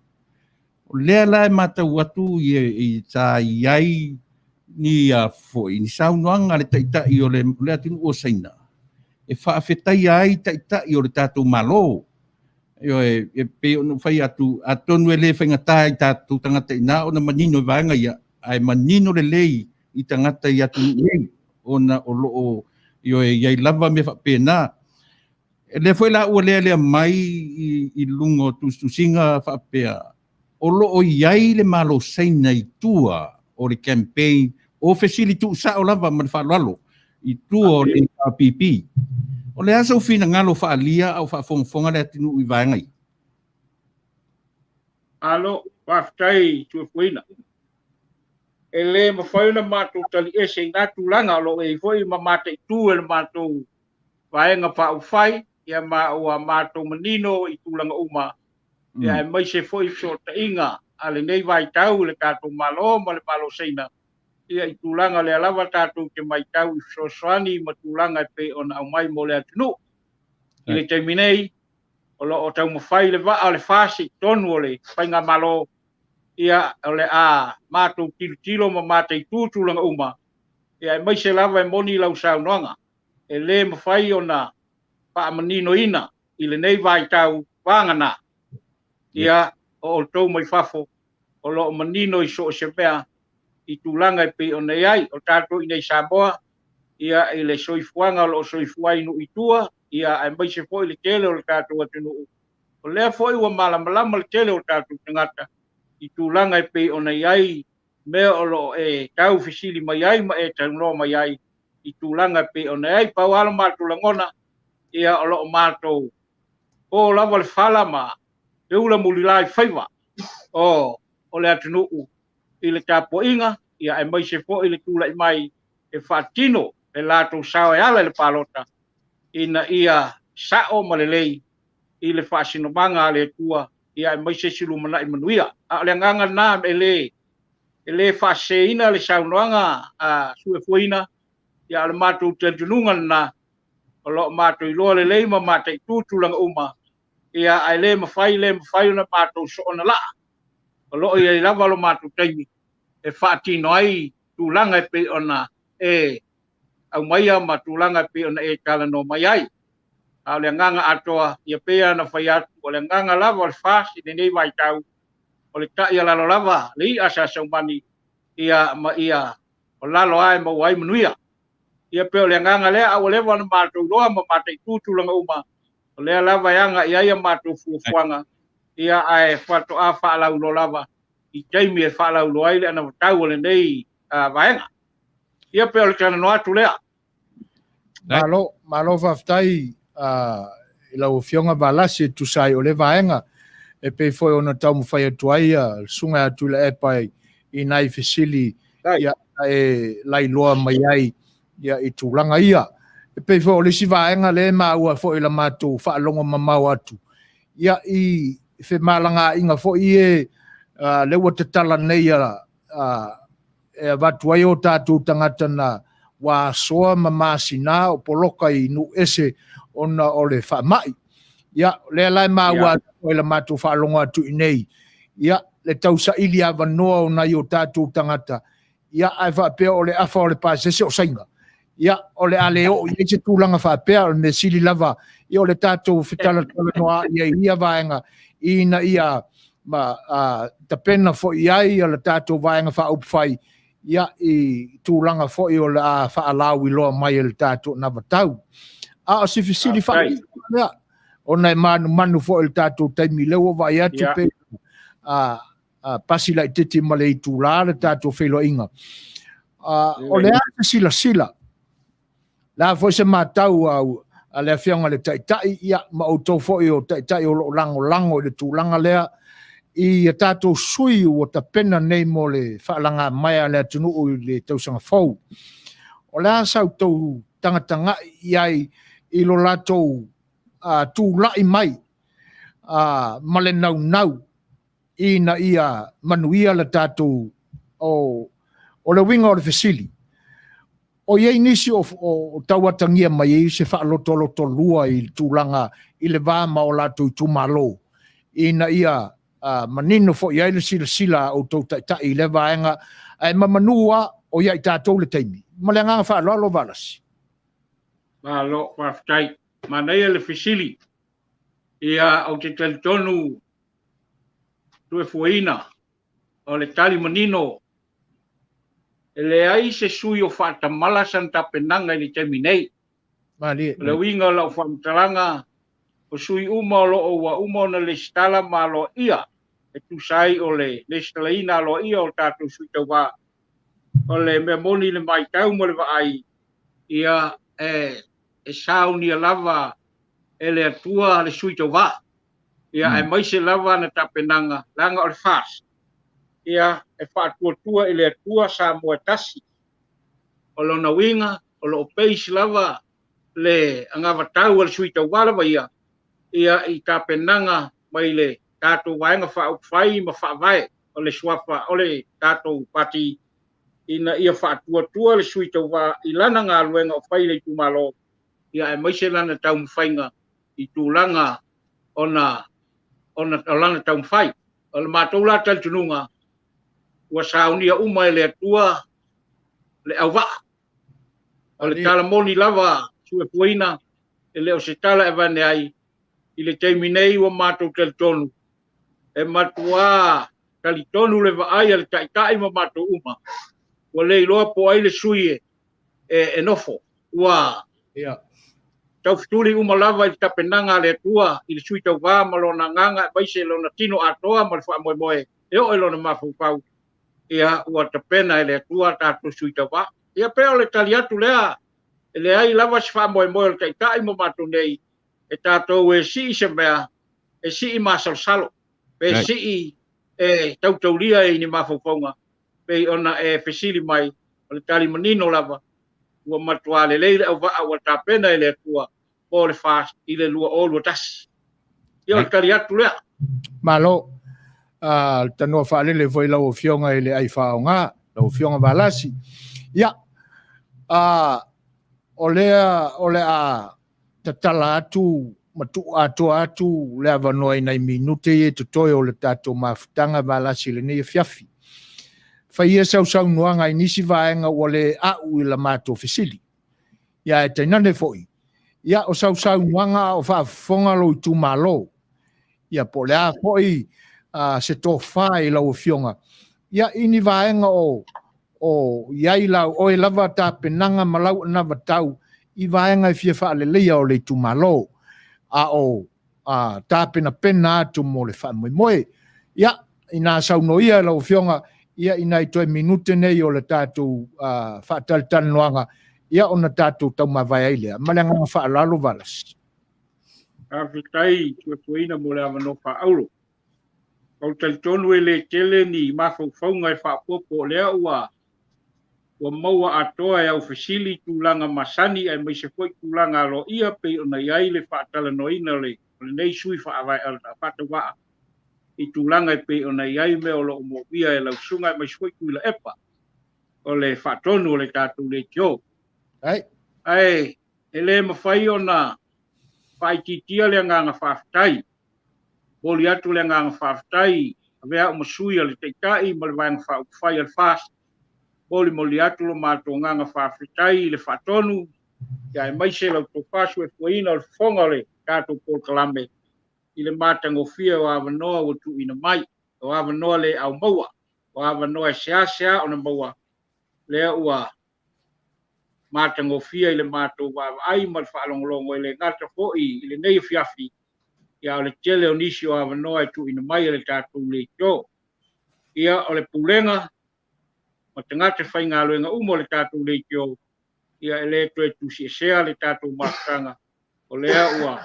O lea lai matau atu i tā iai ni a foi, ni saunoanga le taitai o le atu nuu o Saina. E whaafetai ai taitai o le tātou malo. E pe o fai atu atonu ele whaingata i tātou tangata ina o na manino i vanga ia ai manino le lei i tangata i atu nei o na o loo iai lava me whapena e le foi la ua lea mai i lungo tusinga whapea o loo iai le malo saina i tua o le campaign o fesili tu sa o lava man whalalo i tua o le RPP. O le asa ufina ngalo whaalia au whaafonga le atinu i vaengai. Alo, whaftai tuafuina. E le mawhauna mātou tali ese i ngā tūlanga lo e foi ma mātai tū e le mātou vaenga whaufai ia ua mātou manino i tūlanga uma. Ia e mai se foi so ta inga a le nei vai tau le kātou malo ma le malo seina. Ia i tūlanga le alawa tātou ke mai tau i Suasua ma tūlanga pe ona au mai mo le atunu. I le teiminei, o tau mawhai le waa le whasi tonu o le whainga malo. Ia o le a mātou tilo ma mātai tūtūlanga uma. Ia mai se lava e moni lau saunoanga. E le mawhai ona wha manino ina i le nei vai tau wangana. Ia o tau mai whafo o lo manino i so se mea. I tūlanga i pe o nei ai, o tātou i nei Samoa, ia i le soifuanga o soifuai nu i tua, ia ai mai se foi le tele o le tātou atunu. O lea foi ua malamalama le tele o tātou tangata, i tūlanga i pe o nei ai, mea o lo e tau fisili mai ai, ma e tauno mai ai, i tūlanga i pe o nei ai, pau ala mātou langona, ia o lo mātou, o lava le whala ma, e ula muli lai whaiva, o le atunu i le tapo inga, ia e mai se fo i le tula i mai e whaatino e lātou sao e ala le palota, ina ia sao malelei i le whaasinomanga le tua, ia e mai se silu mana i Manuia. A le nganga nā e le whaaseina le saunoanga a suefuina, ia le mātou tentununga nā, o lo mātou i loa le lei ma mātou i tūtulanga uma, ia ai le mawhai na mātou so ona laa. O lo ia i lava lo mātou taimi, e whaatino ai tūlanga e pe ona e au maia ma tūlanga pe ona e kala no mai ai. A le nganga atoa, ia pea na whai atu, o le nganga lava o le whaasi ne nei vai tau, o le ta ia lalo lava, le i asa saumani, ia ma ia, o lalo ai ma wai Manuia. Ia pea o le nganga lea, au lewa na mātou roa ma mātai tūtulanga uma, o lea lava ianga ia mātou fuafuanga, ia ai whato a whaalau lo lava, i teimi e whaalau lo aile ana tau le nei vaenga. Ia pea o le tana no atu lea. Malo whaftai i lau Afioga Valasi tu sai o le vaenga, e pe foi ona tau mwhai atu ai, sunga atu le epai i nai fesili, ia e lai loa mai ai, ia i tūlanga ia. E pe foi o le si vaenga le maua foi la mātou whaalonga mamau atu. Ia i fe malanga inga fo ie le wata tala nei e watu ai o tātou tangata na wa soa mamasina o poloka i nu ese ona o le whamai. Ia le lai maua o le mātou whaalonga atu i nei. Ia le tausa ili awa noa o nai o tātou tangata. Ia ai whapea o le afa o le pāsese o sainga. Ia o le ale o i se tūlanga whapea o le sili lava. Ia o le tātou whitala tala noa ia vaenga. Ina ia ma tapena fo iai o le tātou vaenga whaupwhai. Ia i tūlanga fo i o le whaalau i loa mai le tātou na watau. A o si fisili whai. O nei manu fo i le tātou taimi leo vai atu pe pasila i titi ma le i tūlā le tātou whelo inga. O le ata sila. La fo se mātau a le Afioga le taitai, ia ma o tau fo i o taitai o lango i le tūlanga lea, i a tātou sui o ta pena nei mo le whaalanga mai a le atunu o le tausanga fau. O le asau tau tangatanga iai i lo latou tūlai mai ma le nau ina ia manuia le tātou o le winga o le fesili. O iei nisi o tauatangia mai i se whaaloto lua i tūlanga i le vāma o lātou i tūmalo. Ina ia manino fo iei le sila o tau tai i le vaenga ai mamanua o iei tātou le teimi. Ma le nganga whaaloalo Valasi. Malo whaftai. Manuia le fesili. Ia o te talitonu tue fuaina o le tali manino e le ai se sui o whaatamala san tapenanga i le temi nei. Le winga o lau whamtalanga o sui uma o loo ua uma na le stala ma lo ia e tu sai o le stala ina lo ia o tātou sui tau wā o le mea moni le mai tau mo le waai ia e sauni a lava e le atua le sui tau wā ia e mai se lava na tapenanga langa o le fast ia e whaatua i le atua sa mua tasi o lo na winga o lo peisi lava le angava tau o le sui tau wā lava ia i tapenanga mai le tātou waenga whai ma whaavae o le suapa o le tātou pati ina ia whaatua le sui tau wā i lana ngā luenga o whai le tumalo ia e mai se lana tau mwhainga i tūlanga o lana tau mwhai o le mātou la tal tununga ua saunia uma e le atua le au waa o le tala moni lava sue puina e le o se tala e vane ai i le teimi nei ua mātou talitonu e matua talitonu le vaai le taitai ma mātou uma ua le iloa po ai le sui e nofo ua tau fituli uma lava i tapenanga le atua i le sui tau wā ma lona nganga baise lona tino atoa ma le wha moe moe e o e lona mafupau ia ua tapena e le atua tātou sui tau wā ia pea o le tali atu lea e le ai lava si wha moe moe le taitai ma mātou nei e tātou e si se mea e si i masalsalo pe si e tautaulia e ni mafuponga pe ona e fesili mai o le tali manino lava ua matua le leile au waa ua tapena e le atua o le fast i le lua o lua tasi ia o le tali atu lea malo tanua whaalele foi lau o fionga i le ai whaonga lau fionga Valasi ia o lea tatala atu matu atu lea vanoa i nei minute e tutoi o le tato mafutanga Valasi le nei fiafi whaia sau nuanga i nisi vaenga o le au i la mato fesili ia e tainane foi ia o sau nuanga o whaafonga lo i Tūmalo ia po lea foi se tō whai lau fionga ia ini vaenga o iai lau o e lava tā penanga malau na vatau i vaenga i fia wha le leia o le Tūmalo tā pena atu mo le wha moe ia ina sau noia lau fionga ia ina i toi minute nei o le tātou whaatalitanuanga ia ona tātou tau mawai ailea malanga whaalalo Valasi Afitai tue puina mo le amano whaaulo au talitonu e le tele ni mawhauwhaunga e whaapopo lea ua maua atoa e au fesili tūlanga masani e mai se foi tūlanga alo ia pe ona iai le whaatalanoina le nei sui whaawai ala whatawaa i tūlanga e pe ona iai me o lo umovia e lau sunga e mai se foi kuila epa o le whaatonu o le tātou le tio ai e le mawhai ona whaititia le nganga whaafitai boli atu le nganga whaafitai a vea o masui ale teitai ma le vanga whaawhai al fast boli moli atu lo mātou nganga whaafitai le whaatonu ia e mai se lau tō whasu e fuaina o le whonga le tātou Paul Kalame i le mātangofia o awanoa o tu ina mai o awanoa le au maua o awanoa e sea o na maua lea ua matangofia i le mātou ai ma le whaalongolongo i le ngata hoi i le nei fiafi ia o le tele o nisi o awanoa e tu ina mai le tātou le tō ia o le pulenga ma te ngata whainga luenga umo le tātou le tō ia e le tue tu si sea le tātou mātanga o lea ua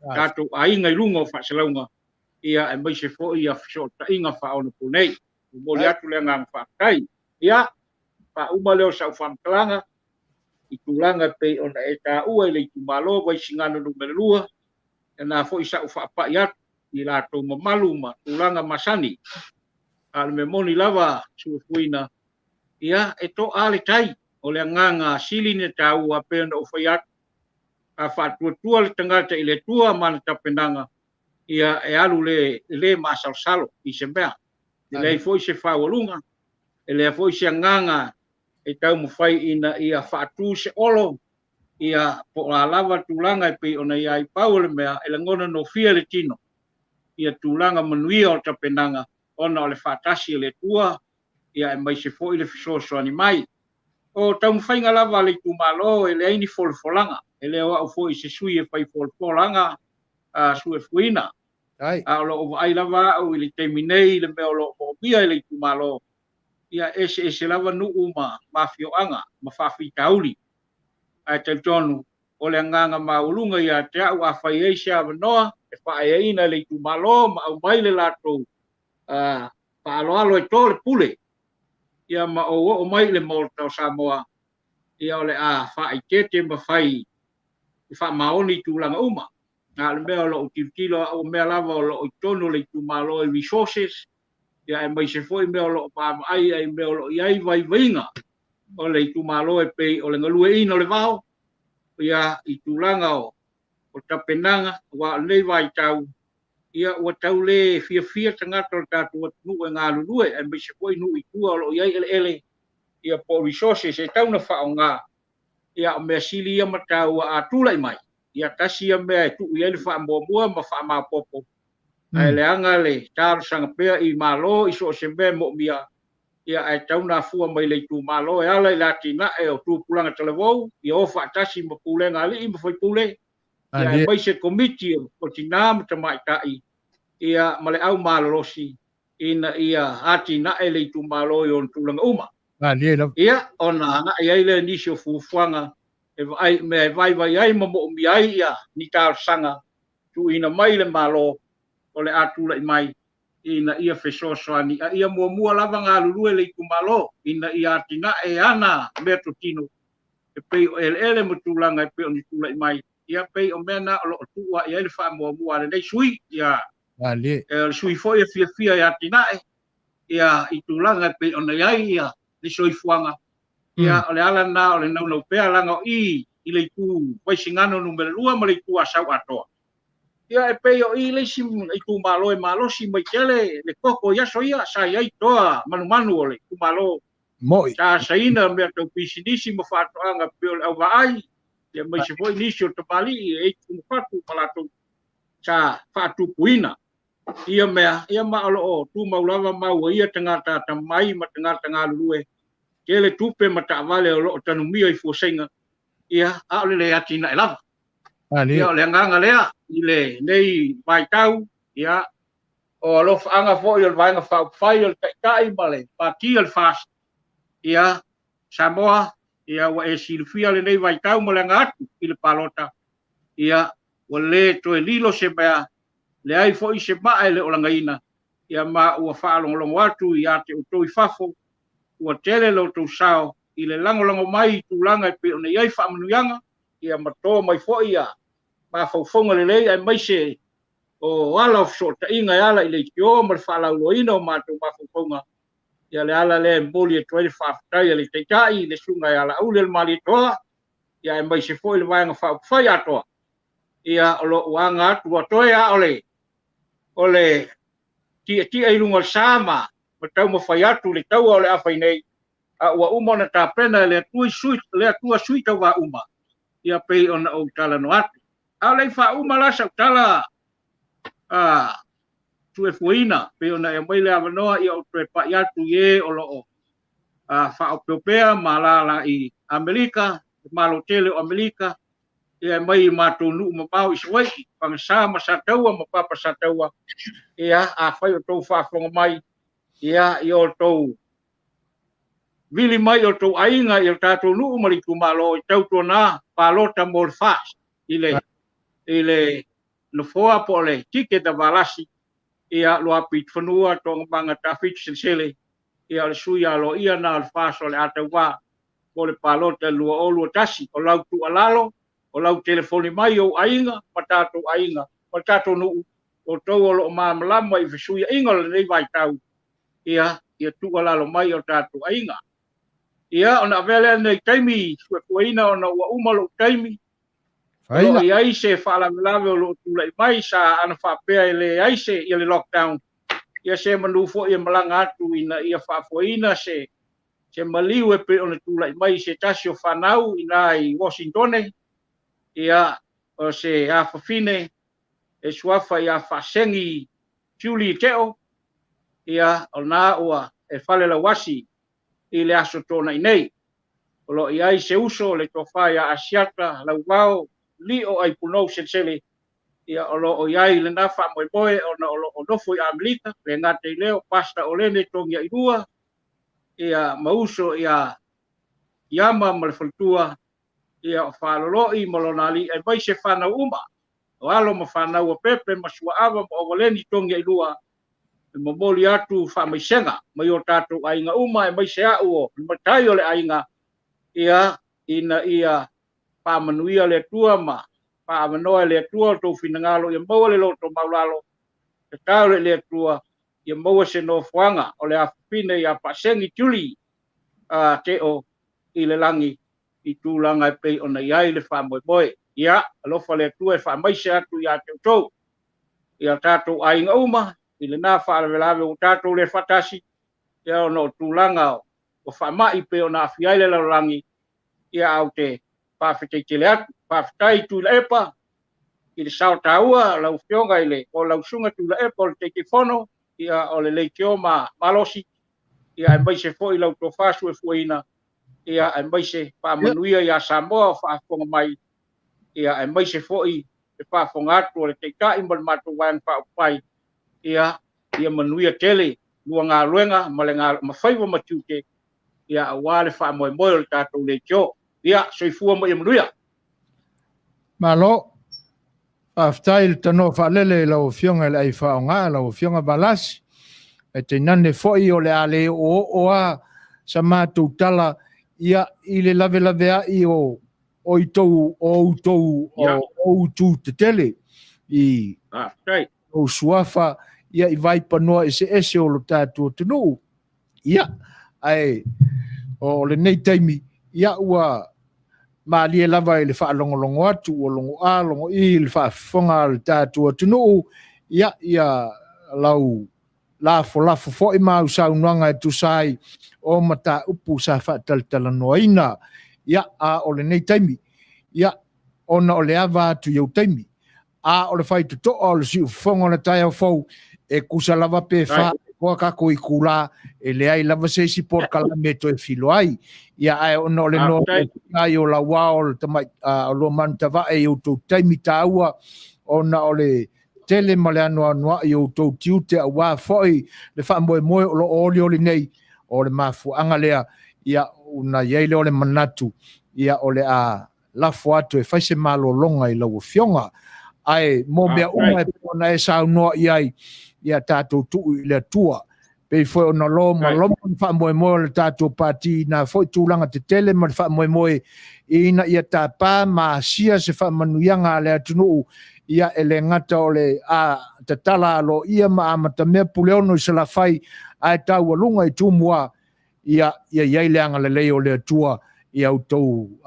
tātou ainga i lunga o whaasalaunga ia e mai se fo ia fiso ta inga whaona punei mo le atu le ngang whaakai ia pa uma leo sa whamtalanga i tūlanga pe ona e tā ua i le Tūmalo Vaisigano numero 2 na fo isa ufa pa ya i la to mamalu ma tulanga masani al memoni lava sufuina ia e to ale tai o le nganga sili ne tau a pe no fa a fa tua le tangata i le tua mana tapenanga ia e alu le masal salo i se bea le foi se fa walunga le foi se nganga e tau mo fai ina ia fa tu se olo ia po la lava tulanga e pe ona ia i paule mea e ngona no fia le tino ia tulanga manuia o tapenanga ona le fatasi le tua ia e mai se foi le fisoso ani mai o tau fai lava le tumalo e le ini folfolanga e le o foi se sui e fai folfolanga a sue fuina ai a lo ai lava o le terminei le me lo o bia le tumalo ia ese lava nu uma mafioanga ma fafi tauli a te tonu o le nganga maulunga ia te au a fai eisia vanoa e fai ina le tumalo ma au mai le lato pa alo e tole pule ia ma o mai le molta o Samoa ia ole a fai tete ma fai fa maoni tulanga uma na le mea lo utilitilo o mea lava o lo tonu le tumalo e resources ia e mai se foi mea lo pa ai ai mea lo iai vai vainga o le tumalo e pe o le ngalue ino le vao ia i tulanga o tapenanga wa le vai tau ia o tau le fia tangata o tatu nu e ngā lulue e mai se foi nu i tua lo iai ele ia po resources e tau na whaonga ia o mea sili ia matau a tulai mai ia tasi ia mea tu ia le wha mua ma wha ma popo ai le anga le taru sanga pea i malo i so se mea mo mia ia ai tau na fua mai le tu malo e ala i lati na e o tu pulanga televou ia o wha tasi ma pulenga li i ma foi pule ia e mai se komiti o tina ma tamai tai ia ma le au malolosi ina ia ati na e le tu malo i on tulanga uma ia ona na ia ile nisio fufuanga e vai me vai ai mo mi ai ia ni ta sanga tu ina mai le malo o le atu le mai ina ia fesoso ani ia mua lava nga lulu le tu malo ina ia tina e ana meto tino e pe ele mo tulanga e pe ni tu le mai ia pe o mena o tu ia le fa mua le sui ia e sui foi fia ia tina ia i tulanga pe ona ia le soifuanga ia ole ala na ole no pea langa i le tu Vaisigano numero 2 ma le tu asau atoa ia e pe o i le sim i tu malo si mai tele le koko ia so ia sa ia toa manu ole tu malo moi ta saina me to pisidisi mo fatoanga pe o vai ia mai se foi inisio to pali e tu fatu palato sa fatu puina ia ma o tu maulava mau ia tangata tamai ma tangata lue kele tupe mata vale o tanu mia i fosenga ia a le ati na lava ia le nganga lea ile nei mai tau ia o lo anga fo il vai nga fa file kai male party fast ia Samoa ia wa e silfia le nei vai tau male ngatu il palota ia o le to lilo se ba le ai fo i se mai le olangaina ia ma ua fa long watu ia te utoi fafo ua tele lo tau sao i le lango mai tulanga e pe ona iai wha manuianga ia mato mai fo ia ma faufonga le lei ai mai se o ala of so ta inga ala i le kio ma wha laulo ina o mātou ma faufonga ia le ala le mboli e 25 tai le teitai le sunga e ala aule le mali toa ia ai mai se fo i le vaianga whai atoa ia o lo uanga atu atoe a ole tia i lunga sama ma tau ma whai atu le tau o le awhai nei a ua uma na ta pena le tua sui tau wa uma ia pei ona o tala no atu a le wha uma la sa tala tu e fuina pei ona e mai le avanoa ia o tue pa iatu ye o lo wha o peopea ma la i Amerika ma lo tele o Amerika ia mai mātou nuu ma pau i suai pangasa ma sa taua ma papa sa taua ia a whai o tau whaafonga mai ia i o tau vili mai o tau ainga i o tātou nuu mariku malo i tau tōna pālota mō le fast i le no foa po le tike da Valasi ia Luapitofanua Toomaga Tafito Selesele ia le sui alo ia na le fast o le atau wā po le pālota lua o lua tasi o lau tu alalo o lau telefoni mai o ainga ma tātou ainga o tātou nuu o tau o lo māmalama I whesui inga le nei vai tau ia tua lalo mai o tātou ainga. Ia ona vele nei taimi sue kuaina ona ua umalo taimi o lo I aise whaalawelawe o lo tūlai mai sa ana whapea I le aise I le lockdown. Ia se manu fo I malanga atu ina ia whaafuaina se maliu pe ona tūlai mai se tasi o whanau ina I Washington. Ia o se awhawhine suafa ia whasengi tiuli teo. Ia o nā ua whale la wasi I le aso tōna nei. O lo I ai se uso le tōwhai a asiata lau wao li o ai punou Selesele. Ia o lo o iai le nā wha moe o lo o nofo I Amerika le ngate I leo pasta o lene tongia I rua. Ia mauso ia iama ma le whaltua. Ia o whaloloi ma lo nali ai mai se whanau uma. O alo ma whanau a pepe ma sua awa ma o waleni tongia I rua. E mamoli atu wha mai senga. Mai o tātou ainga uma e mai se au o. Matai o le ainga. Ia ina ia pa Manuia le tua ma pa manoa le tua to finangalo ia maua le loto maulalo te tau le tua ia maua se no fuanga o le afine ia pa sengi tuli te o I le langi I tūlanga e pei ona iai le wha moe ia alofa le tua e wha mai se atu ia te utou ia tātou ainga uma I le nā wha alawelawe o tātou le whatasi ia ono tūlanga o wha mai pe ona afiai le langi ia au te pawhitai te le atu, pawhitai tu le epa, I le sao taua, lau whionga I le, o lau sunga tu le epa, o le te whono, ia o le leikio ma malosi, ia e mai se fo I lau tō whasu e fuaina, ia e mai se Manuia ia Samoa o whaafonga mai, ia e mai se fo I te whaafonga atu, o le te kai ma le matu wain whaapai, ia Manuia tele, lua ngā luenga, ma le ngā mawhaiwa matiuke, ia a wale whaamoe moe o le tātou leikio, ia soifua mo I Manuia. Malo, aftai le tano whaalele lau whionga le ai whaonga, lau whionga Valasi, e te nane foi o le ale o a sa mātou tala, ia I le lave ai o I tou, o utu te tele, I o suafa, ia I vai panoa ese o lo tātou tunu, ia, ai, o le nei taimi, ia ua, ma lia lava I le whaalongolongo atu, o longo a, longo I, le whaafonga le tātua tunu, ia lau lafo fo I mau saunuanga e tusai o mata upu sa whaataltala noaina, ia o le nei taimi, ia ona o le ava atu iau taimi, o le whai tuto o le siu fonga na tai au fau, e kusa lava pe wha, koa kako I kula, e le ai lava se si por kalameto e filo ai, ia ai ona o le no ai o la wao le tamai o lo mantava e o tau taimi taua, ona o le tele ma le anoa I o tau tiute a wā foi, le wha moe o lo oli nei, o le mafu anga lea, ia una yeile o le manatu, ia o le a lafo atu e whaise malo longa I lau whionga, ai mo mea unga e pona e sao noa iai, ia tātou tuu I le tua, pei foi ona lo ma lo fa moe le tātou pati na foi tūlanga te tele ma fa moe ina ia tāpā ma sia se fa manuianga le atunu ia ele ngata o le a tatala alo ia ma amata mea puleono I se la fai ai tau alunga I tūmua ia le anga le leo le tua ia utou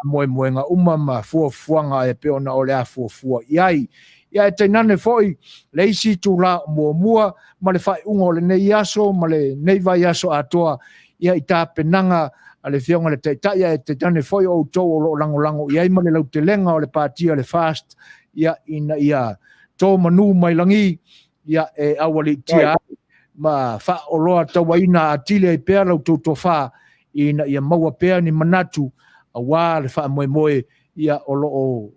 moe nga uma ma fuafuanga e peona o le a fuafua iai ia e tainane foi le isi tūla mua ma le whai unga o le nei aso ma le nei vai aso atoa ia I tā penanga a le whionga le taitaia e tainane foi o utou o lo lango iai ma le lau te lenga o le pātia le fast ia ina ia tō manu mai langi ia e awali tia ma wha o loa tawaina a tile I pēr lau tō wha ina ia maua pēr ni manatu a wā le wha moe ia o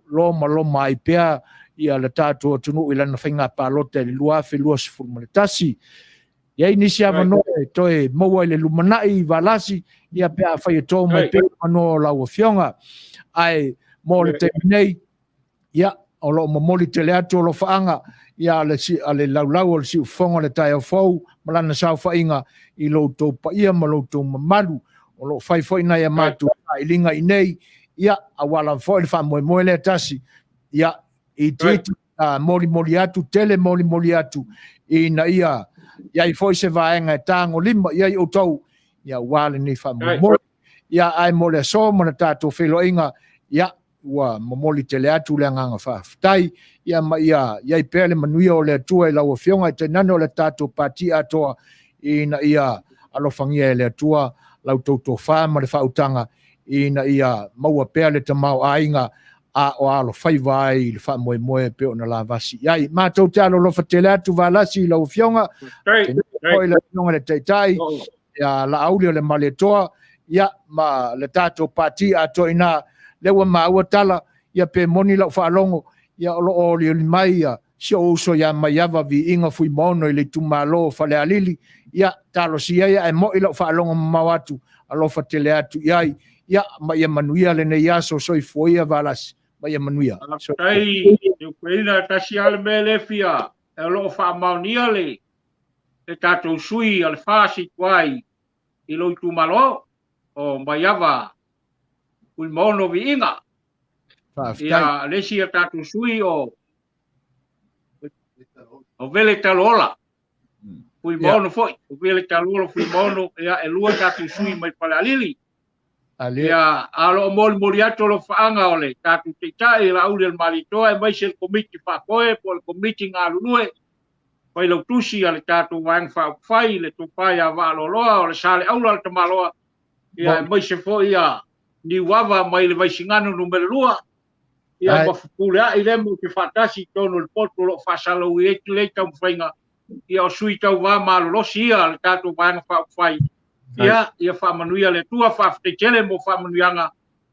lo mai pēr ia le tātua tunu I lana whainga pālote le luafe luasifu ma le tasi ia nisi ava noe toe maua I le lumanai Valasi ia pēr whai e tō mai pēr mano lau a whionga ai mo le te minei ia o lo mamoli te le atu o lo whaanga ia ale laulau o le si ufonga le tai au fau malana sau whainga I lo tō pa ia ma lo tō mamalu o lo whai whaina ia mātu I linga I nei ia a wala whoi le wha moe le tasi ia I titi moli atu tele moli atu ina ia i foi se vaenga tango lima ia i outou ia wale ni fa mo ia ai mole so mo na tato felo inga ia wa moli tele atu le nganga fa tai ia ma ia i pele manuia o le tua i la o fionga te nano le tato pati atoa ina ia alofangia le tua lau toto fa ma le fa utanga ina ia maua pele te mau ainga a o alo fai vai le fa moe pe ona la vasi ai ma tau te alo lo fatele atu valasi la o fionga ko le fionga le tai ya la audio le maletoa ya ma le tato pati ato ina le wa ma wa tala ya pe moni la fa longo ya o le mai ya so ya maiava vi inga fui mono i le tumalo fa le alili ya talo sia ya e mo i la fa longo mawatu alo fatele atu ai ya ma ya manuia le ne ya so i foia valas ma ya manuia so ai eu peina tasial mele fia e lo fa maunia le tato sui al fasi kwai i lo tumalo o maiava fui mono vi inga ya le sia tato sui o vele talola fui mono foi o vele talola fui mono ya e lua tato sui mai pala lili ya alo moliato lo faanga ole tato te tai la ule malito e mai sel committee fa koe por committee ngalue pai lo tusi ale tato wang fa fai le to pai ava lo lo le sale aula te maloa ya mai se foi ya ni wava mai le Vaisigano numero 2 ia ba fupula i le mo te fatasi tono le poto lo fasalo i le tau fainga ia o sui tau wa malo sia le tato wang fa fai ia fa manuia le tua fa te tele mo fa manuianga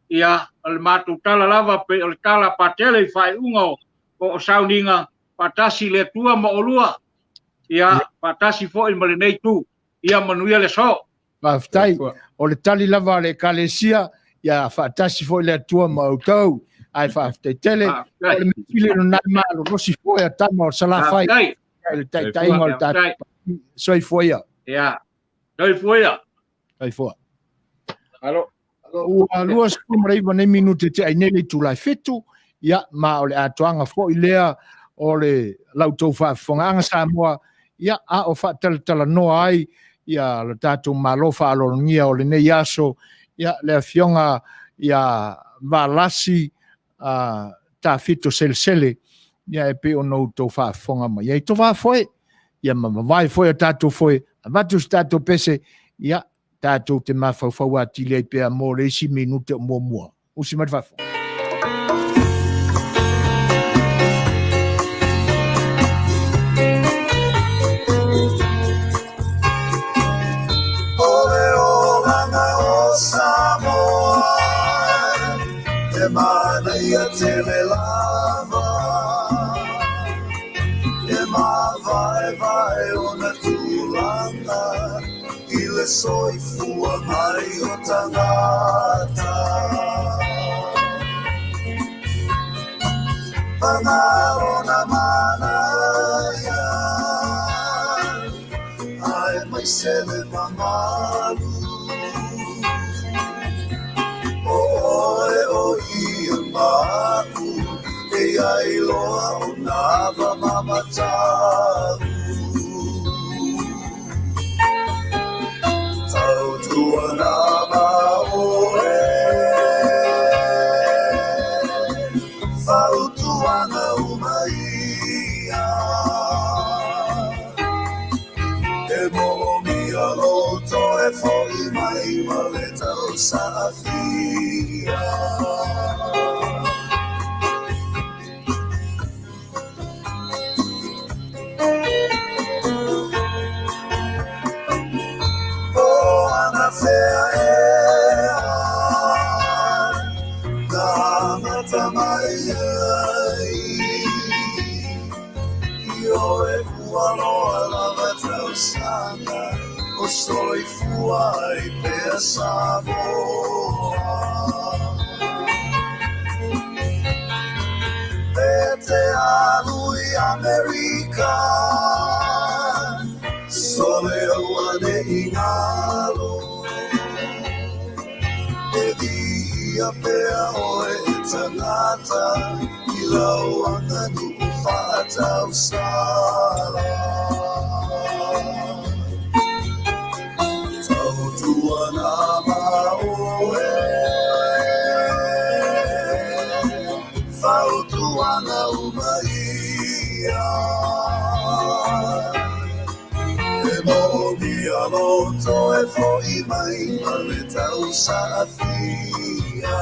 ia le matu tala lava pe le tala patele fai unga o sauninga patasi le tua mo olua ia patasi fo il male nei tu ia manuia le so maftai o le tali lava le kalesia ia fatasi fo le tua mo tau ai fa te tele le mile no na malo no si foi a tamo sala fai le tai ngol ta soi foi ia soi foi ai foi alo o luas kumrei bane minute te ai nele tu la fetu ia ma o le atoanga fo ilea o le lautou fa fonga sa moa ia a o fa tala no ai ia le tatu malofa alo ngia o le ne yaso ia le Afioga ia Valasi Tafito Selesele ia e pe ono to fa fonga mai ia to va foi ia ma vai foi tatu foi avatu tatu pese ia tatu te mafau ati le pe amore si minute mo o si mai fa Manuia tele lava e ma vai ona tulanga i le soifua mai o tangata mana ona Manuia ai mai sele mamalu Aku e ai loa o nava mamataru Tau tua nama oe Fau tuana umaia E momi aloto e foi mai maleta o safia Soy fuai pesa boa Pete alui America Sole wane ingalo Edia pea oe tanata Ilau anga nufa tau sala tau tuana maoe fau tuana umaia e mo'i aloto e fo'i mai ma le tau sa'afia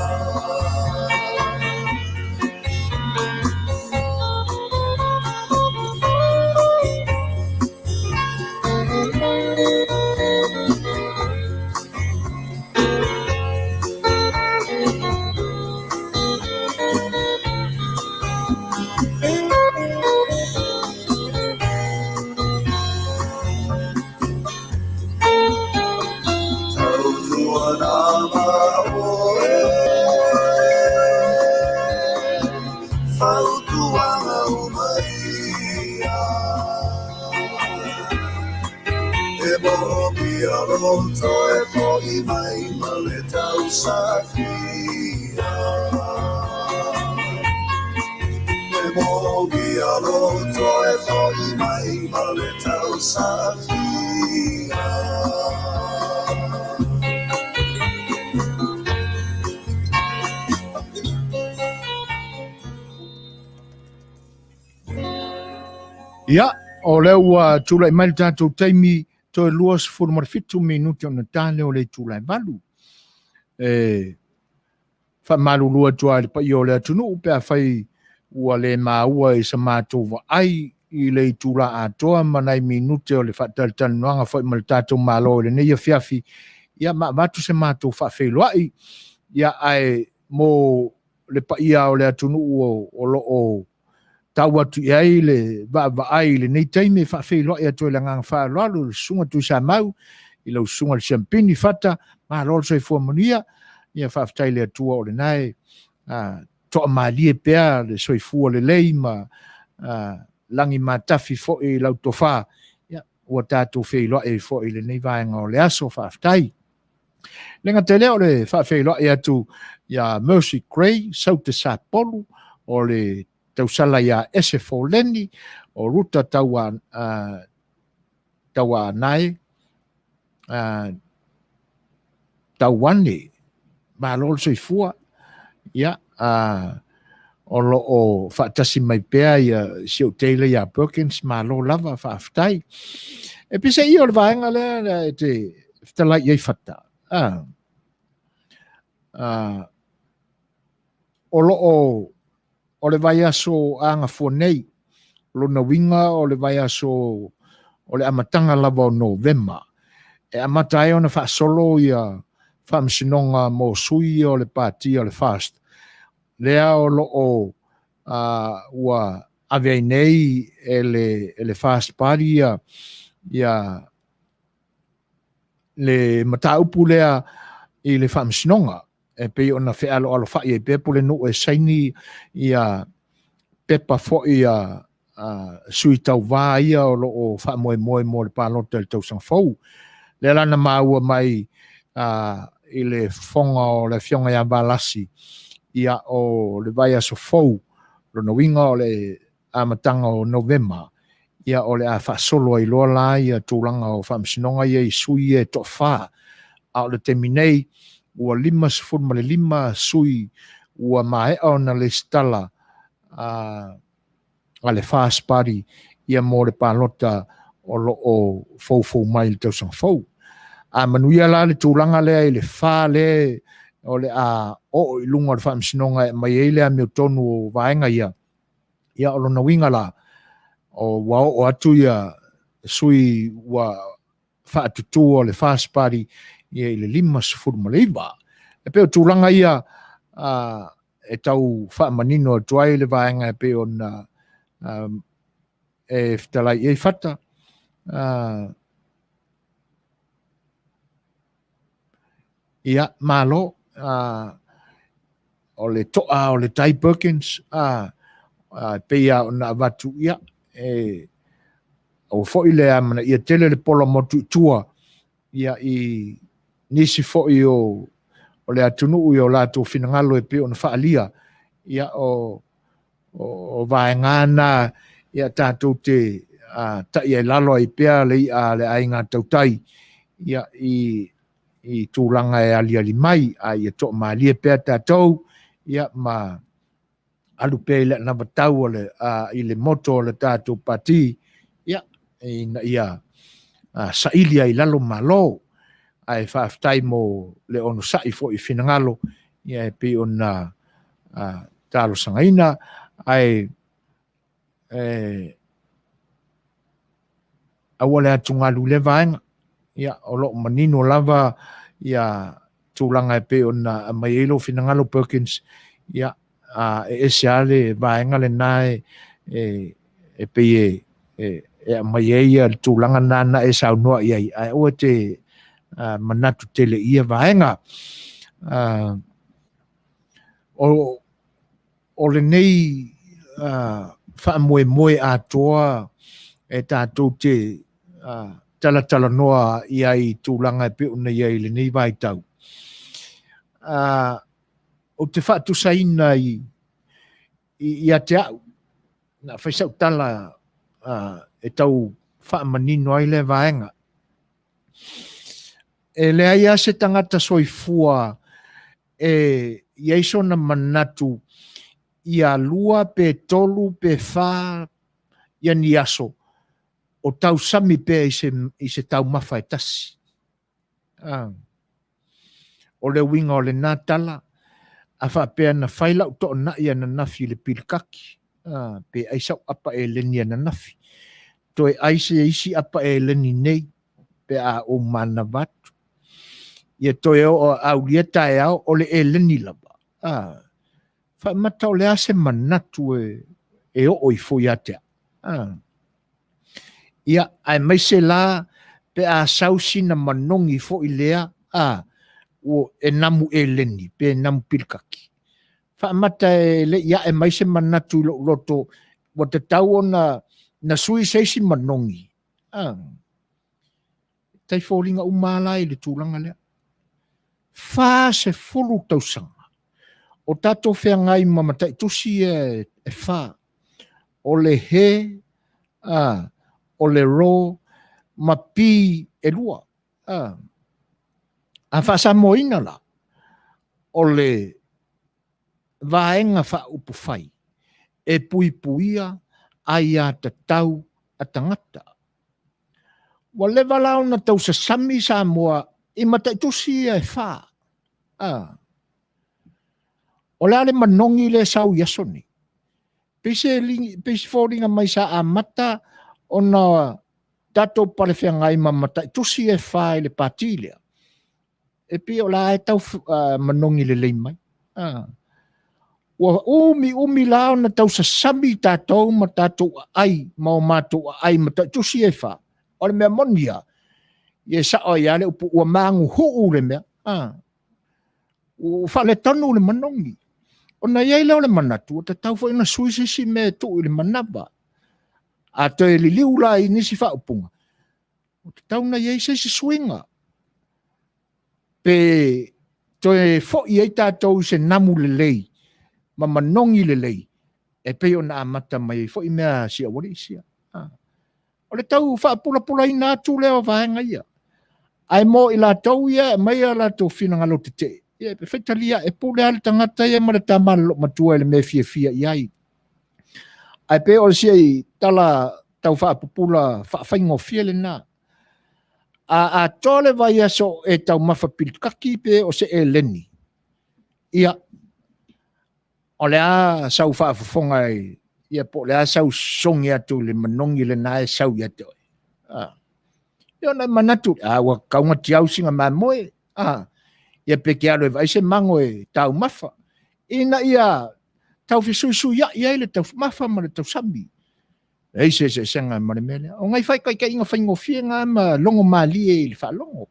Alonso e poi mai male tau safia e mogi Alonso e poi mai male tau safia Ia, o leo ua tūlai mai tātou taimi to e luas furumarifitu minuti o na tāne o le tūlai valu. Wha marulua tua le pa i o le atunu upe a whai ua le maua i sa mātou wa ai i le tūla atoa manai minuti o le whataltanu noanga whai ma le tātou malo le neia fiafi. Ia matu se mātou whawheloai. Ia ai mō le pa ia o le atunu o lo o tau atu i ai le va ai le nei taime whawheloai atoa le ngang whaaloalo le sunga tu sa mau i lau sunga le champini fata ma lolo sai fua Manuia ia whawhtai le atua o le nai toa maalie pea le soifua le lei ma langi matafi fo i lau tofa ia ua tātou wheloai fo i le nei vaenga o le aso whawhtai lenga te leo le whawheloai atu ia Mercy Gray sauta sa polu o le tausala ia SFO Leni o ruta taua nai tauane ma lolo soifua ia o lo o whaatasi mai pea ia Sio Taylor ia Perkins ma lo lava whaaftai e pisa i o le vaenga le te whtalai iei whata o lo o le vai aso anga fuanei lona winga o le vai aso o le amatanga lava o November e amata ai ona whaasolo ia whaamsinonga mo sui o le pāti o le fast lea o lo o ua avei nei e le fast party ia le mataupu lea i le whaamsinonga e pe ona fe alo fa e pe pole no e saini ia pepa fo ia sui tau va ia o fa mo le palo tel tau sang fo le lana maua mai i le fonga o le fionga ia Valasi ia o le vai aso fo lo no winga o le amatanga o November ia o le a fa solo i lo la ia tulanga o fa msinonga ia i sui e to fa a le terminei ua 5 sui ua mae ona le stala a le fast party ia mo le palota o lo o fou mai le tausang fou a Manuia la le tūlanga lea i le wha le o le o i lunga le whaamsinonga mai e lea meo tonu o vaenga ia o lo na winga la o wao o atu ia sui ua whaatutu o le fast party ia i le 5 e peo tūlanga ia e tau whaamanino o tuai le vaenga e peo na e whtalai e whata ia malo o le toa o le Tai Perkins peia o na watu ia o fo i le amana ia tele le polo motu tua ia i nisi fo i o le atunu i o lato finangalo e pe o na whaalia ia o vaengana ia tātou te ta ia lalo ai pea le ai ngā tautai ia i tūlanga e ali mai ia to malia pea tātou ia ma alu pea le na batau le i le moto le tātou pati ia sa ilia i lalo malo ai whaaftai mo le ono sai fo i finangalo ia e pe ona talo sangaina ai awale atu ngalu le vaenga ia olo manino lava ia tūlanga e pe ona mai elo finangalo Perkins ia e seale vaenga le nae e pe e mai ia tūlanga nana e saunua ia ai o te manatu tele ia vaenga o le nei whaamoe atoa e tātou te tala noa ia i tūlanga e peuna ia i le nei vai tau. O te whaatu saina i a te au, na whaisau tala e tau whaamanino ai le vaenga. E le aia se tangata soifua ia iso na manatu ia lua pe tolu pe wha ia ni aso o tau sami pe i se tau mawhai tasi. O le winga o le nātala a wha pēr na whailau to na ia na nafi le pilkaki pe aisau apa e lenia na nafi. To e aise isi apa e leni nei pe a o mana vatu. Ia to e o au lieta e au o le e leni laba. Wha matau le ase manatu e o i fo iatea. Ia ai mai se la pe a sausi na manongi fo i lea o e namu e leni pe namu pilkaki. Wha mata le ia e mai se manatu loto o te tau na sui seisi manongi. Tai fōringa umala i le tūlanga lea. Wha se fulu tausanga. O tato whea ngai mamatai tusi e wha. O le he, o le ro, ma pi e lua. A wha sa moina la. O le vaenga wha upu whai. E pui puia ai a te tau a tangata. Wa le walau na tau sa sami sa moa i matai tusi e wha. O le ale manongi le sau yasoni. Pese fōringa mai sa a mata o na tato pare whea ngai ma matai tusi e wha i le patilea. E pi o la e tau manongi le lei mai. Ua umi lao na tau sa sami tātou ma tātou ai ma o mātou ai matai tusi e wha. O le mea monia. Ie sa o ia le upu ua maangu huu le mea. O wha le tonu le manongi. O na iei leo le manatu, o te tau fo ina suisisi me tu le manaba. A te li liula i nisi wha upunga. O te tau na iei seisi swinga. Pe to e fo i ei tātou se namu le lei, ma manongi le lei, e pe o na amata mai fo i mea sia wari sia. O le tau wha pula ina atu leo vahenga ia. Ai mo i la tau ia, mai a la tau whina ngalo te te. Ia, pe whaitalia, e pule ale tangata ia, mara tā mana lok matua ele me fia iai. Ai pe o sia i tala tau wha pupula whaingo fia le nā. A tole vai aso e tau mawha pilkaki pe o se e leni. Ia, o le a sau wha fufonga e, ia po le a sau songi atu le manongi le nā e sau ia te oi. Ia na manatu, wa kaunga tiau singa mā moe. Ia peke alo e vai se mango e tau mawha. Ina ia tau fisu ia le tau mawha ma le tau sambi. Ei se senga mare mele. O ngai whai kai inga whaingo fia ngā ma longo mali e le wha longo.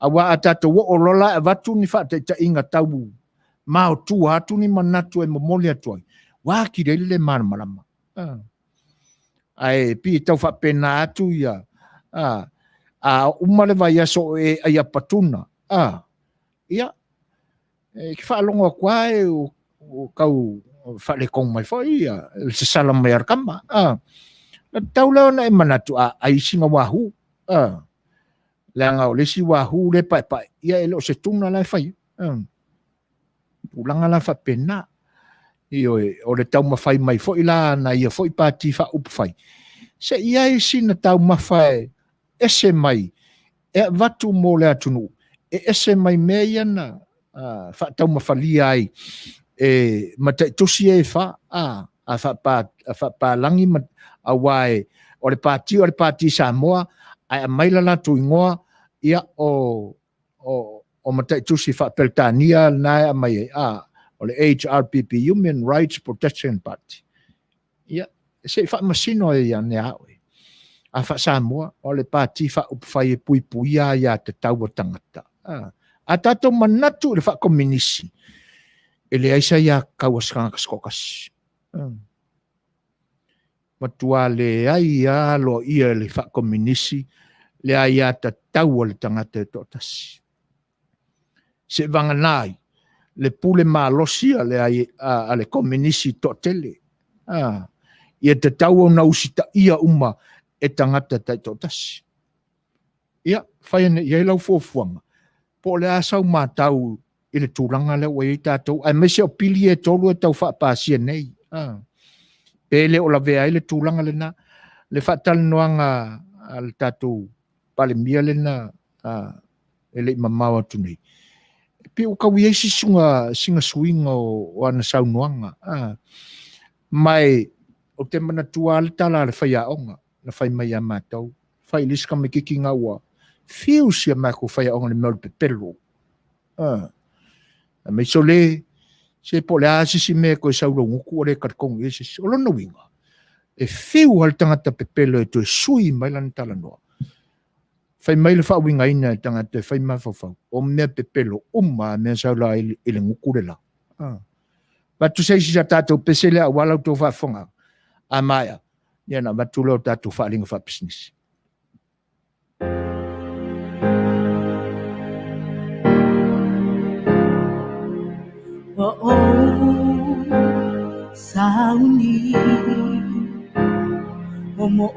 Awa a tato wo o lola e watu ni wha te inga tau mao tu atu ni manatu e momoli atu ai. Wā ki rele mana marama. Ai pi tau wha pena atu ia. Umale vai aso e aia patuna. Ia, ki whaalonga kua e o kau whale kong mai whai, se sala mai arkama. Na tau leo na e manatu a isinga wahu. Lea ngau lesi wahu le pai pai, ia e leo se tuna lai whai. Ulanga la whapena. Io o le tau mawhai mai whai la na ia whai pāti wha upu whai. Se ia e sina tau mawhai ese mai, e watu mō le atunu, e ese mai mea iana, wha tau mawhalia ai, e matai tosi e wha, a wha pālangi a wae, o le pāti Samoa, a maila la tu ingoa, ia o matai tosi wha peltania nai a mai o le HRPP, Human Rights Protection Party. Ia, se wha masino e ia ne aue. A wha Samoa, o le pāti wha upwhai e pui pui a ia te tau o tangata. A tato manatu le wha kominisi. E le aisa ia kauaskangas kokas. Matua le ai a lo ia le wha kominisi, le ai a te tau o le tangata e totasi. Se vanganai, le pule malosia le ai a le kominisi totele. Ia te tau o nausita ia uma e tangata tai totasi. Ia, whaiane, ia lau fōfuanga. Po le asau mātau i le tūranga le wai tātou. Ai mese o pili e tolu e tau whaapasia nei. Pele o la vea i le tūranga le na. Le whaatal noanga le tātou pale mia le na e le mamawa tunei. Pe o kawi eisi singa suinga o ana sau noanga. Mai o te mana tua le tala le whai aonga. Na whai mai a mātau. Whai liska me kiki ngaua. Fiu sia mai ko whai aonga le meol pepelo. A me so le, se po le asisi me ko e sauro nguku o le karkongi esisi. O lono winga. E fiu hal tangata pepelo e to e sui mai lan tala noa. Whai mai le wha winga ina e tangata e whai mai whawhau. O mea pepelo umma mea saula i le nguku le la. Batu seisi sa tātou pesele a walau tō whafonga. A maia. Iana, batu leo tātou whaalinga whapisnisi. Sauni Omo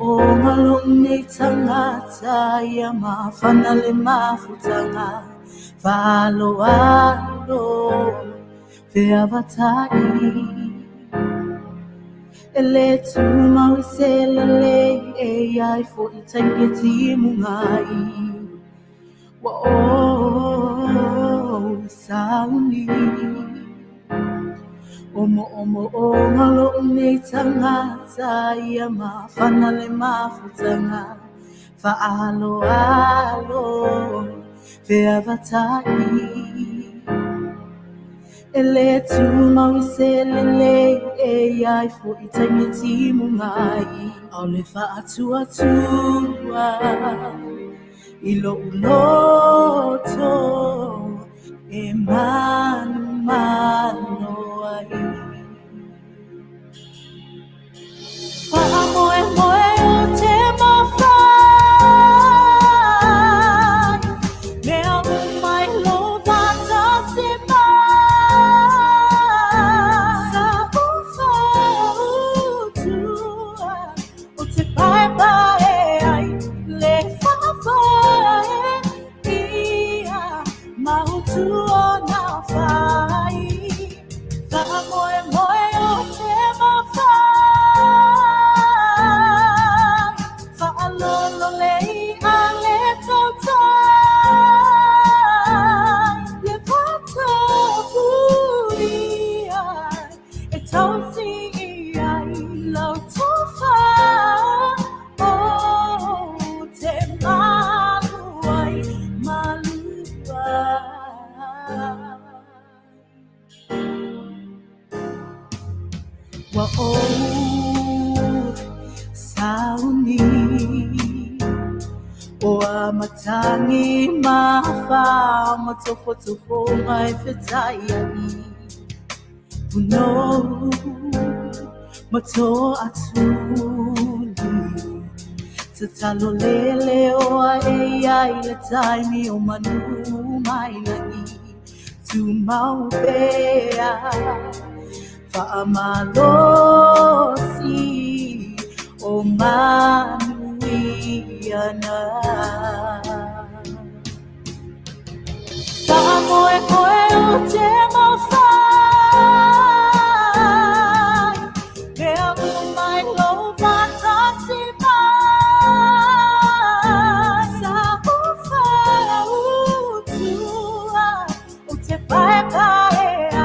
o malong nei tangata ia mawhana le mafutanga Falo Feavatai Ele tuma selele e ai fo I tangeti mungai Wa sauni Omo o ngalo nei tangata ia mawhana le mafutanga Faalo Feavatai Ele tuma selele e ai fo I tangeti mungai Au le whaatua Ilo uloto e manu ai Whaamoe moe o te mawhai Mea umai lo vata se mai Sa uwhautua o te pai ai Le whawhai ia mautu o na whai Whaamoe moe o te mawhai Whaalolo lei a le tautai Le whatapui ai E tausi ai lau tofa O te malu ai Wa sauni O matangi mafa matofo mai fetai ai Puno mato atuli Tatalo lele o ai le taimi o manu mai lagi Tu mau bea Whaamalosi o Manuia na Tamoe koe o te mawhai Pea umai lo vatasi mai Sa uwha utua o te pae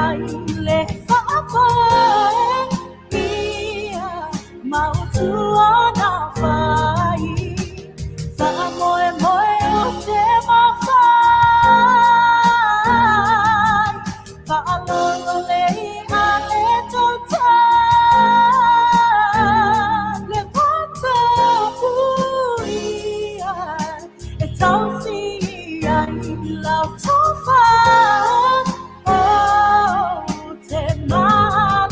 ai le whaapae Ia mautua na whai Whaamoe moe o te mawhai Whaalolo lei a le tautai Le wata puia E tausi ai lau tawhai O te maluai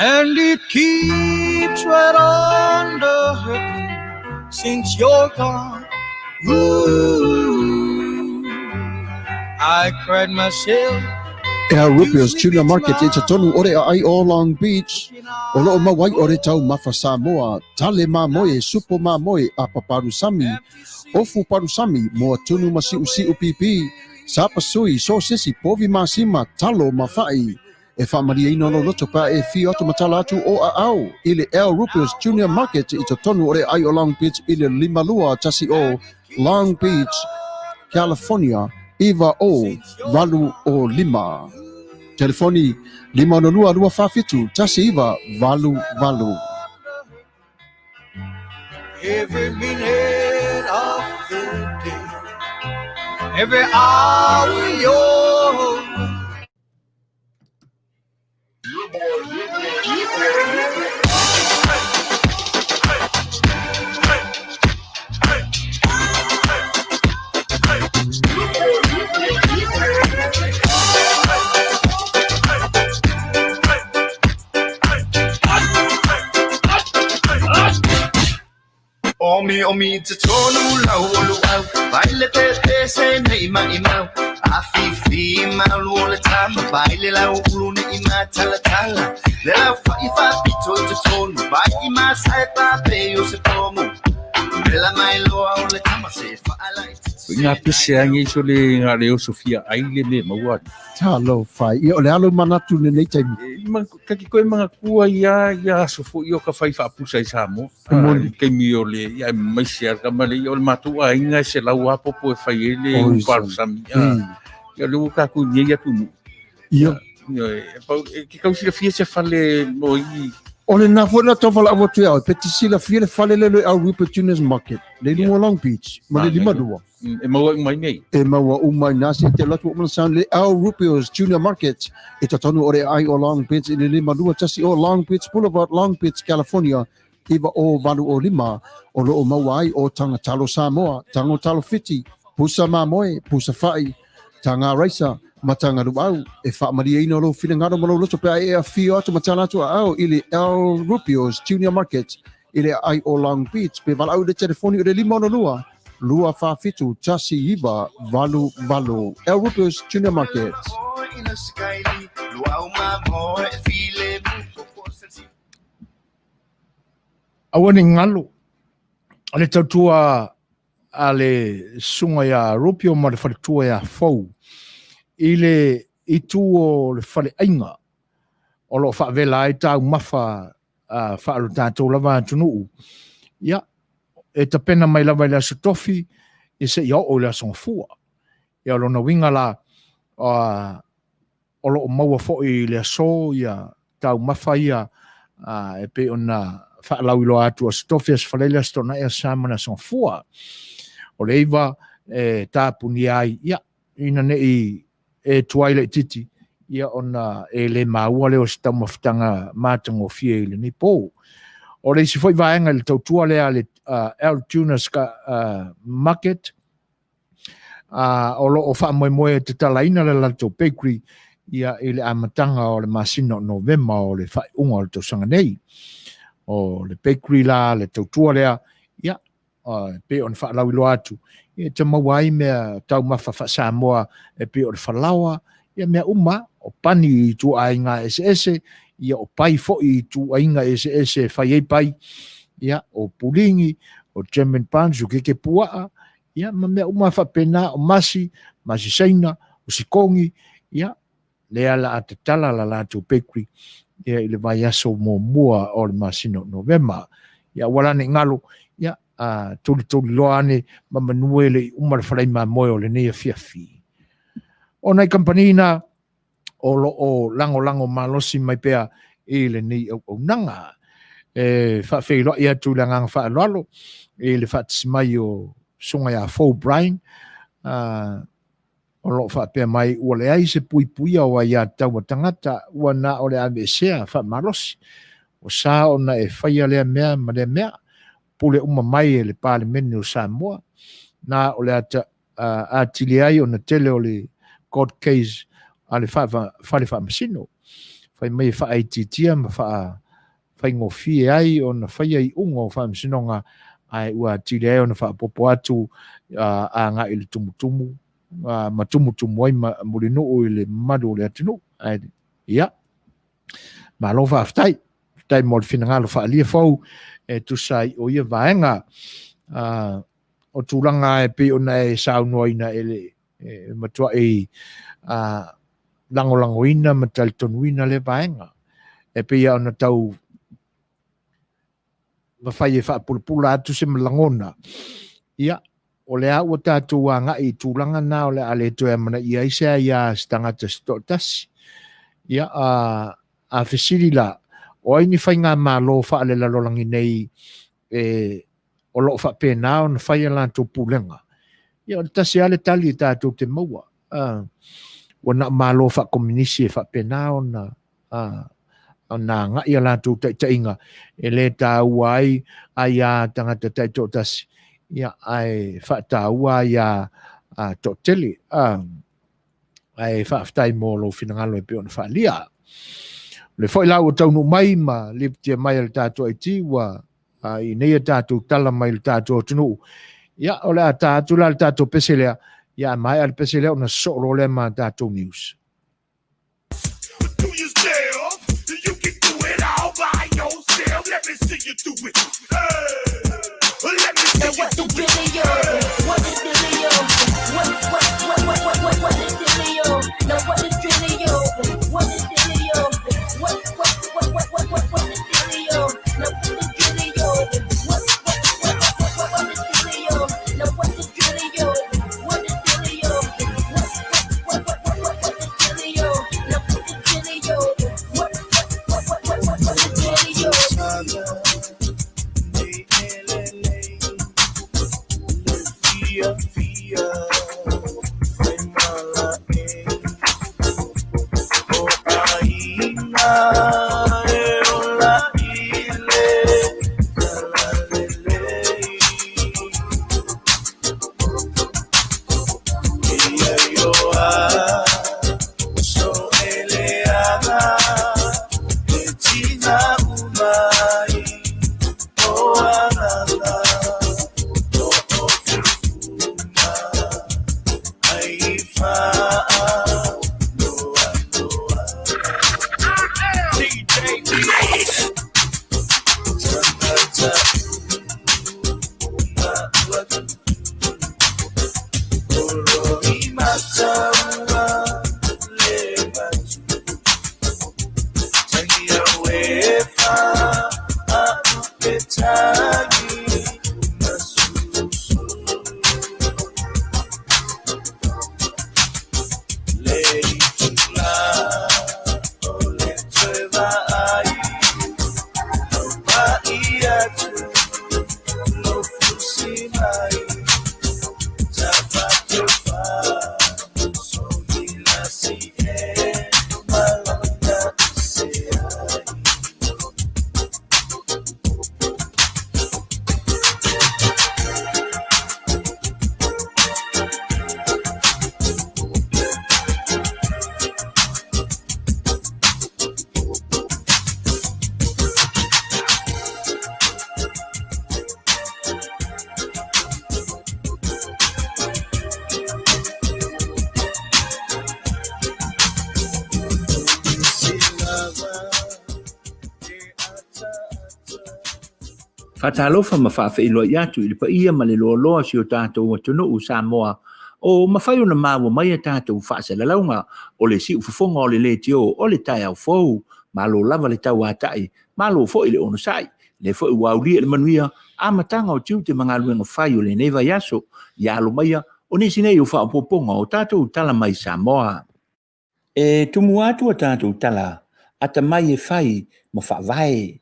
And it keeps right on the hurting since you're gone. Ooh, I cried myself. Ea Rupios Junior Market e tatonu ore a ai o Long Beach. O loo mawai ore tau mafa Samoa, tale mamoe, supo mamoe a paparusami. Ofu parusami, moa tunu masiu siu pipi. Sapa sui, so sisi, povi masima, talo mafai. E whamaria ino no loto pa e fi oto matala atu o a au. Ile El Rupios Junior Market i tatonu ore ai o Long Beach ile limalua tasi o Long Beach, California. Iva o valu o lima. Telefoni 502 tasi iva valu. Every minute of the day, every hour you're Omi te tonu lau olu au Baile te se nei mai mau Afifi malu o le tama Baile lau ulu nei ma tala Le lau whaifa pito te tonu Bai ma sai pa pe o se tomu Mela mai loa o le tama se whaala i Ngā pese angi so le ngā reo Sofia aile me maua. Talo fai. I o le alo manatu ne nei taimi. Kaki koe mga kua ia sofo i o ka whai whaapusa i Samoa. Kei mi o le, ia maisi ar kamale, i o le matua inga se lau apopo e whai ele u parusami. Ia leo kaku nia tunu. Ia. Ki kausi la fia se whale mo i. O le nafo na tofa la avo tuea, peti sila fia le whale lelo au Rupa Juniors Market. Le lungo Long Beach, ma le lima dua. E maua umai nei. E maua umai nasi te latu o manasan le au Rupios Junior Market. E tatonu ore ai o Long Beach, le lima dua tasi o Long Beach Boulevard, Long Beach, California. Iwa o valu o lima, o lo o maua ai o tanga talo Samoa, tango talo fiti, pusa mamoe, pusa fai, tanga raisa, matanga ruau, e whaamaria ino lo whina ngaro malo loto pea e a whio atu matana atu au ili El Rupios Junior Market, i le ai o Long Beach pe walau le telefoni o le 5 lua fafitu tasi iwa valu valu El Rupers Junior Market. Awani ngalo ale tautua ale sunga ya rupio ma le whaletua ya fau i le itu o le whale ainga o lo whaavela ai tau mafa whaalo tātou lava tunuu ia e ta pena mai lava i la sotofi i se ia o le asonga fua ia lona winga la o lo maua fo i le aso ia tau mafa ia e pe ona whaalau ilo atu a sotofi as whalele as tona ea samana asonga fua o le iwa tāpuni ai ia ina ne i tuaile titi ia ona e le maua leo se tau mawhitanga mātango fie i le ni pō. O le isi foi vaenga le tautua lea le El Tunas Market o lo o wha moe te talaina le lato bakery ia i le amatanga o le masino November o le whaiunga o le tausanga nei. O le bakery la le tautua lea ia pe on whaalau ilo atu. Ia te mawai mea tau mawha Samoa e pe o le whalawa ia mea o pani i tu ainga ese ia o pai fo i tu ainga ese fai pai ia o pulingi o German pans o keke puaa ia ma mea fa pena o masi saina o sikongi ia lea la atatala la tu bakery ia i le vai aso mua o le masino November ia wala ne ngalo ia tuli loane ma manuele umar falai ma moyo le nei fiafi ona i kampanina o lango malosi mai pea i le nei o nanga whawhelo ia tu langang whaalolo i le whatismai o sunga ya Fo Brian o lo whapea mai ua le ai se pui o ia tau tangata ua na o le amesea whamalosi o sa ona e whaia lea mea ma lea mea pule mai e le parliament o Samoa na o le atili ai o na tele o le court case ale fale masino fai mai fa aititia ma fa ngofie ai ona fai ai ungo fa masinonga ai ua tili ai ona fa popo atu a nga ile tumutumu ma tumutumu ai ma mulino o ile madu le atinu ai ia ma lo fa ftai mo finanga lo fa ali fo e tu sai o ia vaenga o tulanga e pe ona e saunoina ele matua e langolangoina ma talitonuina le vaenga e pe ia ona tau mawhai e whaapulapula atu se malangona ia o le au o tātou anga i tūlanga nā o le ale toa mana ia isea ia stangata stotasi ia a whesiri la o ai ni whai ngā mālo whaale lalolangi nei o loo whapena o na whai ala tō pūlenga ia o tasi ale tali tātou te maua o na mālo whakominisi e whapena o na nga ia la tō tainga e le tāua ai a tangata taito tasi ia ai whataua ia tō tele ai whaftai mō lo whinangalo e peo na whalia le foi lau o taunu mai ma liptia mai al tātou ai tiwa i nei tātou tala mai al tātou tunu ia o le a tātou la al tātou peselea ia mai al peselea o na soro le ma tātou news. Do you still? You can do it all by yourself. Let me see you do it. Let me see you do it. What is Billy? What is Billy? No, what is Billy? What is Billy? What is Billy? No, what is Billy? What is Billy? No, what is Billy? What is Billy? Whatalofa ma whawhailoa i atu I le paia ma le loa loa si o tātou atunu u Samoa o mawhai o na mawa mai a tātou whaasalaunga o le si ufufonga o le le tio o le tai au fau ma lo lava le tau atai ma lo fo I le ono sai le fo I waulia le manuia a matanga o tiu te mga luenga whai o le neva yaso I alo maia o nisi nei o whaapoponga o tātou tala mai Samoa. E tumu atu a tātou tala ata mai e whai ma whaavae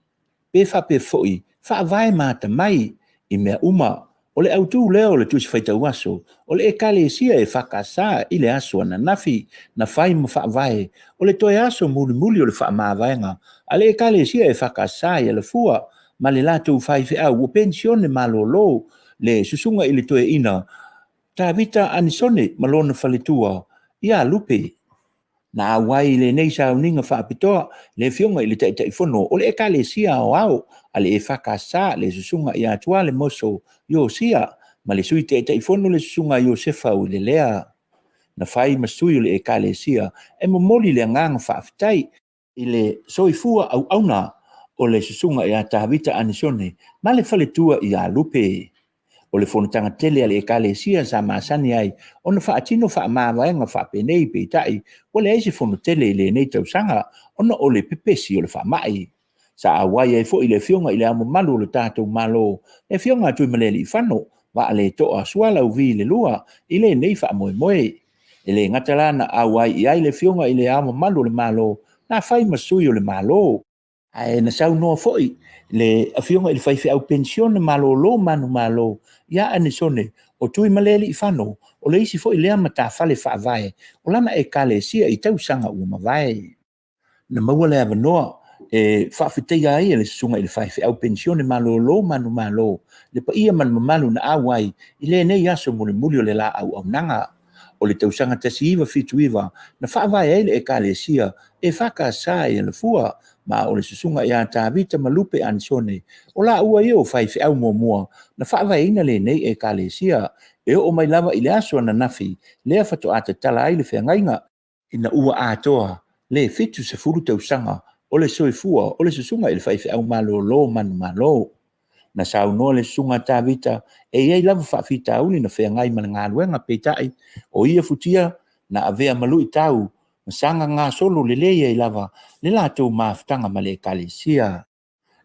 pe whape foi whaavae mata mai I mea uma o le autu leo le tusi whaitau aso o le ekale sia e whakasa I le aso ana nafi na whai ma whaavae o le toe aso muli o le whaamāvaenga a le ekale sia e whakasa I le fua ma le lātou whai whiau o pensione malolo le susunga I le toe ina Tafito anisone malona whaletua I a lupe na wai le nei sa uninga whaapitoa le fionga I le taifono o le ekale sia o au a le e whakasa le susunga I atua le moso yo sia ma le sui taifono le susunga yo sefa u le lea na whai masui o le ekale sia e momoli le ngang whaafitai I le soifua au auna o le susunga I a Tafito anisone ma le whaletua I a lupe o le fonotanga tele ale ekale sia sa masani ai ona faatino fa mavaenga fa penei peitai o le ese fonotele le nei tausanga ona o le pepesi o le fa mai sa awai e fo I le fionga I le amo malu le tatou malo e fionga tu maleli fano va ale to a suala uvi le lua I le nei fa moe e le ngatala na awai I ai le fionga I le amo malu le malo na fai masui o le malo ai na sau no foi le afionga I le fai au pensione malo lo manu malo ya anisone o tui maleli fano o le isi foi le mata fale fa vai o lana e kale sia I tau sanga u mavai na maua le avanoa e fa fitega ai le sunga I le fai au pensione malo lo manu malo le pa ia man malu na awai I le nei aso muli o le la au nanga o le tau sanga tasiva fituiva na fa vai ai le e kale sia e faka sai le fua ma o le susunga ia Tafito malupe ansone o la ua io fai au mua na whaava ina le nei e kalesia e o mai lava I le aso na nafi lea fato ata tala ai le whiangainga ina ua atoa le fitu se furu tausanga o le soifua o le susunga I le fai au malo lo manu malo na sau no le sunga Tafito e iei lava whaafita uli na whiangai mana ngā luenga peitai o ia futia na avea malu I tau sanga ngā solo le leia I lava le lātou maafutanga ma le kalesia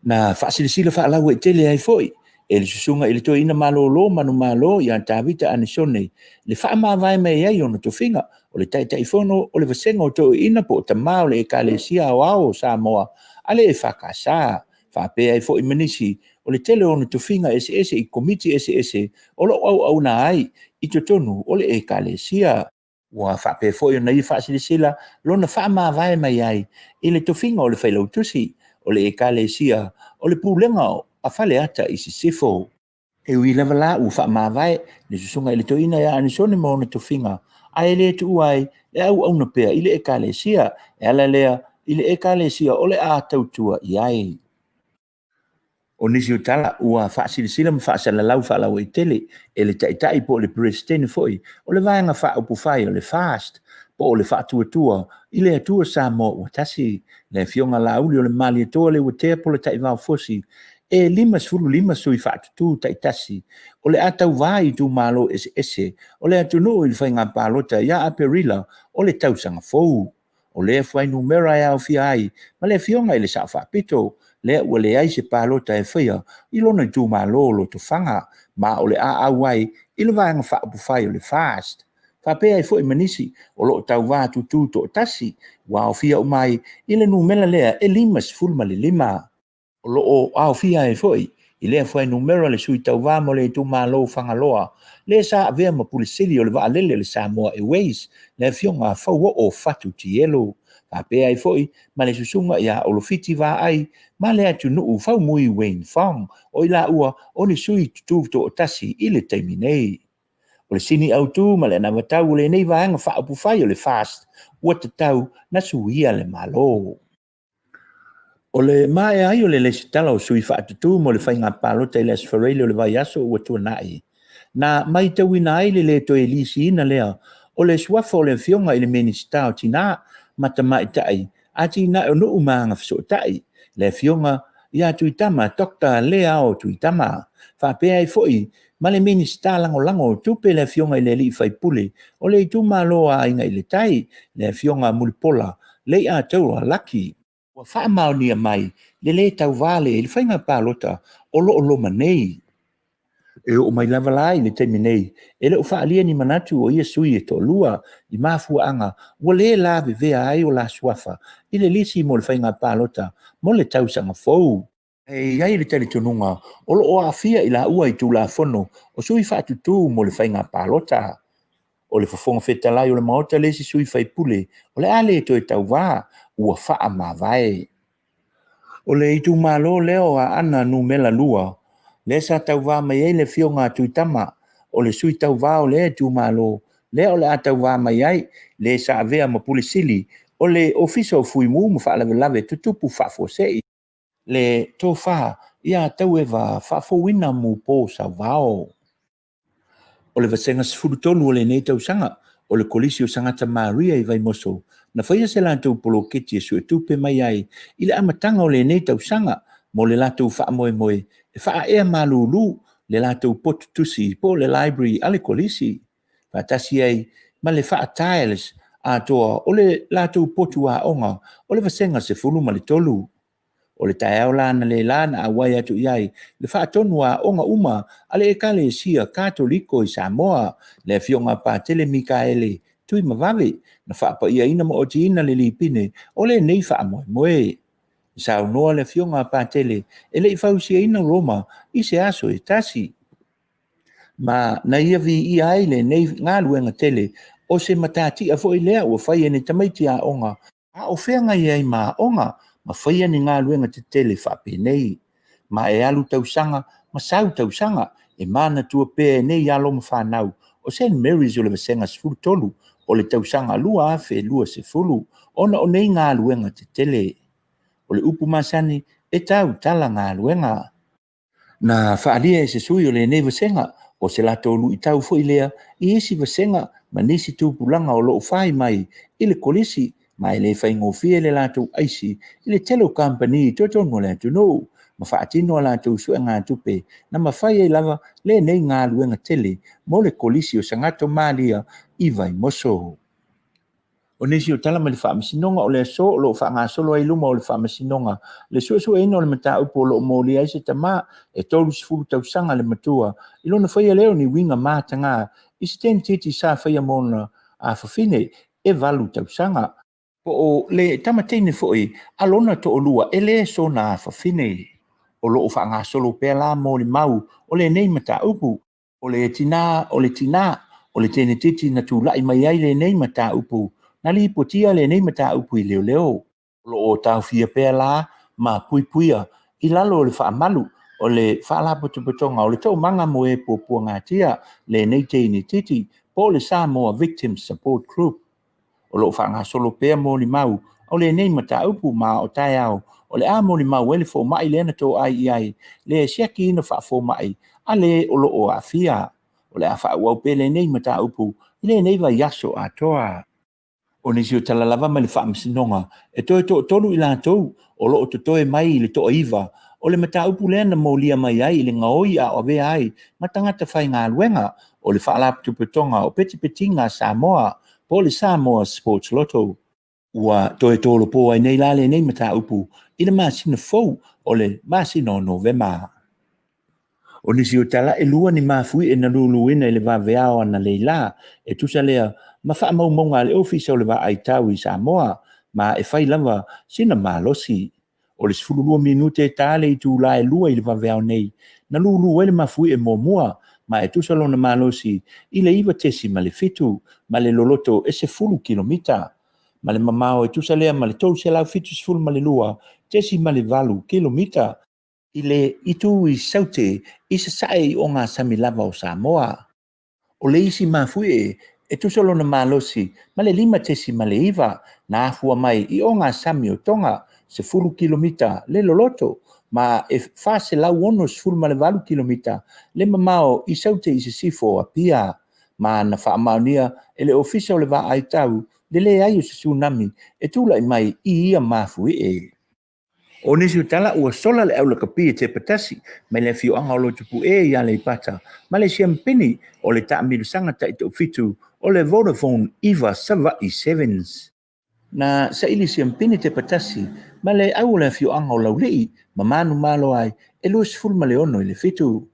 na whaasilisila whaalau e tele ai foi e le susunga I le toi ina malolo manu malo I a Tafito anisone le whaamawai mai ai ona tofinga o le taifono o le vasenga o toi ina po o tamao le kalesia o ao Samoa ale e whakasa whaapea ai foi manisi o le tele ona tofinga ese I komiti ese o lo au na ai I totonu o le kalesia wa whape foi ona I whaasilisila lona whaamawai mai ai I le tofinga o le whailautusi o le kalesia o le pulenga a whale ata I sifo e ui lava la u whaamawai le susunga I le toina ia anisone mo na tofinga a e le tu ai e au na pea I le kalesia e ala lea I le kalesia o le a tautua I ai O nisi o tala ua whaasilisila ma whaasalalau whaalau i tele e le taitai po le presidente foi o le vaenga whaupufai o le fast po o le whaatuatua i le atua sa mo ua tasi le fionga lauli o le mali atoa le ua tea po le taivao fosi e 5 sui whaatutu taitasi o le atau vai tu malo ese o le atunu i le whainga palota ia aperila o le tausanga fou o le fuai numera e au fia ai ma le fionga i le sa whaapito le ua le ai se palota e whaia i lona i tū malo lo to whanga ma o le a awai i le vaenga whaapufai o le fast. Whapea i fo i manisi o lo tau wā tutu to tasi wa o fia o mai i le numela lea e 5 o lo o au fia e fo i le fuai numera le sui tau wā mo le tū malo whangaloa le sa avea ma pulisili o le vaalele le Samoa e Waze le fionga whau o fatu tielo. Whapea i fo i ma le susunga ia o lo fiti wā ai ma le atu nuu whau mui Wayne Fong o i la ua o le sui tutu to tasi i le taimi nei. O le sini au tu ma le na watau le nei vaenga whaapufai o le fast ua te tau na suia le malo. O le mae ai o le lesitala o sui whaatutu mo le whainga palota i le asfarele o le vai aso ua tua nai. Na mai tauina ai le to e lisi ina lea o le suafa o le fionga i le minister o tina mata mai tai a tina o nuu maanga fisotai le fionga ia tuitama Dr. Lea o tuitama whapea i foi ma le minister lango tupe le fionga i le li fai pule o le itu maloa inga i le tai le fionga mulipola le a taua laki wa wha maonia mai le tau vale i le whainga palota o lo manei e o mai lava lai le temi nei e le o whaalia ni manatu o ia sui e to lua i mafua anga ua le la vivea ai o la suafa i le lisi mo le whainga palota mo le tausanga fou e iai le tele tonunga o lo o afia i la ua i tu la fono o sui whaatutu mo le whainga palota o le fafonga fetalai o le maota le si sui fai pule o le ale to e tau wā ua wha ma vai o le itu malo leo a ana numela lua le sa tau wā mai ei le fionga tuitama o le sui tau wā o le tu malo le o le atau wā mai ai le sa avea ma pulisili o le ofisa o fui mu ma wha lave tutupu wha fosei le tō wha ia tau ewa wha fowina mu po sa wao o le vasenga sifuru tolu o le nei tau sanga o le kolisi o sangata Manuia i vai moso na whaia se lantou polo keti e Setu pe mai ai i le amatanga o le nei tau sanga mo le latou wha moe e wha ea malulu le latou potu tusi po le library a le kolisi whatasi ai ma le wha tiles a toa o le latou potu a onga o le vasenga sifuru ma le tolu o le taeao lana le lana a wai atu iai le whaatonu a onga uma a le ekale sia katoliko i Samoa le fionga pa tele Mikaele tui mawave na whaapa ia ina mo o ti ina le lipine o le nei wha moe sa noa le fionga pa tele e le fausia ina Roma i se aso e tasi ma na ia vi i ai le nei ngā luenga tele o se matati a fo i lea ua whai ene tamaiti a onga a o whenga iai ma onga ma whaia ni ngā luenga te tele whape nei. Ma e alu tausanga, ma sau tausanga, e mana tua pē nei alo ma whanau, o St. Mary's o le vasenga sifuru tolu, o le tausanga lua afe lua se fulu, ona o nei ngā luenga te tele. O le upu masani, e tau tala ngā luenga. Na whaalia e se sui o le nei vasenga, o se lato lu i tau fo i lea, i isi vasenga, ma nisi tūpulanga o loo whai mai, i le kolisi, mai le fai ngofia le lato aisi i le telo company toto mo le atu no ma whaatino la tu sua ngā tupe na ma whai e lava le nei ngā luenga tele mo le kolisi o sangato malia i vai moso. O nisi o tala ma le whaamasinonga o le so o lo wha solo ai luma o le whaamasinonga le suasua ino le mata upo o lo moli ai se tama e tolu sifuru tau sanga le matua i lona whaia leo ni winga mātanga i se ten titi sa whaia mona a whawhine e valu tau sanga po o le tamateine foi alona to olua ele so na whawhine o lo wha solo pe la mo le mau o le nei mata upu o le tina o le tene titi na tu lai mai ai le nei mata upu na li potia le nei mata upu i leo lo o tau fia pe la ma puipuia i lalo le wha malu o le wha la potonga o le Toomaga mo e po ngatia le nei tene titi po le Samoa Victim Support Group o lo wha solo pe mo li mau O le nei mata upu ma o tai au, o le amo ni mauele fo mai le na tō ai, le siaki ina wha fo mai, a le o lo o a fia. O le a wha wau pe le nei mata upu, le nei wa yaso a toa. O nisi o talalava ma le wha msinonga, e toi tolu i la tau, o lo o to toi mai le toa iwa, o le mata upu le na maulia mai ai, le ngaoi a o ve ai, ma tangata whai ngā luenga, o le wha alap tupetonga, o peti ngā Samoa, po le Samoa Sports Lotto. Ua toe tolo po ai nei lale nei mata upu, ina masina fou, o le masina o Novema. O nisi o tala e lua ni mafui e na luluina i le vaveao ana leila, e tusa lea, ma wha maunga le ofisa o le va aitau i Samoa, ma e whai lava sina malosi. O le sifululua minute e tale i tu la e lua i le vaveao nei, na lulu e le mafui e momua, ma e tusa lona malosi, i le iwa tesi ma le fitu, ma le loloto e se fulu kilomita. Ma le mamao e tusa lea ma le tau se lau fitu sifulu ma le lua, tesi ma le valu kilomita. I le itu i saute i se sae o ngā sami lava o Samoa. O le isi mafui e tusa lona malosi, ma le lima tesi ma le iwa, na afua mai i o ngā sami o Tonga, se fulu kilomita le loloto, ma e fa se lau ono se fulu ma le valu kilomita, le mamao i saute i se sifo a pia, ma na wha Manuia e le ofisa o le va aitau, le le ai o se tsunami, e tula i mai i ia mafui O nisi utala ua sola le au lakapi e te patasi, mai le Afioga o lo tupu ia le pata, ma le siampini o le taamilusanga ta i Tafito o le Vodafone Iva Savai Sevens. Na sa ili siampini te patasi, ma le au le Afioga o laulei, ma manu malo ai, e luas ful ma le ono i le fitu.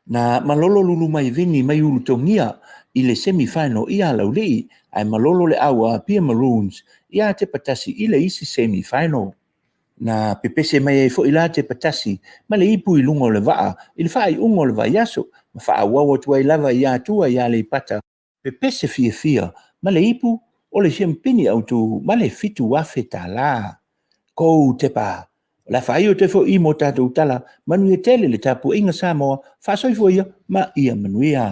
Na malolo lulu mai vini mai ulu tongia, i le semifinal ia laulei, ai malolo le au a Pia Maroons, ia te patasi i le isi semifinal. Na pepese mai e fo ila te patasi, ma le ipu i lungo le vaa, i le faa i ungo le vaiaso, ma faa wawa tua i lava i atua i ale i pata. Pepese fia, ma le ipu, o le siampini au tu, ma le fitu wafe ta la. Kou te pa, la faa i o te fo i mo tatu utala, Manuia tele le tapu inga Samoa, faa soifo ia, ma ia Manuia.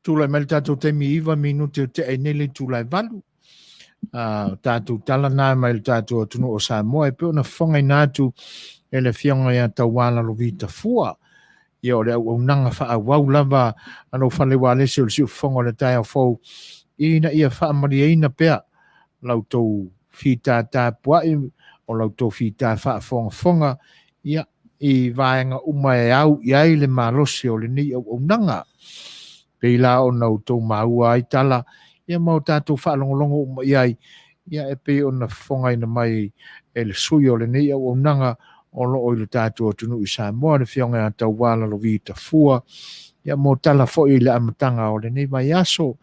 Tūlai mai tātou temi iwa minute o te ainele tūlai valu. Tātou tala nā mai tātou atunu o Samoa e peo na whangai nātu e le whianga ia tauwala Luapitofanua. Ia o le au nanga wha wau lava anō whalewa lese o le siu whanga le tai au fau. Ina ia wha maria ina pea lau tau whita tā puai o lau tau whita wha whanga. Ia i vāenga umai au iai le malosi o le ni au nanga. Peila o nau tau maua ai tala. Ia mau tātou whaalongolongo umai iai. Ia e pe o na whongai na mai e le sui o le nei au nanga o lo o le tātou atunu i Samoa le whionga a tau wala Luapitofanua. Ia mo tala fo i le amatanga o le nei mai aso.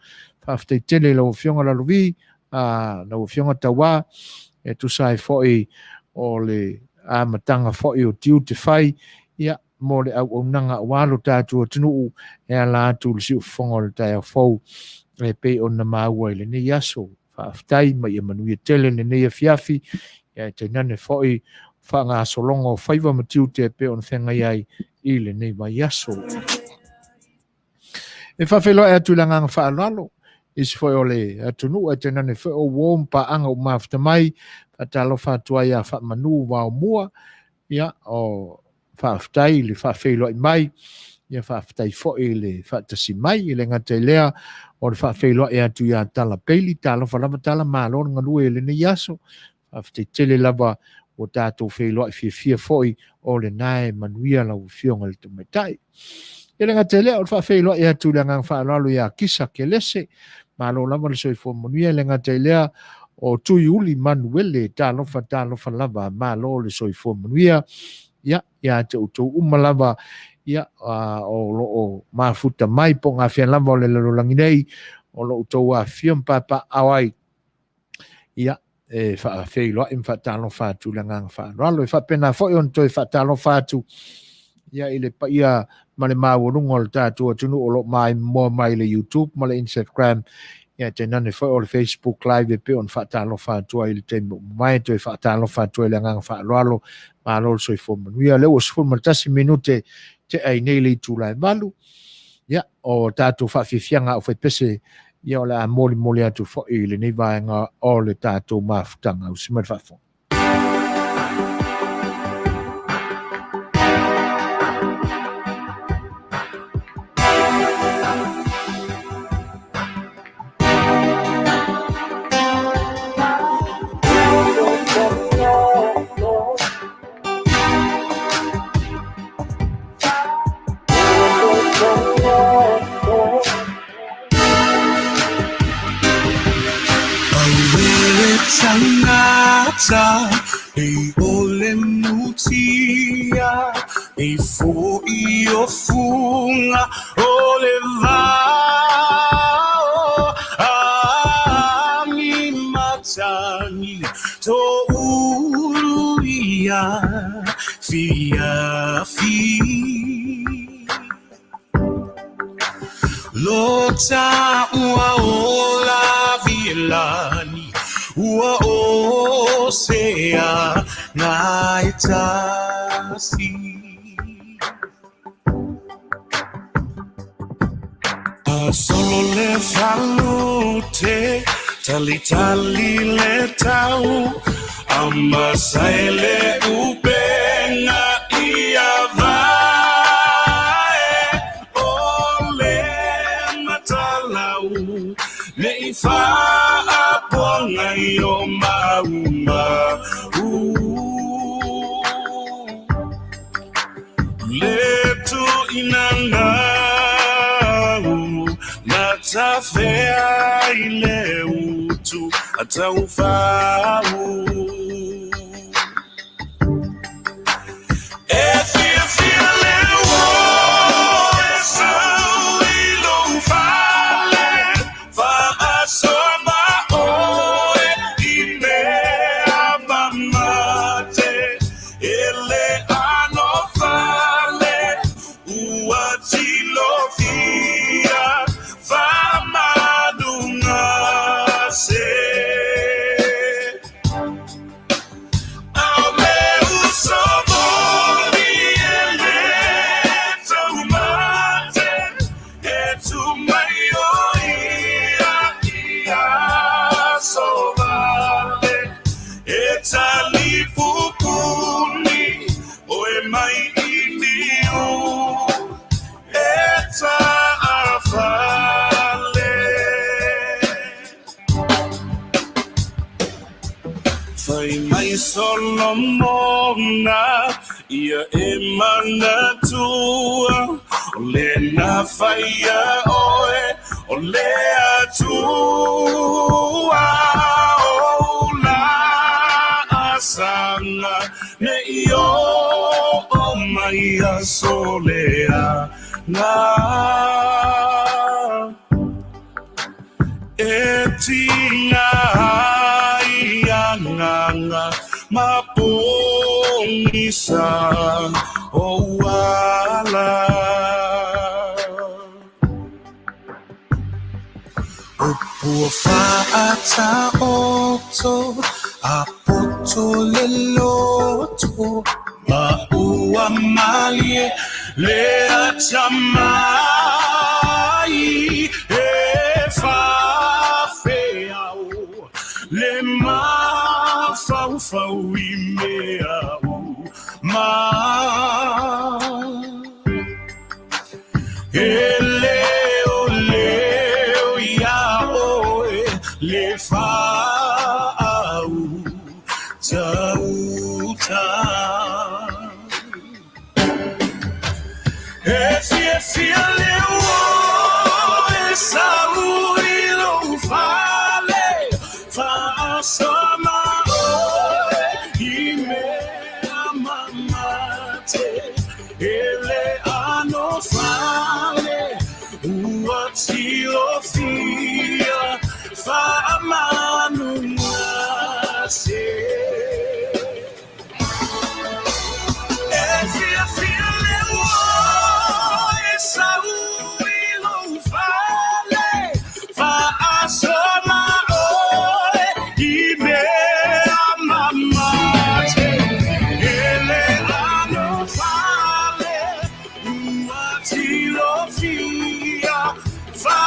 Whaaftei tele lau whionga la Luvi, lau whionga tau wā. E tu sai fo i o le amatanga fo i o tiu te whai. Ia mo le au nanga walo tātou atunu e ala atu le siu whonga le tai au fau. E pe o na maua i le nei aso. Whaaftai mai e Manuia tele le nei a fiafi. Ia e tainane fo i whanga solongo whaiva matiu te pe o na whengai ai i le nei mai aso. E whawhelo e atu langanga whaalalo. Isi fo o le atunu e tainane fo o wom pa anga o mafta mai. Whatalo whatua ia whamanu wao mua. Ia o whaaftai le whawhelo i mai. Ia whaaftai fo i le whaatasi mai i le ngate lea. O le whawhelo e atu ia tala peili. Tala whalama tala malo nga lue le nei aso. Whaaftai tele lava o tātou whelo i fia foi o le nae Manuia lau whionga le tumetai. E le ngate lea o le whawhelo e atu le ngang whaalalo ia kisa ke lese. Malo lava le soifo Manuia le ngate lea o tui uli Manuele talofa lava malo le soifo Manuia. Ia te utou umalava. Ia o loo mafuta mai po ngā whian lava o le larolangi nei. O loo utou a whiam papa awai. Ia e whaafeilo e mwhatalo whātu le ngang whaaralo. E whapena fo on toi whatalo whātu. Ia i le pa ia ma le māwarunga o le tātua tunu o lo mai mua mai le YouTube, ma le Instagram. Ia te nane fo o le Facebook live e pe on whatalo whātua i le teimu mai toi whatalo whātua i le ngang whaaralo. Ma lolo soi fo Manuia. Leo o sifur matasi minute te ai nei le tūlai malu. Ia o tātou whawhiwhianga o whaipese ia o le a moli atu fo'i le nei vaenga o le tātou mafutanga o simal whafo. Tangata e ole mutia e fo io funga ole vao a mi matani to uruia fia fi lota ua ola vilani ua osea naitasi a solo le falute tali le tau amasaele ubenga ia vae ole matalau le fa aponga yo mauma letu inanga natafea ile utu ataufau Solomona ia emana tua ole na faia oe ole atua ola asana ne io o mai solea na etina ianganga mapongisa o wala opua faata oto apoto leloto maua malie le atamai e fafeao le fau i mea ma leo ia oe le fau tauta fia leo e sau i lo fale fa sama ele ano fale uatilo fia fa manuia se fia leo esa uilo fale fa asoma oe ime amamate ele ano fale uatilo fia fa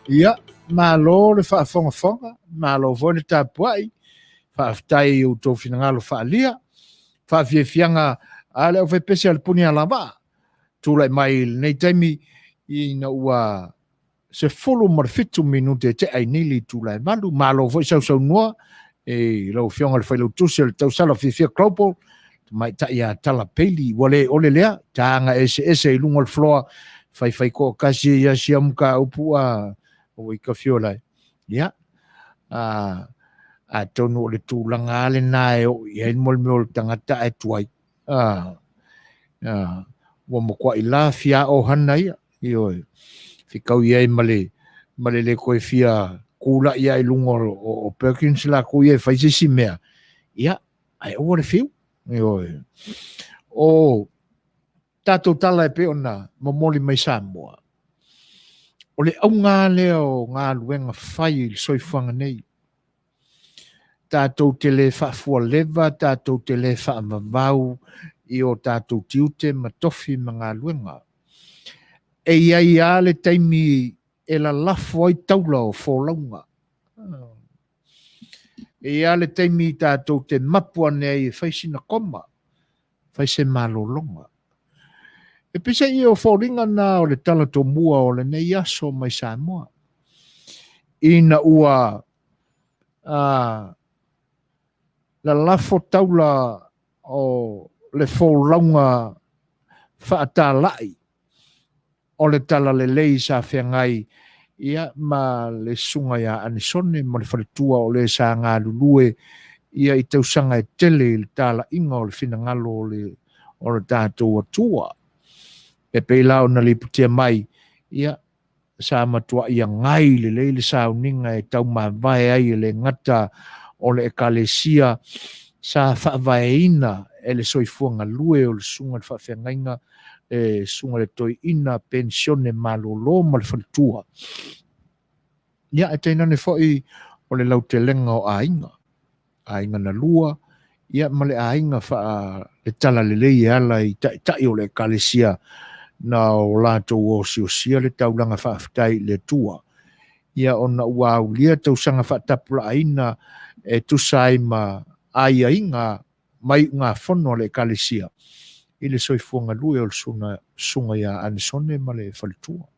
ia malo le faafogafoga malo foi le tapuaʻi faafetai outou finagalo faalia faafiafiaga a le au faipese a le puni alava tulaʻi mai lenei taimi ina ua se fulu ma le fitu minute te ainili tulaʻi malu malo foi sausaunua e lau fionga le whailau tusi le tausala fifia global mai ta ia tala peli wale ole lea tanga ese i lunga le floa fai ko kasi ia sia muka upua o i ka fiola ia a tonu le tūlanga ale nae o i hain mol tangata e tuai wa mo kwa ila fia o hana ia ioi fikau ia male le koe fia kula ia i lunga o Perkins la ko ia faisisi mea ia ai o le fiu ioi o tatou tala e pe ona momoli mai Samoa o le au ngā leo ngā luenga whai le soifuanga nei tatou te le whaafua lewa tatou te le whaamavau i o tatou tiute matofi ma ngā luenga e iai a le taimi e la lafo ai taula o fōlaunga e a le taimi tatou te mapua nei e whaisina koma whaise malolonga e pisa i o fōringa nā o le tala tō mua o le nei aso mai Samoa ina ua la lafo taula o le fōlaunga whaatālai o le tala le lei sa whiangai ia ma le sunga ia anisone ma le whaletua o le sa ngā lulue ia i tausanga e tele le tala inga o le whinangalo o le tātou atua e peilao na liputia mai ia sa matua ia ngai le leile sa uninga e tau mawai ai le ngata o le ekalesia sa whaavaeina e le soifuanga lue o le sunga le whawhiangainga e sunga le toi ina pensione malolo ma le whaletua ia e teina ne foi o le lau te lenga o ainga na lua ia ma le ainga le tala le lei ala i tai o le ekalesia na o lātou o sia le taulanga whaafetai le tua. Ia ona ua aulia tausanga whaatapula aina e tusai ma aia inga mai ngā whono le kalesia. I le soifuanga lue o le sunga ia anisone ma le whalitua.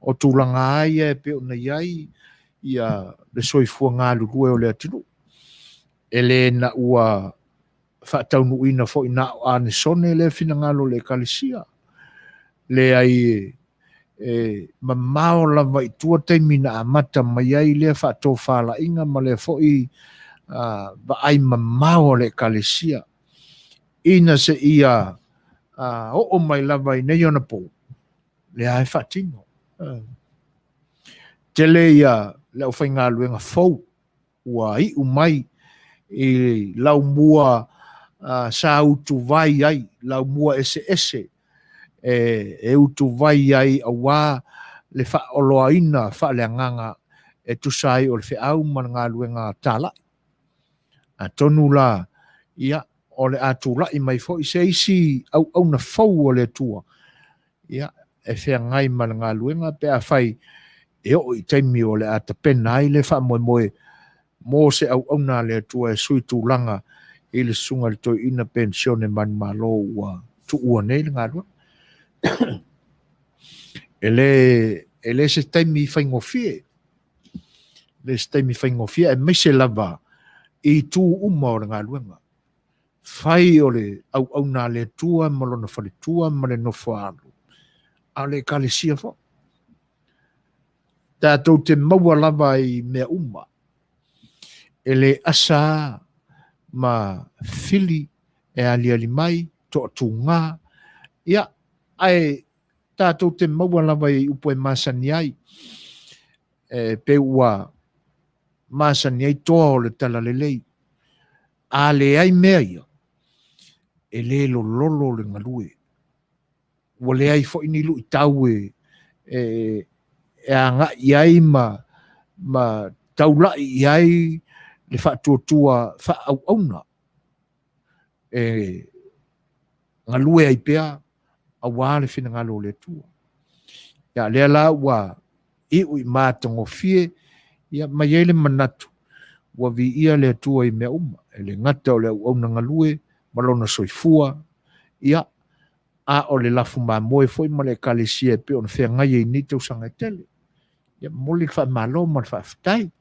O tūlanga aia e peo na iai ia le soifuanga lue o le atinu. E le na ua whaataunu ina fo ina anisone le finangalo le kalesia. Le ai mamao lava i tua taimina a mata mai ai lea whaatou whala inga ma le foi ba ai mamao le kalesia. Ina se ia o mai lava i nei ona po. Le ai whaatino. Te le ia le au whainga luenga fau ua i umai i lau mua sa utu vai ai, lau mua ese. E utu vai ai a wā le wha oloa ina wha le anganga e tusai o le whi au mana ngā luenga tāla. A tonu la ia o le atu la i mai fo i se isi au na fau o le tua. Ia e whea ngai mana ngā luenga pe a whai e o i taimi o le ata pena ai le wha moe mo se au na le tua e sui tūlanga i le sunga le toi ina pensione mani malo ua tu ua nei le ngā luenga. ele se taimi whaingofie. Le se taimi whaingofie e meise lava i tū uma o ngā luenga. Whai o le au nā le tua, malona whale tua, ma le nofo alu. A le kalesia wha. Tātou te maua lava i mea uma. E le asa ma fili e ali mai, to atu ngā. Ia, ai tātou te maua lava i upo e masani ai. Pe ua masani ai toa o le tala lelei. A le ai mea ia. E le lolo le ngalue. Ua le ai fo inilu i tau e anga i ai ma taula i ai le whaatuatua whaauauna. Ngalue ai pea a wale fina ngalo le tua. Ya le la wa i ui mātongo fie, ia mai ele manatu, wa vi ia le atua i mea uma, ele ngata o le au na ngalue, malona soifua, ia, a o le lafu mamoe foi ma le kalesia pe on fea ngai i ni tau sanga tele. Ia moli fa malo ma fa ftai.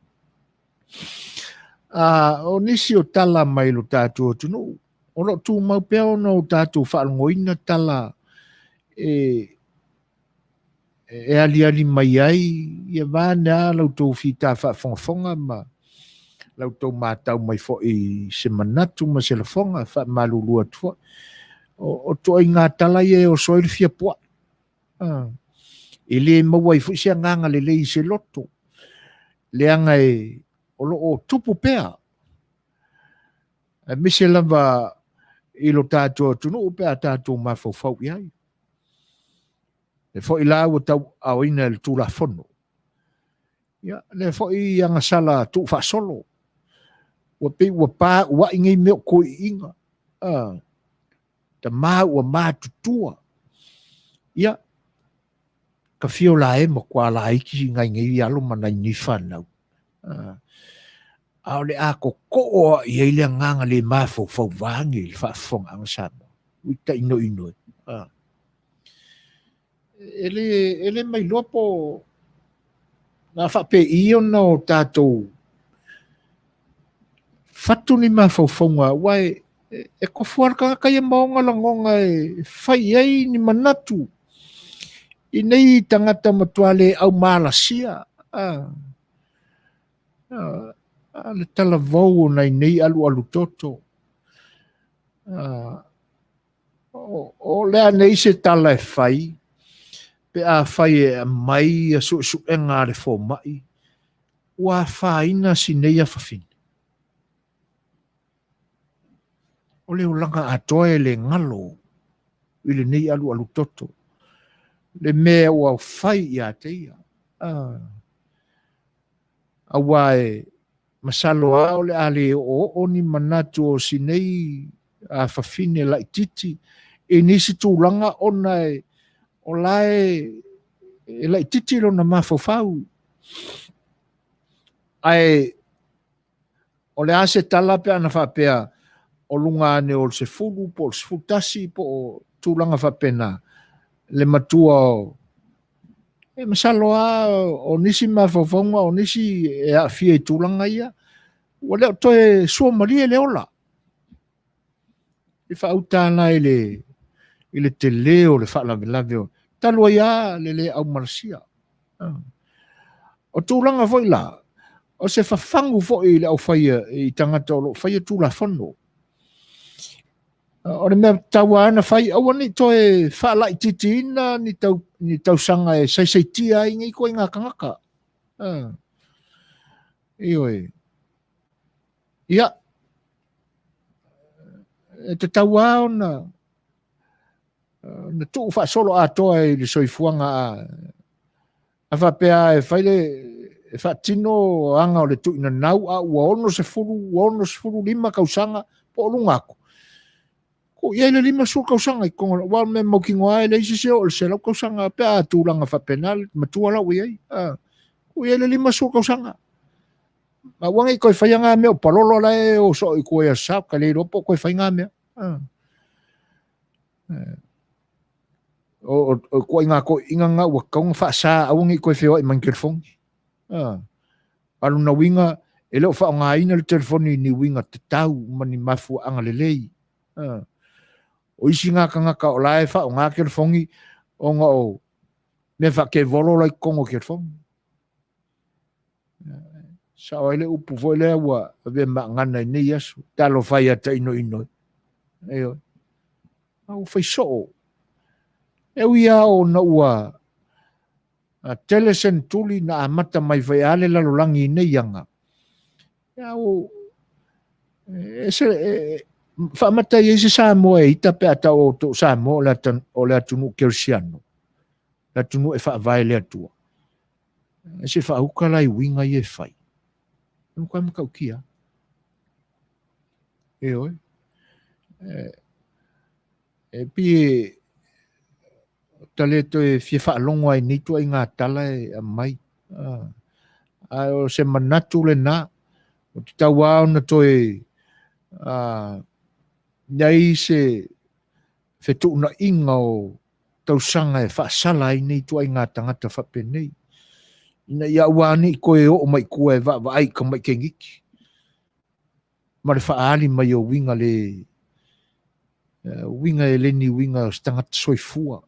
O nisi o tala mai lo tātua tunu, o lo tū mau pea o no tātua whaalongoina tala e ali mai ai, ia vāna lau tō whita whaafongafonga ma lau tō mātau mai fo i se manatu ma se la fonga, wha malulua tua. O tō i ngā tala i e o soil fia pua. E le mawai fu sia nganga le le i se loto. Le anga e o tupu pea. Me se lava i lo tātua tunu pea tātua mawhau i ai. Le fo i la o tau au ina le tūla fono. Le fo i anga sala tū wha solo. Wa pe wa pā wa ingai meo ko i inga. Ta mā ua mā tutua. Ia, ka fio la e ma kua la iki ngai alo mana ni whanau. Ao le a ko koa i eile nganga le mā fau vangi le whaafonga anga sama. Wita ino. Ele mai lopo nga whape i ona o tātou fatu ni mā faufonga wai e ko fuarka kaya maonga langonga e whai ei ni manatu i nei tangata matuale au Malasia le tala vau nei alu toto o lea nei se tala e whai pe a whai e mai a su e ngare fo mai ua whaina si nei a whawhini o leo langa atoe le ngalo i le nei alu toto le mea ua whai i a teia awa e masalo ao le ale o ni manatu o si nei a whawhine lai titi e nisi tūlanga ona o lae e lai titi lo na mawhawhau ai o le ase tala pe ana whapea o lunga ane o se fulu po se futasi po o tūlanga whapena le matua o e masalo a o nisi mawhawhaunga o nisi e a fia i tūlanga ia o leo toe sua maria le ola i whautana i le te leo le whaalawelave o talua ia le au Malasia o tūlanga foi la o se whawhangu foi le au whaia i tangata o lo whaia tūla whano o le mea taua ana whai awa ni toe whaalai titina ni tau sanga e saisaitia i ngai koe ngā kangaka ioi ia e te taua ona na tuu wha solo atoa i le soifuanga a whapea e whaile e wha tino anga o le tuina nau a ua ono se furu lima kausanga po lungako ko ia le lima sur kausanga i kongo wa me mokingoa e le isi seo le selo kausanga pe a tūlanga whapenal matua lau iai ko ia le lima sur kausanga ma wanga i koe whaianga mea o palolo la e o so i koe a sap ka le ropo koe whainga mea o koe ngā koe inga ngā ua kaunga wha sa awangi koe whio i mankelfongi alu na winga e leo wha ngā ina le telefoni ni winga te tau mani mafu anga le lei o isi ngā kangaka o lae wha o ngā kelfongi o ngā o me wha ke volo lai kongo kelfongi sa o ele upu vo ele ua ve ma ngana ni yasu talo whai ata ino eo au whai soo e uia o na ua telesen tuli na amata mai vai ale lalolangi nei anga. Au whamata i ese Samoa e ita pe ata o to Samoa o le atunu Kersiano. Le atunu e whaavai le atua. E se whauka lai winga i e whai. Nau kai makau kia. E oi. E pi tale to e fie whaalongo ai nitu ai ngā tala e mai. O se manatu le na. O te tawao na toi nei se fetu na inga o tausanga e whaasala ai nei tua i ngā tangata whapenei. Ina ia wani koe o mai kua e wa ai ka mai kengiki. Ma le whaali mai o winga le winga e leni winga o stangata soifua.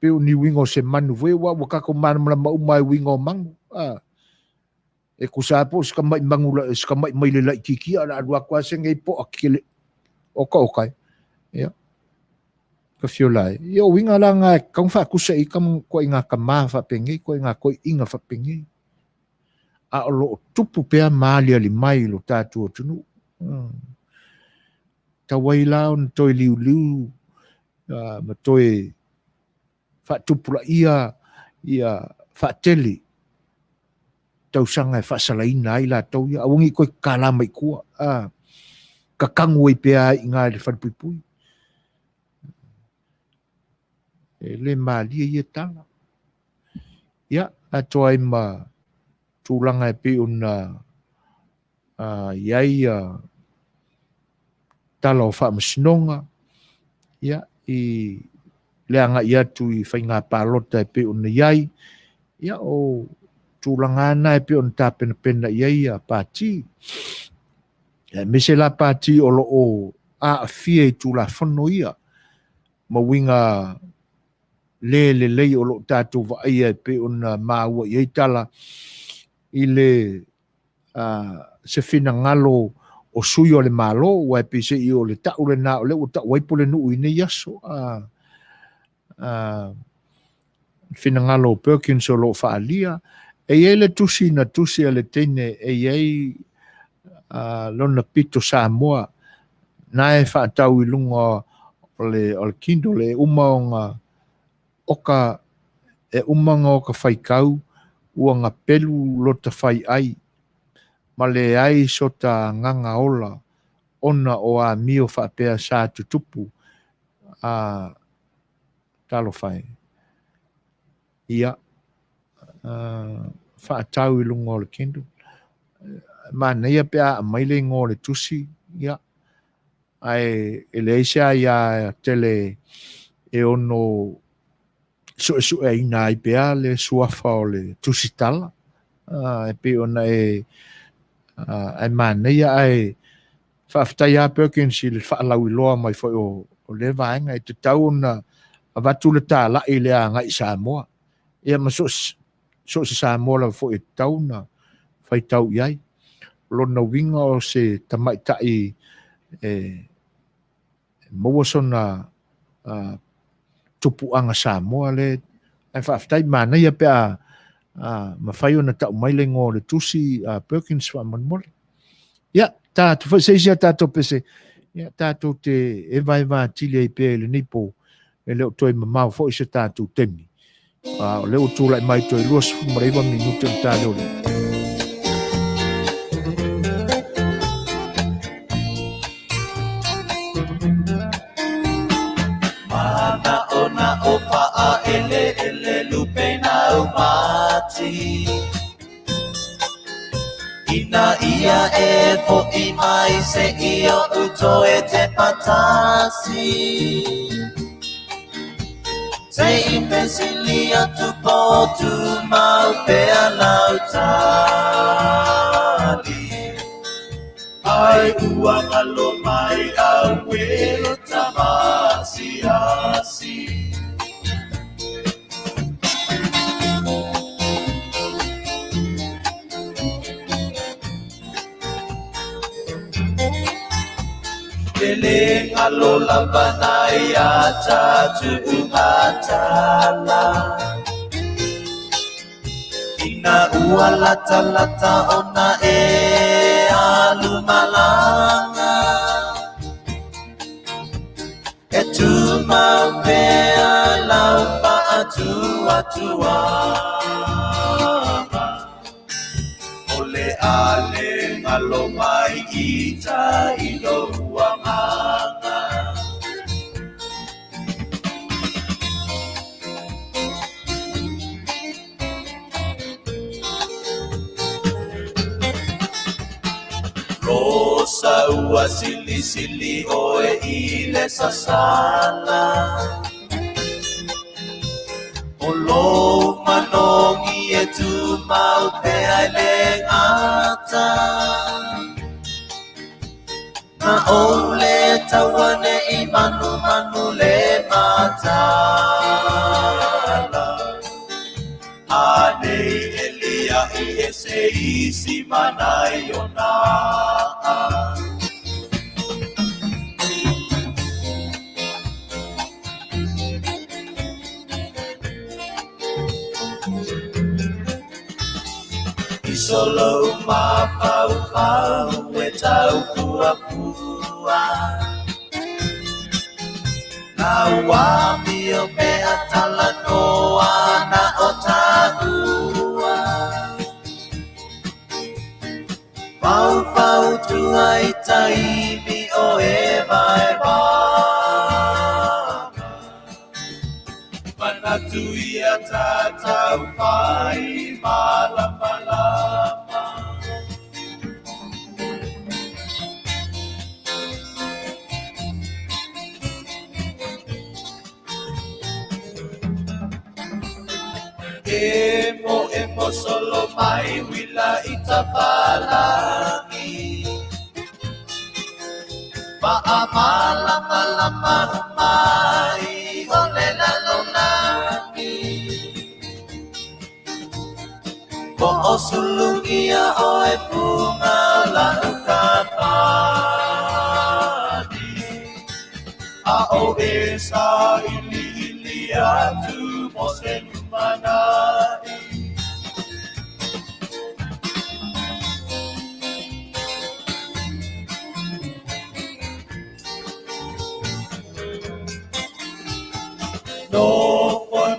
Peo ni winga o se manu wewa wakako manamala maumai winga o mangu. E kusapo ska mai mangula ska mai mai le lai kiki ala adwa kwa senge po akile oka ya ka fiolai yo winga la nga kong fa kusa I kam ko inga kama fa pengi ko inga ko inga fa pengi a lo tupu pe mali ali mai lo tatu tunu ta waila on toi liu ma toi fa tupu la ia fa teli tausanga e whaasalaina ai la tau ia. Awangi koe kāla mai kua. Ka kangu i pēa I ngā le whanpuipui. E le mālia ia tala. Ia, ato ai ma tūlanga e pe una iai tala o whaamasinonga. Ia, I leanga ia tu I whainga pālota e pe una iai. Ia o tūlanga ana e pe on tā pena ia pāti. Me se la pāti o lo o a fie tūla whano ia. Ma winga le lei o lo tātou wa ia e pe on māua iei tala I le se whina ngalo o sui o le mālo wa e pe se I o le tau le nā o le o tau waipo le nuu I ne yaso. Whina ngalo Perkins o lo whaalia. E ele tusi na tusi ale tene e iei lona pito Samoa na e whaatau I lunga o le kindo le umaonga oka e umanga oka whaikau ua ngā pelu lota whai ai ma le ai sota nganga ola ona o a mio whaapea sa tutupu talo whai ia whaatau I lunga o le kendo. Manuia pea a maile ngō le tusi, ia. Ai, e le eisa ia tele e ono su e ina I pea le suafa o le tusi tala. E pe ona e Manuia ai whaftai a Perkins I le whaalau I loa mai whai o le vaenga e te tau ona a watu le tā la I le a ngai Samoa. Ia ma so se Samoa la fo e tau na whai tau iai. Lona winga o se tamaitai maua sona tupu anga Samoa le ai whaftai Manuia pea ma whai ona tau mai le ngō le tusi Perkins wha manmole. Ia, tātou whaseisia tātou pese. Ia, tātou te e vai tili ai pēa le nipo e leo toi mamau fo I se tātou temi. O leo tūlai mai toi luas mareiwa minuta I tā leo le. Mana ona o paa ele lupe na umati. Ina ia e po I mai se ia uto e te patasi. Se imbecilia tu po tu mau pea lautali. Ai uang alo mai awelo tamasi asi. Ele ngalo labana ya tatu ungatala. Ina ua lata ona e alumalanga. E tu mau pea laupa atua. Ole ale ngalo mai ita ilo uamanga. ua sili sili oe I le sasala O lo manongi e tu mau pe ai le ngata Na o le tawane I manu manu le matala Anei elia I ese isi manai ona Solo ma pau pau e tau pua pua Na wami o pe atala noa na o tagua Pau pau tua I taimi o e vai banga Manatu ia tatau pai malama Emo solo mai wila itapalangi Paamala malama mai ole la lonani Ko osulungia oe punga la ukapani A o esa ili ili atu mose lumanai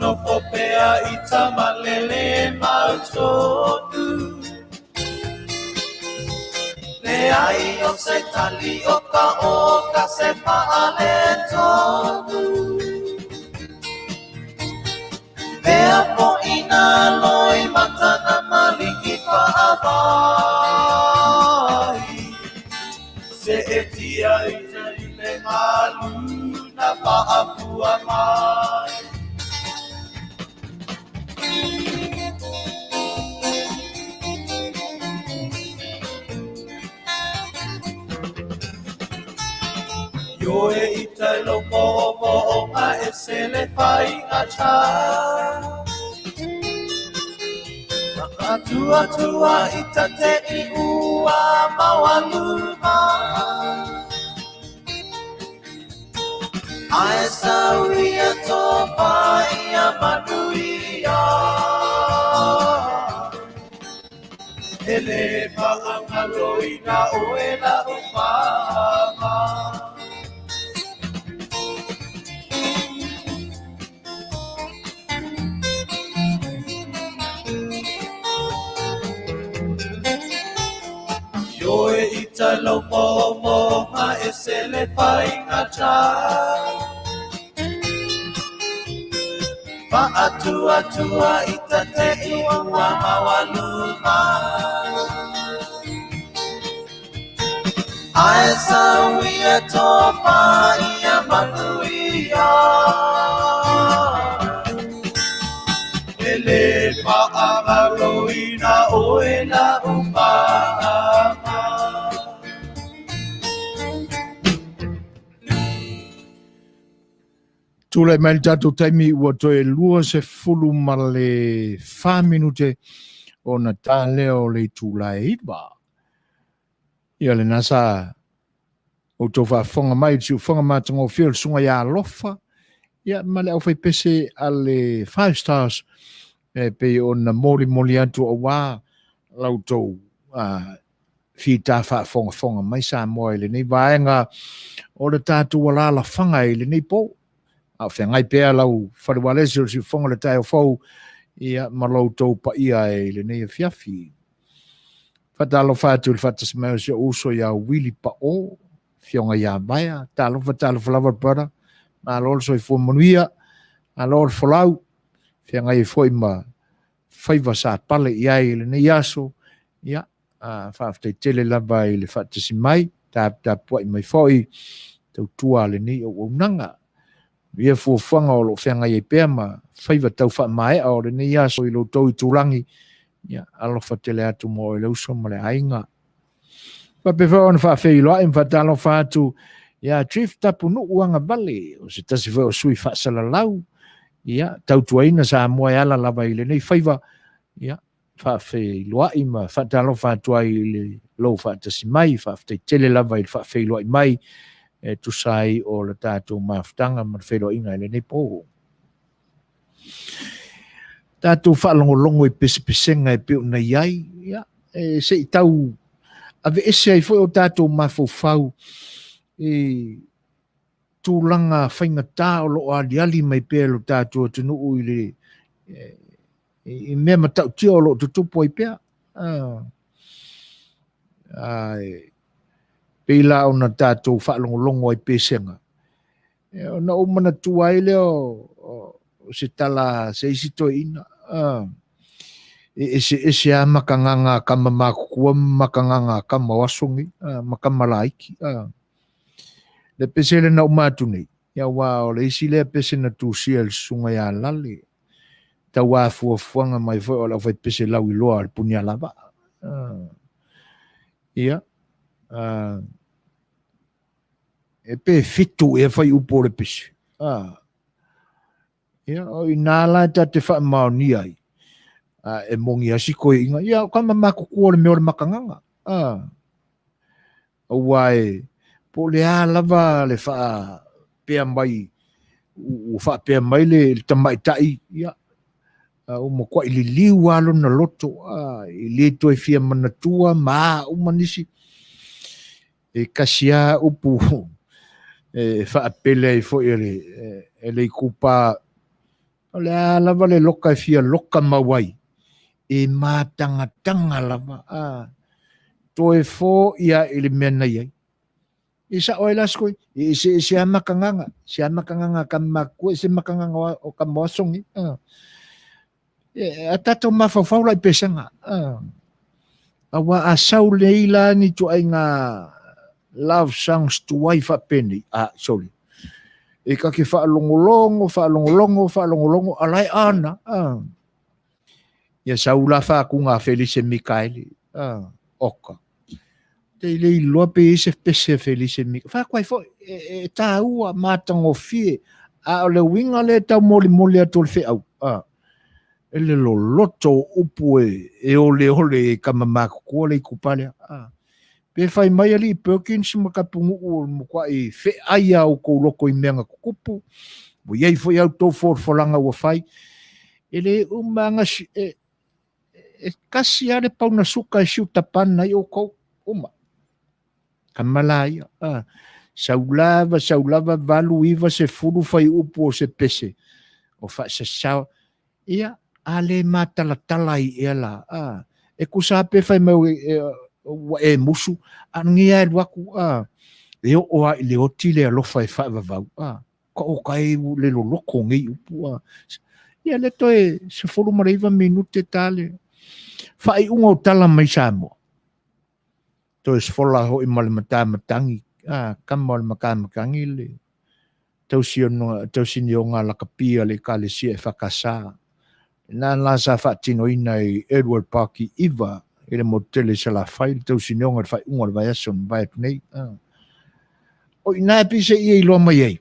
No popea itamalele mautonu Le ai o se tali oka se paale tonu Vea po ina loi matana maliki paavai Se etia ita ile malu na paapua mai Yo e ita lo mo ma e se le fai ngacha Tua ita te I ua mawaluma Ae sauria topa ia Manuia Ele paangaloina oela umama Yo e ita lo mo ma e se le fai ngacha Pa atua ita te I ua mawaluma Ae sauia topa ia Manuia Ele paangaloina oela umama Tule mai tatou taimi ua toe lua se fulu ma le 5 minute o na tālea o le tūlae iwa. Ia le nasa o tō whaafonga mai, tiu whanga mātanga o whio sunga ia alofa. Ia ma le au whai pese a le 5 stars pe o na mori atu o wā lau tō whita whaafonga mai sa moa le nei vaenga o le tātua la la whanga le nei po. A whengai pēr lau whariwalesi o si whonga le tai o whau ia malau tau pa ia le nei a fiafi. Whatalo whātu le whatasmeo si uso ia wili pa o whionga ia baia. Talo whalawa brother. Ma lor so i fo Manuia. A lor whalau. Whengai fo i ma whaiva sa pale ia le nei aso. Ia. Whaaftai tele lava i le whatasi mai. ta poi mai foi tau tua le ni o nanga ia fuafuanga o lo whenga i pēr ma whaiva tau wha mai o le ni ia so i lo tau i tūrangi ia alofa tele atu mo i lauso ma le ainga pa pe wha ona wha whei loa im wha talo wha atu ia trif tapu nu uanga vale o se tasi wha o sui wha salalau ia tau tuaina sa mua e ala lava i le nei whaiva ia wha whei loa i ma wha talo wha atu ai le lo wha tasi mai wha whei tele lava i wha whei loa i mai e tu sai o le tātou maftanga ma whero inga ele nei pōho. Tātou whaalongolongo i pese-pesenga e peo na iai, ia, e se i tau, ave ese ai foi o tātou mafau e tūlanga whainga tā o lo ali mai pēr lo tātou tunu ui le, i mea matau tia o lo tutupo i pēr. Pela o na tātou whaalongolongo ai pēsenga. O na umana tua i leo se tala se isi toi ina. Ese a makanganga kama makukua, makanganga kama wasongi, makama laiki. Le pesele na umatu nei. Ia wā o le isi lea pese na tūsia le sunga ia lale. Ta wā fuafuanga mai foi o la vai pese lau i loa le punia lava. Ia. E pe fitu e fai upo le pisi. Ia, o i nāla ta te wha Manuia ai. E mongi asiko i inga. Ia, kama mako kua le meo le makanganga. O wai, po le a lava le wha pea mai, u wha pea mai le tamai tai. Ia, o mo kwa ili liu alo na loto. I le toi fia manatua, maa umanisi. E kasia upu e whaapele i fo e le kupa o le a lava le loka e fia loka mawai e mātanga lava to e fo ia i le mena iai i sa oe lasko i se amakanganga kama kue se makanganga o kama wasongi a tato mawhawhau lai pesanga awa a sau leila ni tu ai ngā love songs to wife up penny. Sorry. E ka ke whaalongolongo, alai ana. Ia saula whaakunga Felice Mikaeli. Oka. Te lei loa pe ese pese Felice Mikaeli. Whaakwai fo, e tā ua mātango fie. A o le winga le tau moli atu le wheau. E le lo loto upu e ole e kamamako kua le kupalea. Pe fai mai ali Perkins makapungu o mukwa e fe aia o ko loko i menga kupu. Mo iei foi au tau forfolanga ua fai. Ele umanga kasi ale pau na suka e siu tapana i o kou uma. Kamala ia. Saulava valu iwa se furu fai upu o se pese. O fa se sao. Ia ale matalatala i ela. E kusape fai mau e musu angia e waku e o ai le oti le alofa e fa vau ko o kai le loko ngi upu ia le toe se folu maraiva minute tale fa i ungo tala mai samo to es fola ho i mal matangi kamal makangi le tausi nga la kapia le kale si e fakasa na la sa fatino ina Edward Parky Iva ele motele se la fai tau sinonga fai unga vai ason vai nei o ina pise i lo mai ai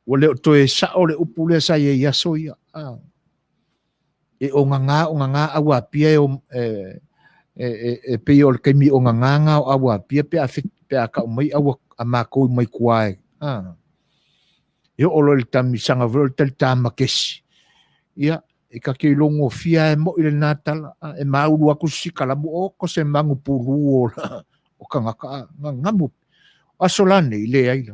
o le to e sa o le upule sa ye yaso ia e o nga awa pia e pe o ke mi o nga awa pia pe a fit pe a ka mai awa ama ko mai kuai e o lo tami sanga vol tel tamakesi ia e ka ke longo fia e mo ile natal e maulu aku sikala mo ko se mangu puru o kanga ngamu asolane ile ai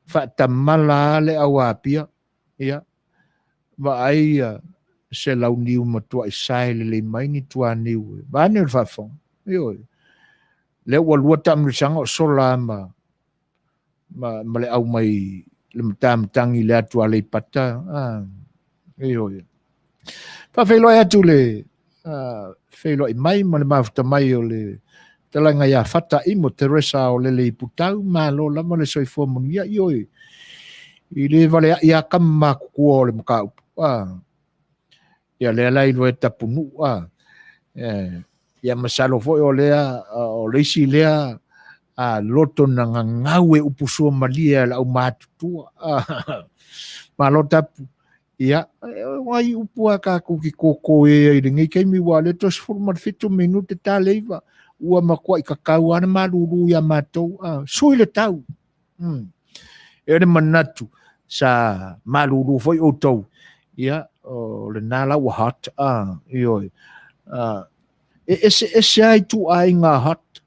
fa tamala le awapia ia va ai se lau niu matua isai le mai ni tua niu va ne fa fon yo le wa tam sanga sola ma le au mai le tam tangi le atua le pata yo fa felo atu le felo mai ma le mafta mai o le Talanga ia fata imo Teresa o lele putau malo lama le soifua Manuia ioi. I le vale ia kama kukua o le makau. Ia le alai loe tapunu. Ia masalo foi o lea o leisi lea loto na ngau e upusua malia la au matutua. Malo tapu. Ia, wai upua ka kuki koko e ringi keimi wale tos format 5 minute ta leiva. Ua makua i kakau ana maruru ia matou. Sui le tau. Ere manatu sa maruru foi o tau. Ia, le nala wa hot. Ioi. Ese ai tu ai ngā hot.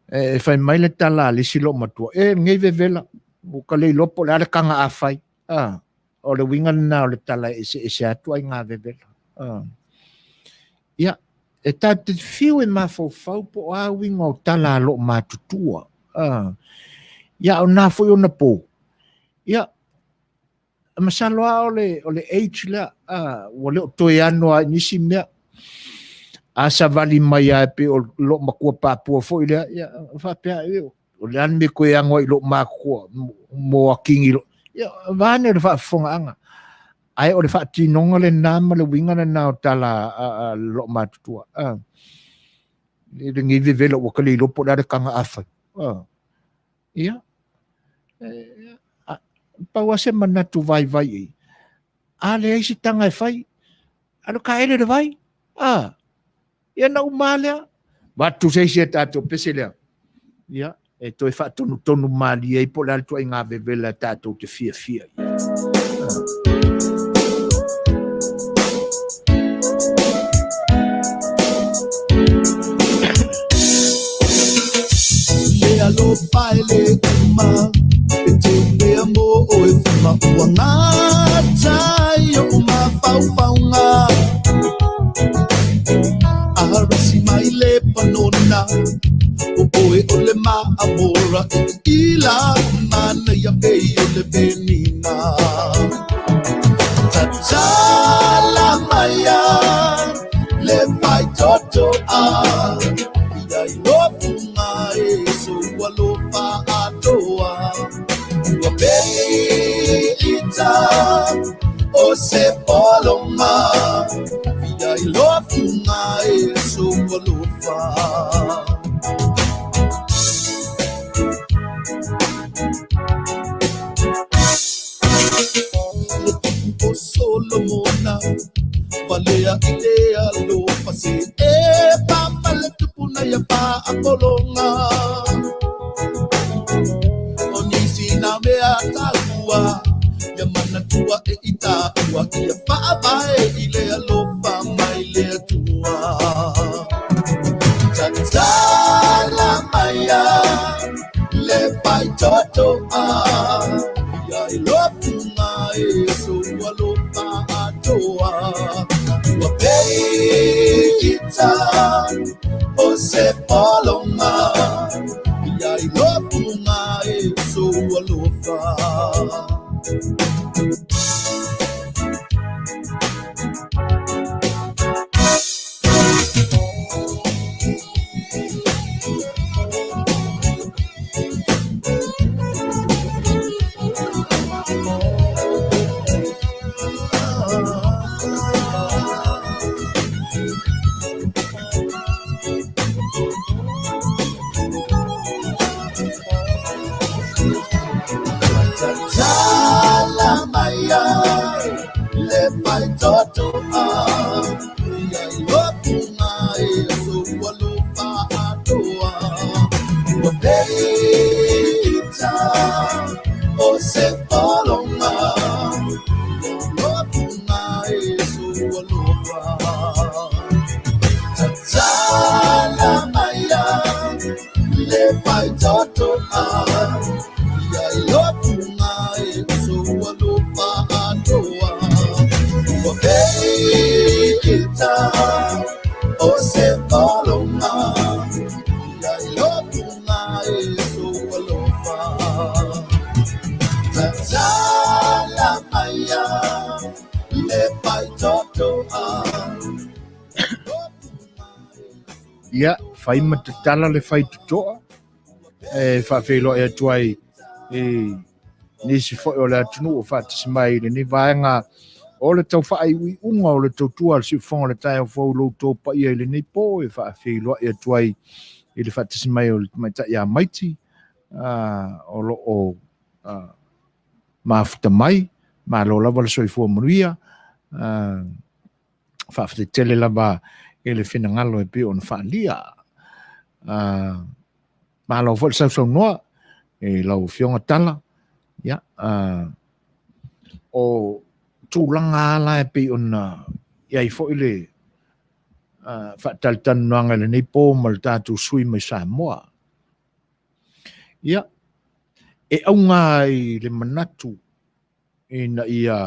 E fai mai le tala le silo matua. Ngei vevela. Uka le lopo le arakanga a fai. O le winga na o le tala ese atu ai ngā vevela. Ia, e tate fiu e mafau po a winga o tala lo matutua. Ia, o nā foi o na po. Ia, masalo a o le age la, o le o toi anoa nisi mea. Asa vali mai a pe o lo makua papua foi lea. Ia, whapea eo. O le ane me koe angoi lo makua mo a kingi lo. Ia, vane o le whaafonga anga. Ai o le whaatinonga le nama le wingana na o tala lo matutua. Le ngi vevela o kali lopo la kanga afai. Ia. Pau ase manatu vai vai. A le eisi tanga e fai. Ano ka ele le vai. Ia na umalea. Watu seisi e tato pese lea. Ia. E toi whaatonu mali e po la tua ngā vevela tato te fia. Lo paile kuma Petende amo o e fuma uangata Yo uma faufaunga Arasi maile panona Oe ole ma amora Ila mana ya e ole benina Tatala maya Le pai toto Ia ilopunga so walofa atoa Ua peita O se polonga Ia ilopunga so walofa Le Solomona Valea idea lo pase papa le tupuna ya pa akolonga Onisi na mea talua Ya mana tua e ita ua Ia pa ile alofa maile tua Tatala maya Le pai toto Ia ilopunga so alofa atoa Ua peita O se polonga Ia ilopunga so alofa Le pai toto Ia ilopunga so walofa atoa Ua peita O se polonga Ilopunga so walofa Tatala maya Le pai toto Ia ilopunga so walofa atoa Ua peita O se polonga Ia ilopunga so walofa Tatala maya Le pai toto ia fai matatala le fai tutoa faafeiloa e atu ai nisi foʻi o le atunuu o faatasimai lenei vaega o le taufaaʻiuiʻuga o le tautua le siʻufoga le taeaufou loutou paia i lenei po e faafeiloaʻi atu ai i le faatasimai o le maitaʻi a maiti o loo mafuta mai malo lava le soifua manuia faafetetele lava e le finagalo e pe ona faalia malo foʻi le sausaunoa e lau fioga tala ia o tulaga ala e pei ona iai foʻi le faatalitanoaga i lenei po ma le tatou sui mai Samoa ia e auga ai le manatu ina ia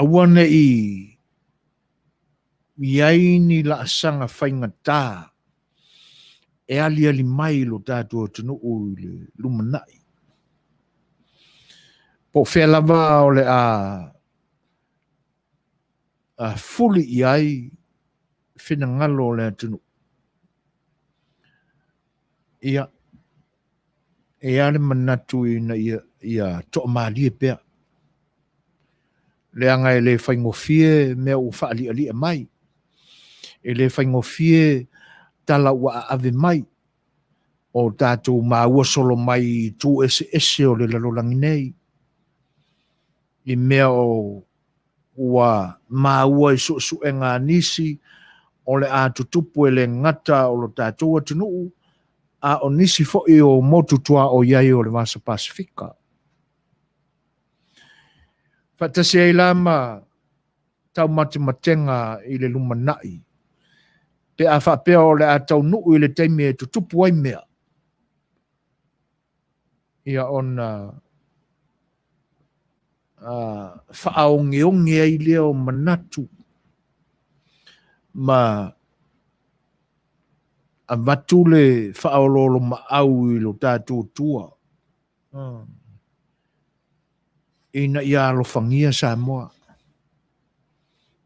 aua neʻi iai ni laasaga faigatā e aliali mai lo tatou atunuu i le lumanaʻi po fea lava o le fuli i ai finagalo o le atunuu ia e ale manatu ina ia toʻamalie pea leaga e lē faigofie mea ua faaliʻaliʻa mai e lē faigofie tala ua aave mai o tatou maua solo mai tu ese o le lalolagi nei i mea o ua maua i suʻesuʻega nisi o le a tutupu e le gata o lo tatou atunuu a o nisi foʻi o motutua o iai o le Vasa Pasifika faatasi ai la ma taumatematenga i le lumanaʻi pe a faapea o le a taunuu i le taimi e tutupu ai mea ia ona faaogeoge ai lea o manatu ma avatu le faaololo maau i lo tatou tua ina ia alofagia Samoa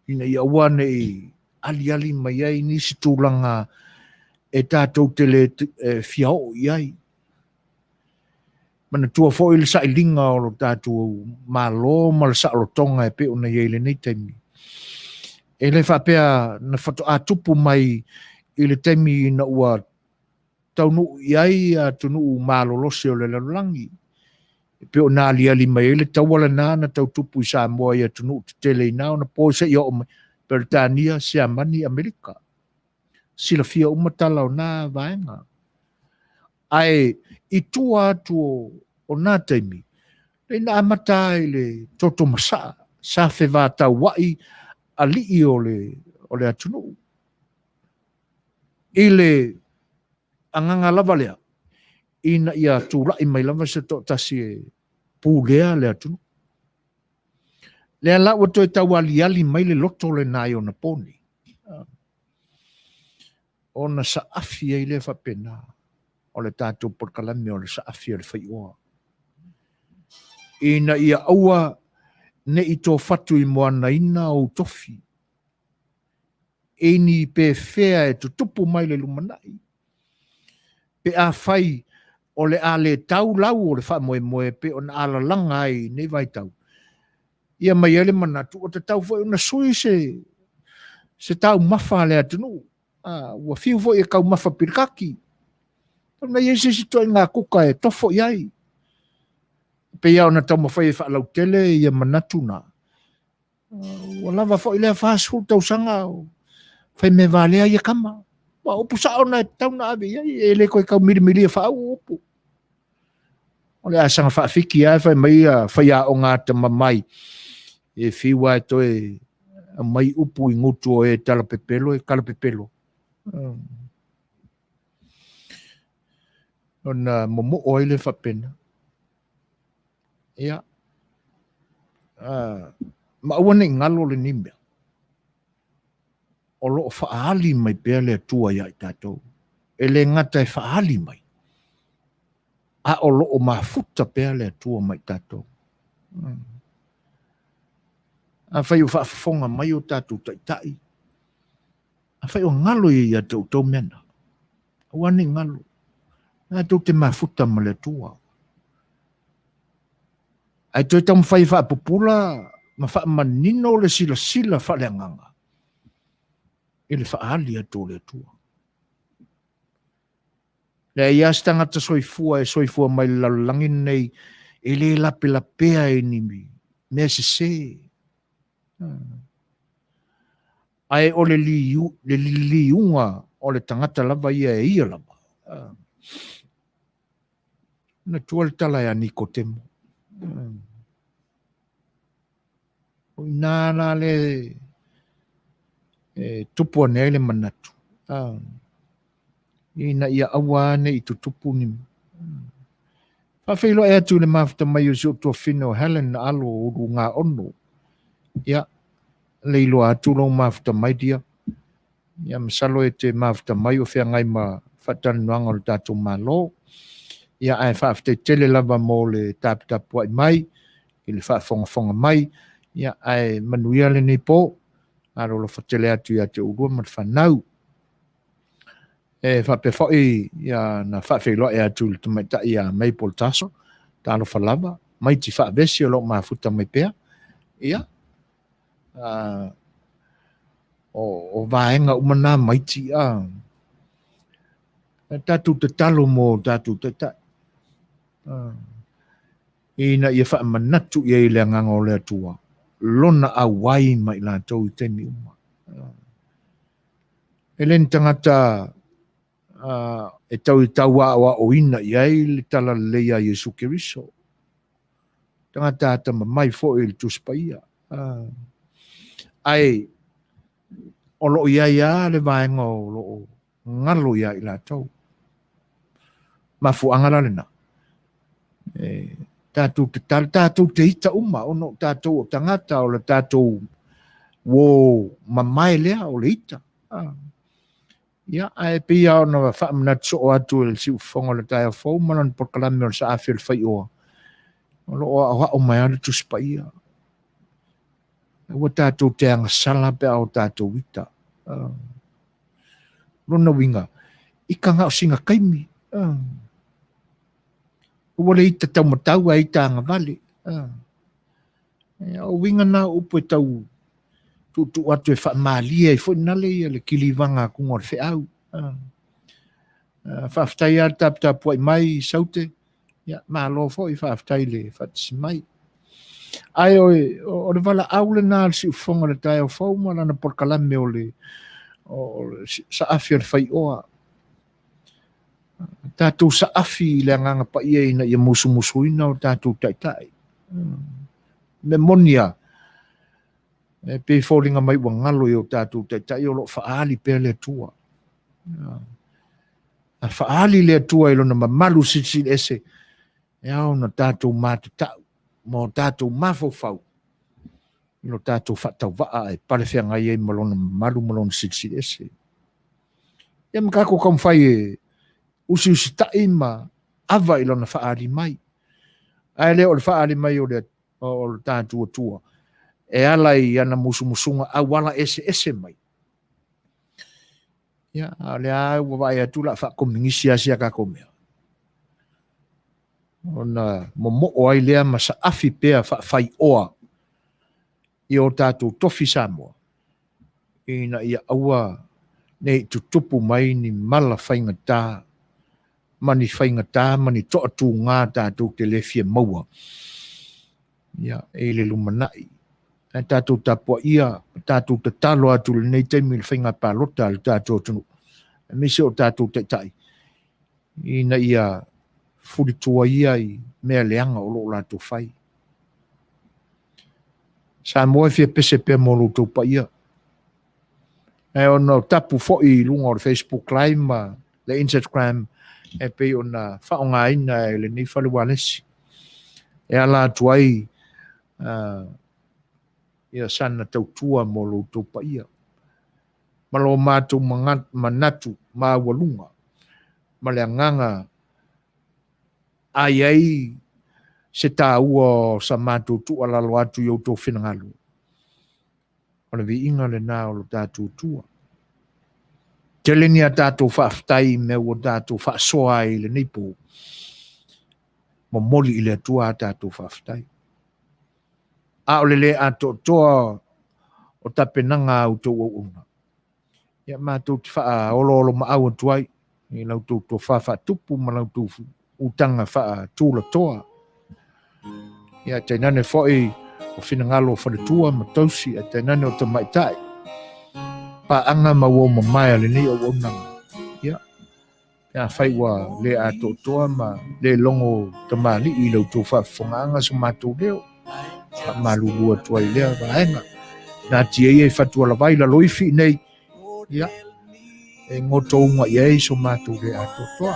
ina ia ua neʻi aliali mai ai nisi tulaga e tatou tele fiaoo i ai manatua foʻi le saʻiliga o lo tatou malo ma le saʻalotoga e pe ona iai lenei taimi e le faapea na fatoʻatupu mai i le taimi ina ua taunuu i ai atunuu malolosi o le lalolagi pe ona aliali mai ai le taualana na tautupu i Samoa ia tunuu tetele ina ona po seʻi oo mai Peritania Siamani Amerika silafia uma tala ona vaega ae i tua atu o nā taimi leina amata i le toto masaa sa fevatauaʻi alii o le atunuu i le agaga lava lea ina ia tulaʻi mai lava se toʻatasi e pulea le atunuu lea la ua toe taualiali mai le loto lenā i ona poni ona saafi ai le faapena o le tatou polokalame o le saafi o le faiʻoa ina ia aua neʻi tofatu i moanaina ou tofi ini pefea e tutupu mai le lumanaʻi pe a fai o le a le tau lau o le faamoemoe pe ona alalaga ai nei vaitau ia mai ai le manatu o tatau foʻi ona sui se tau mafa le atunuu ua fiu foʻi e kaumafa pilikaki ona iai se sitoʻiga kuka e tofo i ai pe ia ona taumafai e faalautele ia manatu na ua lava foʻi lea fasulu tausaga fai me valea ia kama ma upu saʻona e tauna ave iai e lē koe kau milimili e faau upu o le asaga faafiki ai fai mai fai aʻoga tamamai e fiua e toe mai upu i gutu o e talapepelo e kalapepelo ona momoo ai le faapena ia ma ua neʻi galo lenei mea o loo faaali mai pea le atua ia i tatou e le gata e faaali mai a o loo mafuta pea le atua mai tatou A whai o whaafonga mai o tātou taitai. A whai o ngalo ia tau mena. Wani ngalo. Nā tau te mafuta ma le tua. Ai toi tam whai whaapupula, ma wha manino le sila whaleanganga. I le whaali a tō le tua. Le ias tangata soifua mai lalangi nei, e le lapea e nimi, mea se. Ai o le liunga o le tangata lava ia lava. Na tua le tala ya niko temo. O inana le tupu ane le manatu. Ina ia awane i tutupu ni. Whawhilo e atu le mafta mai o si o tua whino Helen na alo o ngā ono. Ia, leilo atu lo mafta mai dia. Ia masalo e te mafta mai o whea ngai ma whatani nuanga o le tātou malo. Ia ai whafte tele lava mo le tāpitapu ai mai. I le whafonga mai. Ia ai Manuia le nei po. Aro lo whatele atu ia te urua mat whanau. E whape whai ia na whawhelo e atu le tumaita ia Maple Tasso. Tālo whalava. Mai ti whaavesi o lo mafuta mai pēr. Ia. O vaenga umana maiti a. Tātou te talo mo tātou te tai. Ina ia wha manatu ia i le nganga o le atua. Lona a wai mai la tau i temi uma. E len tangata e tau i taua o ina i le tala leia Yesu Keriso. Tangata ata mai fo i le tuspaia. Ai, o lo ia le vaenga o lo ngalo ia i la tau. Mafu angala lena. Tātou te tala, tātou te ita uma, ono tātou o tangata o le tātou wo mamai lea o le ita. Ia, ai pia o na whaamnatso o atu e le si ufonga le taia fau, manan porkalame o le sa A Le Fai'oa. O lo o mai ale tuspaia. Ua tātou te anga sala pe au tātou ita. Rona winga, ika ngā o singa kaimi. Ua le ita tau matau a ita anga vale. O winga na upo e tau tu atu e whaamalia e fwoi nale ia le kiliwanga kunga o le wheau. Whaaftai ar tapitapu ai mai saute. Ia, maa lo fwoi whaaftai le whatisi mai. Ai o le wala aule nā si ufonga le tai o whau ma lana porkalame o le sa afi o le Fai'oa. Tātou sa afi le anganga pa ia ina ia musu ina o tātou taitai. Memonia. E pe fōringa mai wa ngalo i o tātou taitai o lo whaali pe le tua. A whaali le tua i lo na mamalu sisi ese. E au na tātou mātatau. Mo tātou mafofau. I lo tātou whatau waa e parewhia ngai e malona malu malona sisi ese. Ia makako kamwhai e usi tai ma ava i lona whaari mai. Ai leo le whaari mai o le tātua tua. E ala i ana musunga a wala ese mai. Ia, le a wawai atu la whakomingisi asia ka komea. Ona momo o ai lea ma sa afi pea Fai'oa i o tātou tofi Samoa. Ina ia aua nei tutupu mai ni mala whaingatā. Mani whaingatā, mani toatu ngā tātou te lefia maua. Ia, e le lumanai. E tātou tapua ia, tātou te talo atu le nei teimi le whainga pālota le tātou tunu. E mese o tātou te tai. Ina ia furitua ia i mea leanga o loo lātou whai. Sa moe fia pese pia mo loutou pa ia. E ona tapu fo'i lunga o le Facebook Live ma le Instagram e pe ona whaonga ina e le nei whale walesi. E ala atu ai ia sana tautua mo loutou pa ia. Malo mātou manatu ma walunga. Ma le anganga ai se tā ua sa mātou tu alalo atu i autou whinangalo. o le viinga le nā o lo tātou tua. Te leni a tātou whaaftai me o tātou whaasoa i le nipo. Mo moli i le tua a tātou whaaftai. A o le a toa o tapenanga au tō o una. Ia mātou te wha olo ma au tuai. I lau tō wha tupu ma lau tō utanga wha tūla toa. Ia te nane whoi o whinangalo o wharetua ma tausi a te nane o te maitai. Pa anga ma wo ma mai le ni o unanga. Ia. Ia whaiwa le a toa ma le longo te mali i lau tō whawhonganga sa mātou leo. Wha malulua tuai lea vaenga. Nā tia i e whatua la vai la loifi nei. Ia. E ngoto unga i e so mātou le a toa.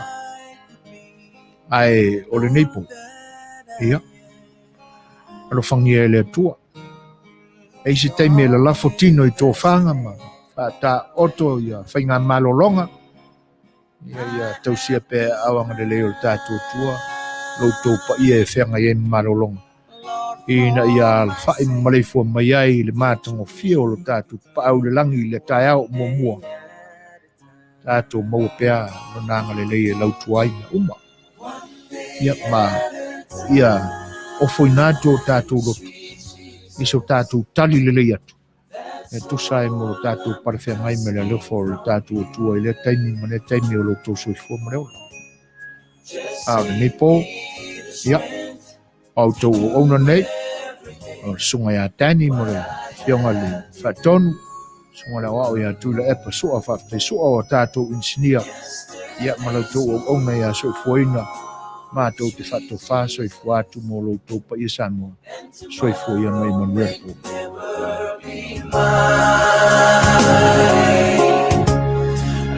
Ai o le neipo. Ia. Alo whangi e le tua. E se teime la lafo tino i tō whanga ma. Ta oto ia whainga malolonga. Ia tausia pe awanga le leo tātou tua. Loutou pa ia e whenga i e malolonga. Ina ia whai maleifua mai ai le mātango fio lo tātou pa au le langi le tai au mua. Tātou mau pea no nanga le lei e lautuai na uma. Ia ma ia ofoi nātou tātou lotu. Iso tātou tali le lei atu. E tusa e mo tātou parewhia ngai me le lefo le tātou tua i le taimi ma le taimi o lo tō soifua ma reo. A le nipo, ia, au tō o ona nei, o sunga ia tani mo le fionga le whatonu, sunga le wao ia tū le epa sua whafte sua o tātou insinia, ia ma lau tō o ona ia soifua ina, mātou te whato wha soifua atu mo lo tō pa ia Samoa, soifua ia mai Manuia.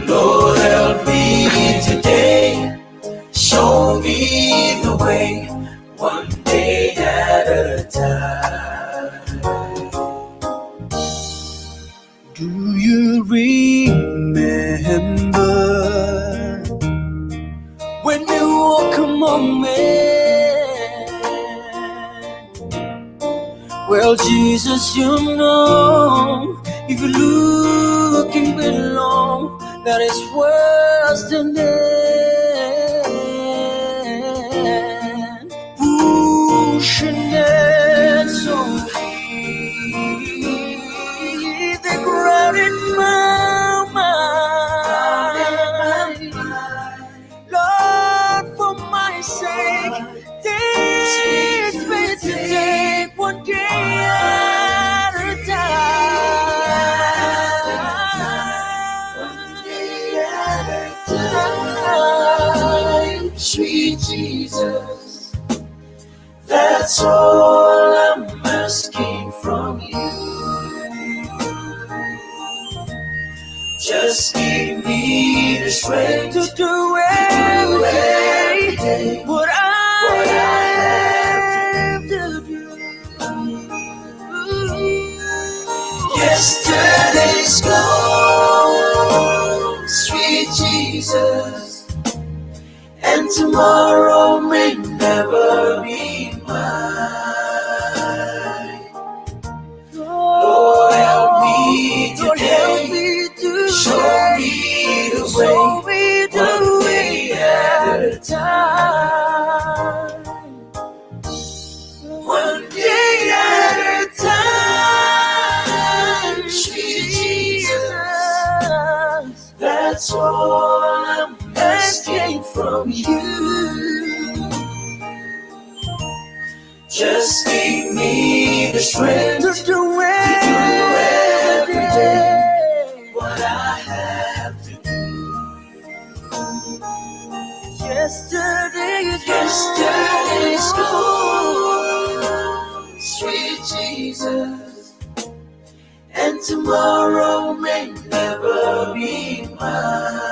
Lord, help me today. Show me the way, one day at a time. Do you remember when you walk among men? Well, Jesus, you know, if you look and belong, that is worse than that. Pushing it so deep, they ground in my mind. Lord, for my sake, teach me to take one day at a time. Sweet Jesus, that's all I'm asking from you. Just give me the strength to do every day what I have to do. Yesterday's gone, sweet Jesus, and tomorrow may never be mine. Lord, help me today. Show me the way, one day at a time. One day at a time, sweet Jesus, that's all I'm asking from you. Just give me the strength to do every day what I have to do. Yesterday's gone, sweet Jesus, and tomorrow may never be mine.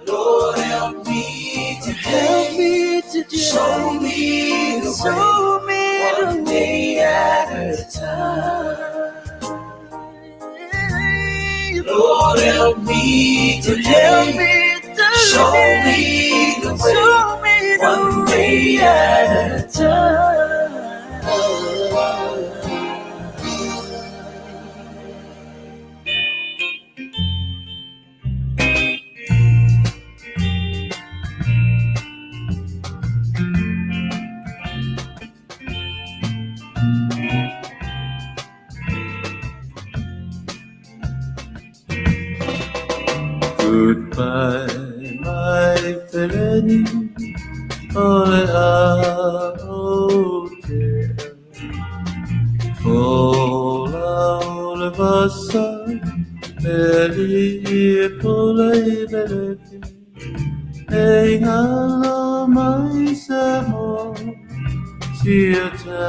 Lord, help me today. Show me the way, one day at a time. Lord, help me today. Show me the way, one day at a time. Goodbye, my Feleni, ole aote. Ola ole vasa, beli polei belefi. Ei hala mai samo, siata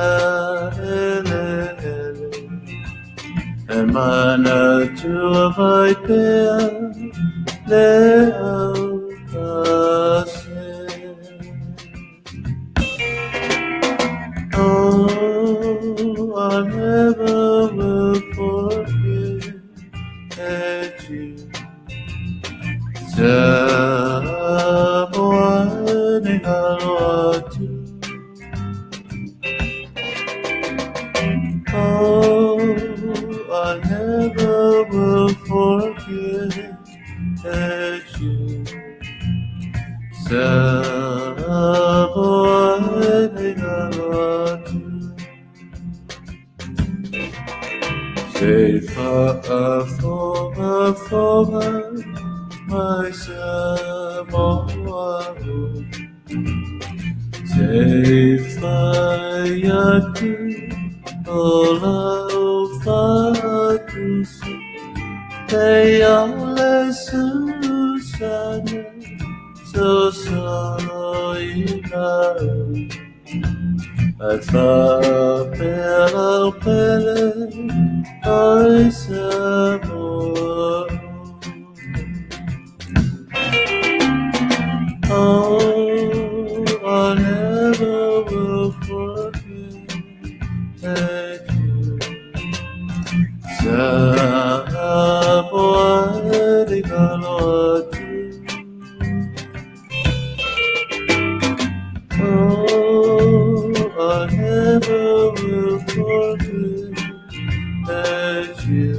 ele ele. E mana tua vai pea, le au tase. Oh, I never will forget you. Samoa atu. Oh, I never will forget you. Samoa atu. Say Afioga, my Samoa. Say Faiatu, ola fatusi. Say A Le Susana, so I pela pele, I Samoa. Oh, I never will forget you. Samoa atu. Oh, I never will forget you.